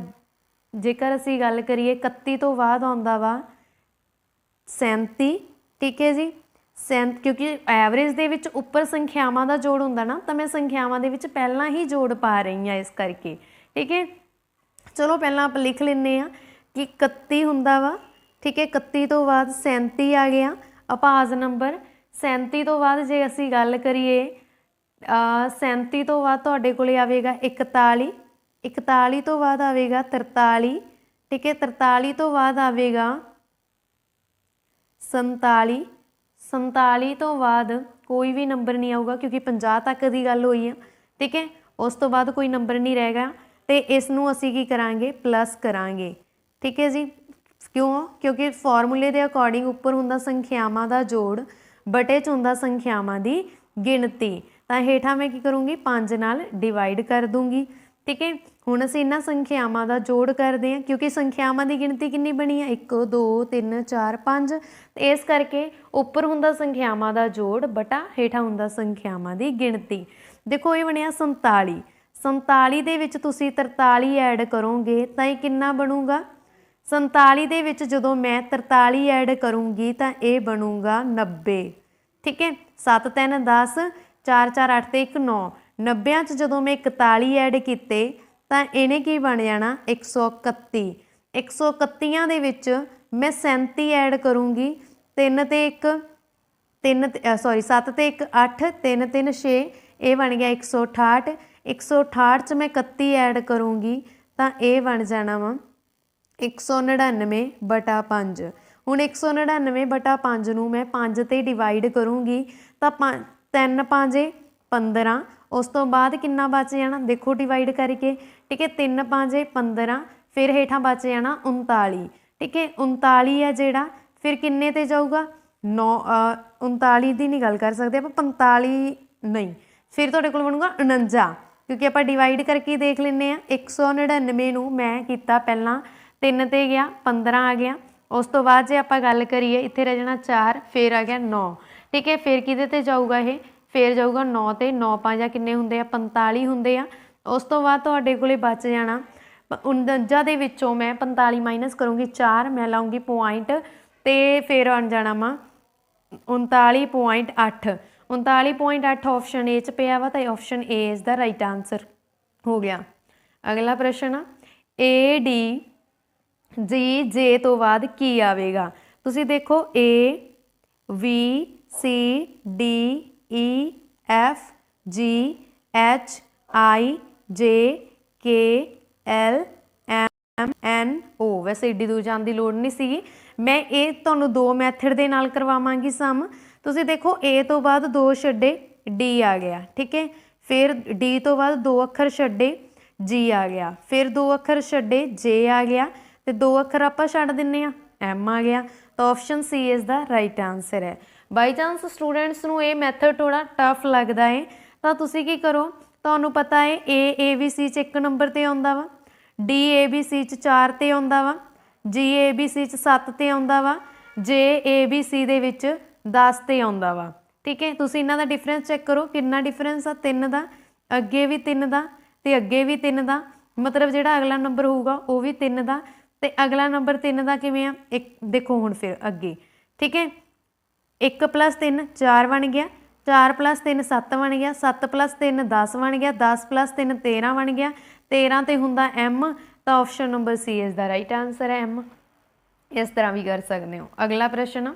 ਜੇਕਰ ਅਸੀਂ ਗੱਲ ਕਰੀਏ 31 ਤੋਂ ਬਾਅਦ ਆਉਂਦਾ ਵਾ 37, ਠੀਕ ਹੈ ਜੀ। ਕਿਉਂਕਿ ਐਵਰੇਜ ਦੇ ਵਿੱਚ ਉੱਪਰ ਸੰਖਿਆਵਾਂ ਦਾ ਜੋੜ ਹੁੰਦਾ ਨਾ, ਤਾਂ ਮੈਂ ਸੰਖਿਆਵਾਂ ਦੇ ਵਿੱਚ ਪਹਿਲਾਂ ਹੀ ਜੋੜ ਪਾ ਰਹੀ ਹਾਂ ਇਸ ਕਰਕੇ, ਠੀਕ ਹੈ। ਚਲੋ ਪਹਿਲਾਂ ਆਪਾਂ ਲਿਖ ਲੈਂਦੇ ਹਾਂ ਕਿ 31 ਹੁੰਦਾ ਵਾ, ਠੀਕ ਹੈ। 31 ਤੋਂ ਬਾਅਦ 37 ਆ ਗਿਆ ਅਭਾਜ ਨੰਬਰ। 37 ਤੋਂ ਬਾਅਦ ਜੇ ਅਸੀਂ ਗੱਲ ਕਰੀਏ 37 ਤੋਂ ਬਾਅਦ ਤੁਹਾਡੇ ਕੋਲੇ ਆਵੇਗਾ 41, 41 ਤੋਂ ਬਾਅਦ ਆਵੇਗਾ 43, ਠੀਕ ਹੈ। 43 ਤੋਂ ਬਾਅਦ ਆਵੇਗਾ 47, 47 ਤੋਂ ਬਾਅਦ ਕੋਈ ਵੀ ਨੰਬਰ ਨਹੀਂ ਆਊਗਾ ਕਿਉਂਕਿ 50 ਤੱਕ ਦੀ ਗੱਲ ਹੋਈ ਆ, ਠੀਕ ਹੈ। ਉਸ ਤੋਂ ਬਾਅਦ ਕੋਈ ਨੰਬਰ ਨਹੀਂ ਰਹੇਗਾ ਤੇ ਇਸ ਨੂੰ ਅਸੀਂ ਕੀ ਕਰਾਂਗੇ, ਪਲੱਸ ਕਰਾਂਗੇ, ਠੀਕ ਹੈ ਜੀ। ਕਿਉਂ? ਕਿਉਂਕਿ ਫਾਰਮੂਲੇ ਦੇ ਅਕੋਰਡਿੰਗ ਉੱਪਰ ਹੁੰਦਾ ਸੰਖਿਆਵਾਂ ਦਾ ਜੋੜ, ਬਟੇ 'ਚ ਹੁੰਦਾ ਸੰਖਿਆਵਾਂ ਦੀ ਗਿਣਤੀ। ਤਾਂ ਹੇਠਾਂ ਮੈਂ ਕੀ ਕਰੂੰਗੀ, 5 ਨਾਲ ਡਿਵਾਈਡ ਕਰ ਦੂੰਗੀ, ਠੀਕ ਹੈ। ਹੁਣ ਅਸੀਂ ਇਹਨਾਂ ਸੰਖਿਆਵਾਂ ਦਾ ਜੋੜ ਕਰਦੇ ਹਾਂ ਕਿਉਂਕਿ ਸੰਖਿਆਵਾਂ ਦੀ ਗਿਣਤੀ ਕਿੰਨੀ ਬਣੀ ਆ, 1 2 3 4 5, ਤੇ ਇਸ ਕਰਕੇ ਉੱਪਰ ਹੁੰਦਾ ਸੰਖਿਆਵਾਂ ਦਾ ਜੋੜ ਬਟਾ ਹੇਠਾਂ ਹੁੰਦਾ ਸੰਖਿਆਵਾਂ ਦੀ ਗਿਣਤੀ। ਦੇਖੋ ਇਹ ਬਣਿਆ 47, 47 ਦੇ ਵਿੱਚ ਤੁਸੀਂ 43 ਐਡ ਕਰੋਗੇ ਤਾਂ ਇਹ ਕਿੰਨਾ ਬਣੂਗਾ। 47 ਦੇ ਵਿੱਚ ਜਦੋਂ ਮੈਂ 43 ਐਡ ਕਰੂੰਗੀ ਤਾਂ ਇਹ ਬਣੂਗਾ 90, ਠੀਕ ਹੈ। 7 3 10, 4 4 8 ਤੇ 1 9, 90 'ਚ ਜਦੋਂ ਮੈਂ 41 ਐਡ ਕੀਤੇ ਤਾਂ ਇਹਨੇ ਕੀ ਬਣ ਜਾਣਾ 131। 131 ਦੇ ਵਿੱਚ ਮੈਂ 37 ਐਡ ਕਰੂੰਗੀ, 3 ਤੇ 1 3 7 ਤੇ 1 8, 3 3 6, ਇਹ ਬਣ ਗਿਆ 168। 168 'ਚ ਮੈਂ 31 ਐਡ ਕਰੂੰਗੀ ਤਾਂ ਇਹ ਬਣ ਜਾਣਾ ਵਾ 199/5। ਹੁਣ 199/5 ਨੂੰ ਮੈਂ 5 ਤੇ ਡਿਵਾਈਡ ਕਰੂੰਗੀ ਤਾਂ 3 5 15, ਉਸ ਤੋਂ ਬਾਅਦ ਕਿੰਨਾ ਬਚ ਜਾਣਾ, ਦੇਖੋ ਡਿਵਾਈਡ ਕਰਕੇ, ਠੀਕ ਹੈ। 3 5 15, ਫਿਰ ਹੇਠਾਂ ਬਚ ਜਾਣਾ 39, ਠੀਕ ਹੈ। 39 ਹੈ ਜਿਹੜਾ, ਫਿਰ ਕਿੰਨੇ ਤੇ ਜਾਊਗਾ 9, 39 ਦੀ ਨਹੀਂ ਗੱਲ ਕਰ ਸਕਦੇ ਆਪਾਂ, 45 ਨਹੀਂ, ਫਿਰ ਤੁਹਾਡੇ ਕੋਲ ਬਣੂਗਾ 49 ਕਿਉਂਕਿ ਆਪਾਂ ਡਿਵਾਈਡ ਕਰਕੇ ਦੇਖ ਲੈਂਦੇ ਹਾਂ। 199 ਨੂੰ ਮੈਂ ਕੀਤਾ ਪਹਿਲਾਂ 3 ਤੇ ਗਿਆ 15 ਆ ਗਿਆ, ਉਸ ਤੋਂ ਬਾਅਦ ਜੇ ਆਪਾਂ ਗੱਲ ਕਰੀਏ ਇੱਥੇ ਰਹਿ ਜਾਣਾ 4, ਫਿਰ ਆ ਗਿਆ 9, ਠੀਕ ਹੈ। ਫਿਰ ਕਿਹਦੇ ਤੇ ਜਾਊਗਾ ਇਹ, ਫਿਰ ਜਾਊਗਾ 9 ਤੇ, 9 5 ਕਿੰਨੇ ਹੁੰਦੇ ਆ 45 ਹੁੰਦੇ ਆ। ਉਸ ਤੋਂ ਬਾਅਦ ਤੁਹਾਡੇ ਕੋਲੇ ਬਚ ਜਾਣਾ 49 ਦੇ ਵਿੱਚੋਂ ਮੈਂ 45 ਮਾਈਨਸ ਕਰੂੰਗੀ 4, ਮੈਂ ਲਾਉਂਗੀ ਪੁਆਇੰਟ ਤੇ ਫਿਰ ਬਣ ਜਾਣਾ ਵਾ 39.8। 39.8 ਆਪਸ਼ਨ ਏ 'ਚ ਪਿਆ ਵਾ, ਤਾਂ ਆਪਸ਼ਨ ਏ ਇਸ ਦਾ ਰਾਈਟ ਆਨਸਰ ਹੋ ਗਿਆ। ਅਗਲਾ ਪ੍ਰਸ਼ਨ ਆ ਏ ਡੀ ਜੀ ਜੇ ਤੋਂ ਬਾਅਦ ਕੀ ਆਵੇਗਾ। ਤੁਸੀਂ ਦੇਖੋ A B C D E F G H I J K L M N ਓ। ਵੈਸੇ ਏਡੀ ਦੂਰ ਜਾਣ ਦੀ ਲੋੜ ਨਹੀਂ ਸੀਗੀ, ਮੈਂ ਇਹ ਤੁਹਾਨੂੰ 2 ਮੈਥਡ ਦੇ ਨਾਲ ਕਰਵਾਵਾਂਗੀ ਸਮ। ਤੁਸੀਂ ਦੇਖੋ ਏ ਤੋਂ ਬਾਅਦ 2 ਛੱਡੇ ਡੀ ਆ ਗਿਆ, ਠੀਕ ਹੈ। ਫਿਰ ਡੀ ਤੋਂ ਬਾਅਦ 2 ਅੱਖਰ ਛੱਡੇ ਜੀ ਆ ਗਿਆ, ਫਿਰ 2 ਅੱਖਰ ਛੱਡੇ ਜੇ ਆ ਗਿਆ, ਤੇ 2 ਅੱਖਰ ਆਪਾਂ ਛੱਡ ਦਿੰਨੇ ਆ ਐਮ ਆ ਗਿਆ। ਤਾਂ ਆਪਸ਼ਨ ਸੀ ਇਸ ਦਾ ਰਾਈਟ ਆਨਸਰ ਹੈ। ਬਾਈ ਚਾਂਸ ਸਟੂਡੈਂਟਸ ਨੂੰ ਇਹ ਮੈਥਡ ਥੋੜਾ ਟਫ ਲੱਗਦਾ ਹੈ ਤਾਂ ਤੁਸੀਂ ਕੀ ਕਰੋ, ਤੁਹਾਨੂੰ ਪਤਾ ਹੈ ਏ ਬੀ ਸੀ 'ਚ 1 ਨੰਬਰ ਤੇ ਆਉਂਦਾ ਵਾ, ਡੀ ਏ ਬੀ ਸੀ 'ਚ 4 ਤੇ ਆਉਂਦਾ ਵਾ, जी ए बी सी च 7 ਤੇ ਆਉਂਦਾ ਵਾ, जे ए बी सी ਦੇ ਵਿੱਚ 10 ਤੇ ਆਉਂਦਾ ਵਾ। ਠੀਕ ਹੈ, ਤੁਸੀਂ ਇਹਨਾਂ ਦਾ ਡਿਫਰੈਂਸ ਚੈੱਕ ਕਰੋ, ਕਿੰਨਾ ਡਿਫਰੈਂਸ ਆ 3 ਦਾ, ਅੱਗੇ ਵੀ 3 ਦਾ ਤੇ ਅੱਗੇ ਵੀ 3 ਦਾ, ਮਤਲਬ ਜਿਹੜਾ ਅਗਲਾ ਨੰਬਰ ਹੋਊਗਾ ਉਹ ਵੀ 3 ਦਾ ਤੇ ਅਗਲਾ ਨੰਬਰ 3 ਦਾ ਕਿਵੇਂ ਆ, ਇੱਕ ਦੇਖੋ ਹੁਣ ਫਿਰ ਅੱਗੇ। ਠੀਕ ਹੈ, 1 + 3 4 ਬਣ ਗਿਆ, 4 + 3 7 ਬਣ ਗਿਆ, 7 + 3 10 ਬਣ ਗਿਆ, 10 + 3 13 ਬਣ ਗਿਆ, 13 ਤੇ ਹੁੰਦਾ m, ਤਾਂ ਆਪਸ਼ਨ ਨੰਬਰ ਸੀ ਇਸ ਦਾ ਰਾਈਟ ਆਂਸਰ ਹੈ m। ਇਸ ਤਰ੍ਹਾਂ ਵੀ ਕਰ ਸਕਦੇ ਹੋ। ਅਗਲਾ ਪ੍ਰਸ਼ਨ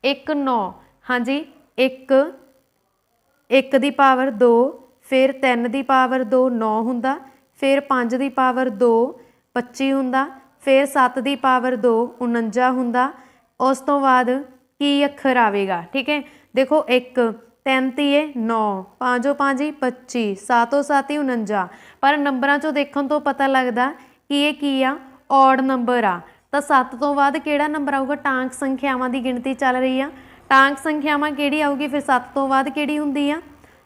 1 9, ਹਾਂਜੀ 1 ਦੀ ਪਾਵਰ 2, ਫਿਰ 3 ਦੀ ਪਾਵਰ 2 9 ਹੁੰਦਾ, ਫਿਰ 5 ਦੀ ਪਾਵਰ 2 25 ਹੁੰਦਾ, ਫਿਰ 7 ਦੀ ਪਾਵਰ 2 49 ਹੁੰਦਾ। ਉਸ ਤੋਂ ਬਾਅਦ ਕੀ ਅੱਖਰ ਆਵੇਗਾ? ਠੀਕ ਹੈ, ਦੇਖੋ 1 3 ਤੀਏ 9, 5 5 25, 7 7 49, ਪਰ ਨੰਬਰਾਂ 'ਚੋਂ ਦੇਖਣ ਤੋਂ ਪਤਾ ਲੱਗਦਾ ਕਿ ਇਹ ਕੀ ਆ, ਔਡ ਨੰਬਰ ਆ। ਤਾਂ 7 ਤੋਂ ਬਾਅਦ ਕਿਹੜਾ ਨੰਬਰ ਆਊਗਾ? ਟਾਂਕ ਸੰਖਿਆਵਾਂ ਦੀ ਗਿਣਤੀ ਚੱਲ ਰਹੀ ਆ, ਟਾਂਕ ਸੰਖਿਆਵਾਂ ਕਿਹੜੀ ਆਊਗੀ? ਫਿਰ 7 ਤੋਂ ਬਾਅਦ ਕਿਹੜੀ ਹੁੰਦੀ ਆ?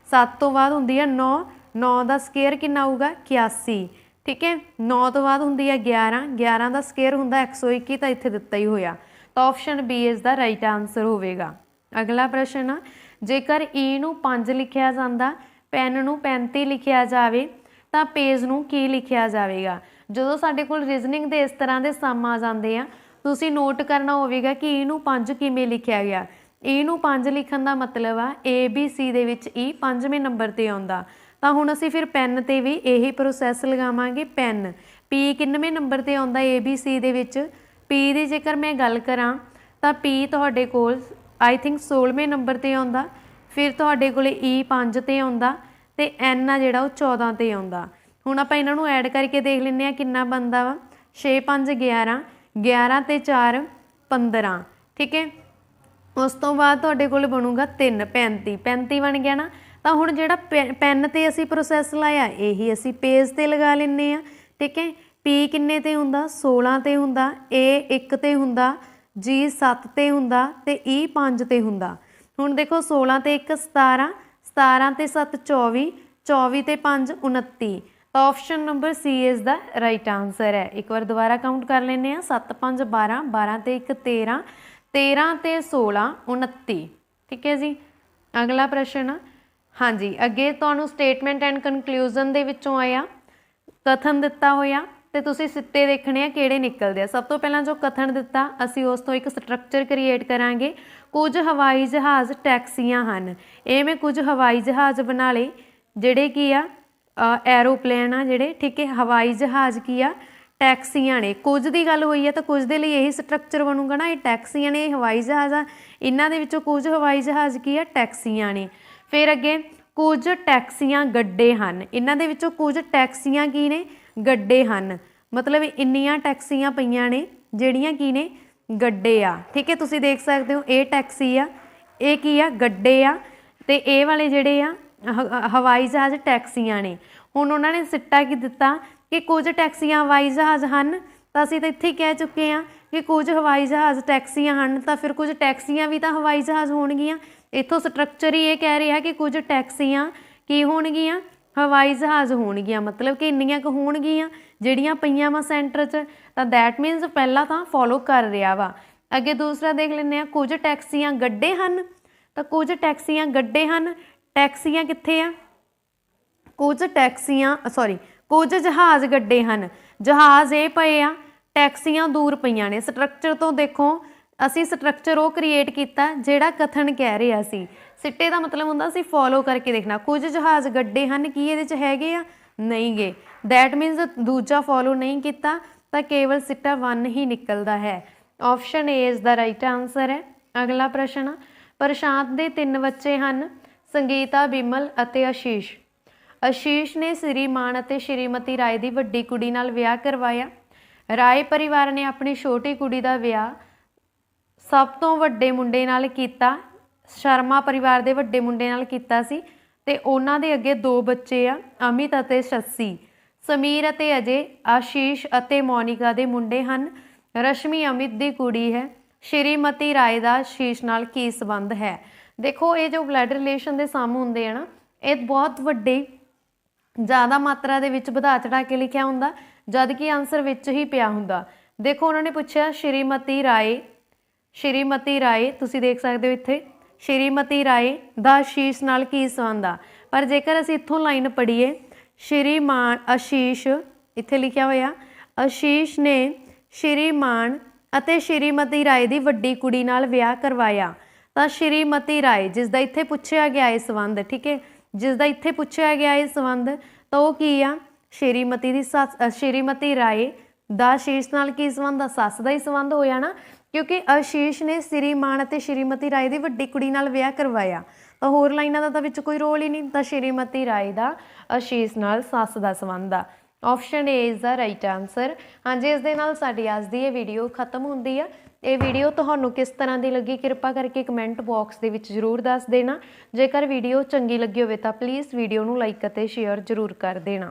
7 ਤੋਂ ਬਾਅਦ ਹੁੰਦੀ ਆ 9, 9 ਦਾ ਸਕੁਅਰ ਕਿੰਨਾ ਆਊਗਾ? 81। ਠੀਕ ਹੈ, 9 ਤੋਂ ਬਾਅਦ ਹੁੰਦੀ ਆ 11, 11 ਦਾ ਸਕੁਅਰ ਹੁੰਦਾ 121, ਤਾਂ ਇੱਥੇ ਦਿੱਤਾ ਹੀ ਹੋਇਆ, ਤਾਂ ਆਪਸ਼ਨ ਬੀ ਇਸ ਦਾ ਰਾਈਟ ਆਂਸਰ ਹੋਵੇਗਾ। ਅਗਲਾ ਪ੍ਰਸ਼ਨ ਆ, ਜੇਕਰ ਈ ਨੂੰ 5 ਲਿਖਿਆ ਜਾਂਦਾ, ਪੈਨ ਨੂੰ 35 ਲਿਖਿਆ ਜਾਵੇ ਤਾਂ ਪੇਜ ਨੂੰ ਕੀ ਲਿਖਿਆ ਜਾਵੇਗਾ? ਜਦੋਂ ਸਾਡੇ ਕੋਲ ਰੀਜ਼ਨਿੰਗ ਦੇ ਇਸ ਤਰ੍ਹਾਂ ਦੇ ਸਮ ਆ ਜਾਂਦੇ ਆ, ਤੁਸੀਂ ਨੋਟ ਕਰਨਾ ਹੋਵੇਗਾ ਕਿ ਈ ਨੂੰ 5 ਕਿਵੇਂ ਲਿਖਿਆ ਗਿਆ। ਈ ਨੂੰ 5 ਲਿਖਣ ਦਾ ਮਤਲਬ ਆ ਏ ਬੀ ਸੀ ਦੇ ਵਿੱਚ ਈ 5ਵੇਂ ਨੰਬਰ 'ਤੇ ਆਉਂਦਾ, ਤਾਂ ਹੁਣ ਅਸੀਂ ਫਿਰ ਪੈਨ 'ਤੇ ਵੀ ਇਹੀ ਪ੍ਰੋਸੈਸ ਲਗਾਵਾਂਗੇ। ਪੈਨ ਪੀ ਕਿੰਨਵੇਂ ਨੰਬਰ 'ਤੇ ਆਉਂਦਾ ਏ ਬੀ ਸੀ ਦੇ ਵਿੱਚ? ਪੀ ਦੀ ਜੇਕਰ ਮੈਂ ਗੱਲ ਕਰਾਂ ਤਾਂ ਪੀ ਤੁਹਾਡੇ ਕੋਲ ਆਈ ਥਿੰਕ 16ਵੇਂ ਨੰਬਰ 'ਤੇ ਆਉਂਦਾ, ਫਿਰ ਤੁਹਾਡੇ ਕੋਲ ਈ 5 'ਤੇ ਆਉਂਦਾ ਤੇ ਐਨ ਆ ਜਿਹੜਾ ਉਹ 14 'ਤੇ ਆਉਂਦਾ। ਹੁਣ ਆਪਾਂ ਇਹਨਾਂ ਨੂੰ ਐਡ ਕਰਕੇ ਦੇਖ ਲੈਂਦੇ ਹਾਂ ਕਿੰਨਾ ਬਣਦਾ ਵਾ। 6 5 11, 11 ਤੇ 4 15। ਠੀਕ ਹੈ, ਉਸ ਤੋਂ ਬਾਅਦ ਤੁਹਾਡੇ ਕੋਲ ਬਣੂਗਾ 3 35, 35 ਬਣ ਗਿਆ ਨਾ। ਤਾਂ ਹੁਣ ਜਿਹੜਾ ਪੈਨ 'ਤੇ ਅਸੀਂ ਪ੍ਰੋਸੈਸ ਲਾਇਆ ਇਹੀ ਅਸੀਂ ਪੇਜ 'ਤੇ ਲਗਾ ਲੈਂਦੇ ਹਾਂ। ਠੀਕ ਹੈ, ਪੀ ਕਿੰਨੇ 'ਤੇ ਹੁੰਦਾ? 16 'ਤੇ ਹੁੰਦਾ, ਏ 1 'ਤੇ ਹੁੰਦਾ, ਜੀ 7 'ਤੇ ਹੁੰਦਾ ਤੇ ਈ 5 'ਤੇ ਹੁੰਦਾ। ਹੁਣ ਦੇਖੋ 16 ਤੇ 1 17, 17 ਤੇ 7 24, 24 ਤੇ 5 29, ਤਾਂ ਆਪਸ਼ਨ ਨੰਬਰ ਸੀ ਇਸ ਦਾ ਰਾਈਟ ਆਂਸਰ ਹੈ। ਇੱਕ ਵਾਰ ਦੁਬਾਰਾ ਕਾਊਂਟ ਕਰ ਲੈਂਦੇ ਹਾਂ, 7 5 12, 12 ਤੇ 1 13, 13 ਤੇ 16 29। ਠੀਕ ਹੈ ਜੀ, ਅਗਲਾ ਪ੍ਰਸ਼ਨ ਹਾਂਜੀ ਅੱਗੇ ਤੁਹਾਨੂੰ ਸਟੇਟਮੈਂਟ ਐਂਡ ਕਨਕਲੂਜਨ ਦੇ ਵਿੱਚੋਂ ਆਇਆ ਕਥਨ ਦਿੱਤਾ ਹੋਇਆ ਤੇ ਤੁਸੀਂ ਸਿੱਟੇ ਦੇਖਣੇ ਆ ਕਿਹੜੇ ਨਿਕਲਦੇ ਆ। ਸਭ ਤੋਂ ਪਹਿਲਾਂ ਜੋ ਕਥਨ ਦਿੱਤਾ ਅਸੀਂ ਉਸ ਤੋਂ ਇੱਕ ਸਟਰਕਚਰ ਕ੍ਰੀਏਟ ਕਰਾਂਗੇ। ਕੁਝ ਹਵਾਈ ਜਹਾਜ਼ ਟੈਕਸੀਆਂ ਹਨ। ਇਹ ਮੈਂ ਕੁਝ ਹਵਾਈ ਜਹਾਜ਼ ਬਣਾ ਲਏ ਜਿਹੜੇ ਕੀ ਆ ਐਰੋਪਲੇਨ ਆ ਜਿਹੜੇ। ਠੀਕ ਹੈ, ਹਵਾਈ ਜਹਾਜ਼ ਕੀ ਆ? ਟੈਕਸੀਆਂ ਨੇ। ਕੁਝ ਦੀ ਗੱਲ ਹੋਈ ਹੈ ਤਾਂ ਕੁਝ ਦੇ ਲਈ ਇਹੀ ਸਟਰਕਚਰ ਬਣੂਗਾ ਨਾ। ਇਹ ਟੈਕਸੀਆਂ ਨੇ, ਇਹ ਹਵਾਈ ਜਹਾਜ਼ ਆ, ਇਹਨਾਂ ਦੇ ਵਿੱਚੋਂ ਕੁਝ ਹਵਾਈ ਜਹਾਜ਼ ਕੀ ਆ? ਟੈਕਸੀਆਂ ਨੇ। ਫਿਰ ਅੱਗੇ ਕੁਝ ਟੈਕਸੀਆਂ ਗੱਡੇ ਹਨ। ਇਹਨਾਂ ਦੇ ਵਿੱਚੋਂ ਕੁਝ ਟੈਕਸੀਆਂ ਕੀ ਨੇ? ਗੱਡੇ ਹਨ। ਮਤਲਬ ਇੰਨੀਆਂ ਟੈਕਸੀਆਂ ਪਈਆਂ ਨੇ ਜਿਹੜੀਆਂ ਕੀ ਨੇ? ਗੱਡੇ ਆ। ਠੀਕ ਹੈ, ਤੁਸੀਂ ਦੇਖ ਸਕਦੇ ਹੋ ਇਹ ਟੈਕਸੀ ਆ, ਇਹ ਕੀ ਆ? ਗੱਡੇ ਆ, ਤੇ ਇਹ ਵਾਲੇ ਜਿਹੜੇ ਆ ਹਵਾਈ ਜਹਾਜ਼ ਟੈਕਸੀਆਂ ਨੇ। ਹੁਣ ਉਹਨਾਂ ਨੇ ਸਿੱਟਾ ਕੀ ਦਿੱਤਾ ਕਿ ਕੁਝ ਟੈਕਸੀਆਂ ਹਵਾਈ ਜਹਾਜ਼ ਹਨ, ਤਾਂ ਅਸੀਂ ਤਾਂ ਇੱਥੇ ਹੀ ਕਹਿ ਚੁੱਕੇ ਹਾਂ ਕਿ ਕੁਝ ਹਵਾਈ ਜਹਾਜ਼ ਟੈਕਸੀਆਂ ਹਨ, ਤਾਂ ਫਿਰ ਕੁਝ ਟੈਕਸੀਆਂ ਵੀ ਤਾਂ ਹਵਾਈ ਜਹਾਜ਼ ਹੋਣਗੀਆਂ। ਇੱਥੋਂ ਸਟਰਕਚਰ ਹੀ ਇਹ ਕਹਿ ਰਿਹਾ ਕਿ ਕੁਝ ਟੈਕਸੀਆਂ ਕੀ ਹੋਣਗੀਆਂ? ਹਵਾਈ ਜਹਾਜ਼ ਹੋਣਗੀਆਂ। ਮਤਲਬ ਕਿ ਇੰਨੀਆਂ ਕੁ ਹੋਣਗੀਆਂ ਜਿਹੜੀਆਂ ਪਈਆਂ ਵਾ ਸੈਂਟਰ 'ਚ, ਤਾਂ ਦੈਟ ਮੀਨਸ ਪਹਿਲਾਂ ਤਾਂ ਫੋਲੋ ਕਰ ਰਿਹਾ ਵਾ। ਅੱਗੇ ਦੂਸਰਾ ਦੇਖ ਲੈਂਦੇ ਹਾਂ, ਕੁਝ ਟੈਕਸੀਆਂ ਗੱਡੇ ਹਨ, ਤਾਂ ਕੁਝ ਟੈਕਸੀਆਂ ਗੱਡੇ ਹਨ। ਟੈਕਸੀਆਂ ਕਿੱਥੇ ਆ? ਕੁਝ ਟੈਕਸੀਆਂ ਕੁਝ ਜਹਾਜ਼ ਗੱਡੇ ਹਨ। ਜਹਾਜ਼ ਇਹ ਪਏ ਆ, ਟੈਕਸੀਆਂ ਦੂਰ ਪਈਆਂ ਨੇ। ਸਟਰਕਚਰ ਤੋਂ ਦੇਖੋ ਅਸੀਂ ਸਟਰਕਚਰ ਉਹ ਕ੍ਰੀਏਟ ਕੀਤਾ ਜਿਹੜਾ ਕਥਨ ਕਹਿ ਰਿਹਾ ਸੀ। ਸਿੱਟੇ ਦਾ ਮਤਲਬ ਹੁੰਦਾ ਅਸੀਂ ਫੋਲੋ ਕਰਕੇ ਦੇਖਣਾ। ਕੁਝ ਜਹਾਜ਼ ਗੱਡੇ ਹਨ, ਕੀ ਇਹਦੇ 'ਚ ਹੈਗੇ ਆ? ਨਹੀਂ ਗੇ। ਦੈਟ ਮੀਨਸ ਦੂਜਾ ਫੋਲੋ ਨਹੀਂ ਕੀਤਾ, ਤਾਂ ਕੇਵਲ ਸਿੱਟਾ 1 ਹੀ ਨਿਕਲਦਾ ਹੈ। ਆਪਸ਼ਨ ਏ ਇਸ ਦਾ ਰਾਈਟ ਆਂਸਰ ਹੈ। ਅਗਲਾ ਪ੍ਰਸ਼ਨ, ਪ੍ਰਸ਼ਾਂਤ ਦੇ 3 ਬੱਚੇ ਹਨ, ਸੰਗੀਤਾ, ਬਿਮਲ ਅਤੇ ਆਸ਼ੀਸ਼। ਆਸ਼ੀਸ਼ ਨੇ ਸ਼੍ਰੀਮਾਨ ਅਤੇ ਸ਼੍ਰੀਮਤੀ ਰਾਏ ਦੀ ਵੱਡੀ ਕੁੜੀ ਨਾਲ ਵਿਆਹ ਕਰਵਾਇਆ। ਰਾਏ ਪਰਿਵਾਰ ਨੇ ਆਪਣੀ ਛੋਟੀ ਕੁੜੀ ਦਾ ਵਿਆਹ ਸਭ ਤੋਂ ਵੱਡੇ ਮੁੰਡੇ ਨਾਲ ਕੀਤਾ, ਸ਼ਰਮਾ ਪਰਿਵਾਰ ਦੇ ਵੱਡੇ ਮੁੰਡੇ ਨਾਲ ਕੀਤਾ ਸੀ, ਤੇ ਉਹਨਾਂ ਦੇ ਅੱਗੇ 2 ਬੱਚੇ ਆ, ਅਮਿਤ ਅਤੇ ਸ਼ਸ਼ੀ। ਸਮੀਰ ਅਤੇ ਅਜੇ ਆਸ਼ੀਸ਼ ਅਤੇ ਮੋਨਿਕਾ ਦੇ ਮੁੰਡੇ ਹਨ। ਰਸ਼ਮੀ ਅਮਿਤ ਦੀ ਕੁੜੀ ਹੈ। ਸ਼੍ਰੀਮਤੀ ਰਾਏ ਦਾ ਆਸ਼ੀਸ਼ ਨਾਲ ਕੀ ਸੰਬੰਧ ਹੈ? ਦੇਖੋ ਇਹ ਜੋ ਬਲੱਡ ਰਿਲੇਸ਼ਨ ਦੇ ਸਮ ਹੁੰਦੇ ਆ ਨਾ, ਇਹ ਬਹੁਤ ਵੱਡੇ ਜ਼ਿਆਦਾ ਮਾਤਰਾ ਦੇ ਵਿੱਚ ਵਧਾ ਚੜਾ ਕੇ ਲਿਖਿਆ ਹੁੰਦਾ, ਜਦ ਕਿ ਆਨਸਰ ਵਿੱਚ ਹੀ ਪਿਆ ਹੁੰਦਾ। देखो उन्होंने पूछा श्रीमती राय तुसी देख सकते हो इत्थे श्रीमती राय दा शीश नाल की संबंध आ। पर जेकर असीं इत्थों लाइन पढ़ीए श्रीमान आशीष इत्थे लिखिया होया आशीष ने श्रीमान ਅਤੇ श्रीमती राय ਦੀ ਵੱਡੀ ਕੁੜੀ ਨਾਲ ਵਿਆਹ ਕਰਵਾਇਆ। ਤਾਂ श्रीमती राय जिस ਦਾ ਇੱਥੇ ਪੁੱਛਿਆ ਗਿਆ ਇਹ ਸੰਬੰਧ, ਠੀਕ ਹੈ, ਜਿਸ ਦਾ ਇੱਥੇ ਪੁੱਛਿਆ ਗਿਆ ਇਹ ਸੰਬੰਧ ਤਾਂ ਉਹ ਕੀ ਆ श्रीमती ਦੀ ਸੱਸ श्रीमती राय ਦਾ ਆਸ਼ੀਸ਼ ਨਾਲ ਕੀ ਸੰਬੰਧ ਆ, ਸੱਸ ਦਾ ਹੀ ਸੰਬੰਧ ਹੋਇਆ ਨਾ, ਕਿਉਂਕਿ ਆਸ਼ੀਸ਼ ਨੇ श्रीमान ਅਤੇ श्रीमती राय ਦੀ ਵੱਡੀ ਕੁੜੀ ਨਾਲ ਵਿਆਹ ਕਰਵਾਇਆ। ਤਾਂ ਹੋਰ ਲਾਈਨਾਂ ਦਾ ਤਾਂ ਵਿੱਚ ਕੋਈ ਰੋਲ ਹੀ ਨਹੀਂ, ਤਾਂ श्रीमती राय ਦਾ ਆਸ਼ੀਸ਼ ਨਾਲ ਸੱਸ ਦਾ ਸੰਬੰਧ ਆ। Option A is the right answer. हाँ जी, इस दे नाल साडी अज दी ये वीडियो खत्म होंदी है। ये वीडियो तुहानू किस तरह की लगी कृपा करके कमेंट बॉक्स दे विच जरूर दस देना। जेकर वीडियो चंगी लगी होवे तां प्लीज़ वीडियो नू लाइक अते शेयर जरूर कर देना।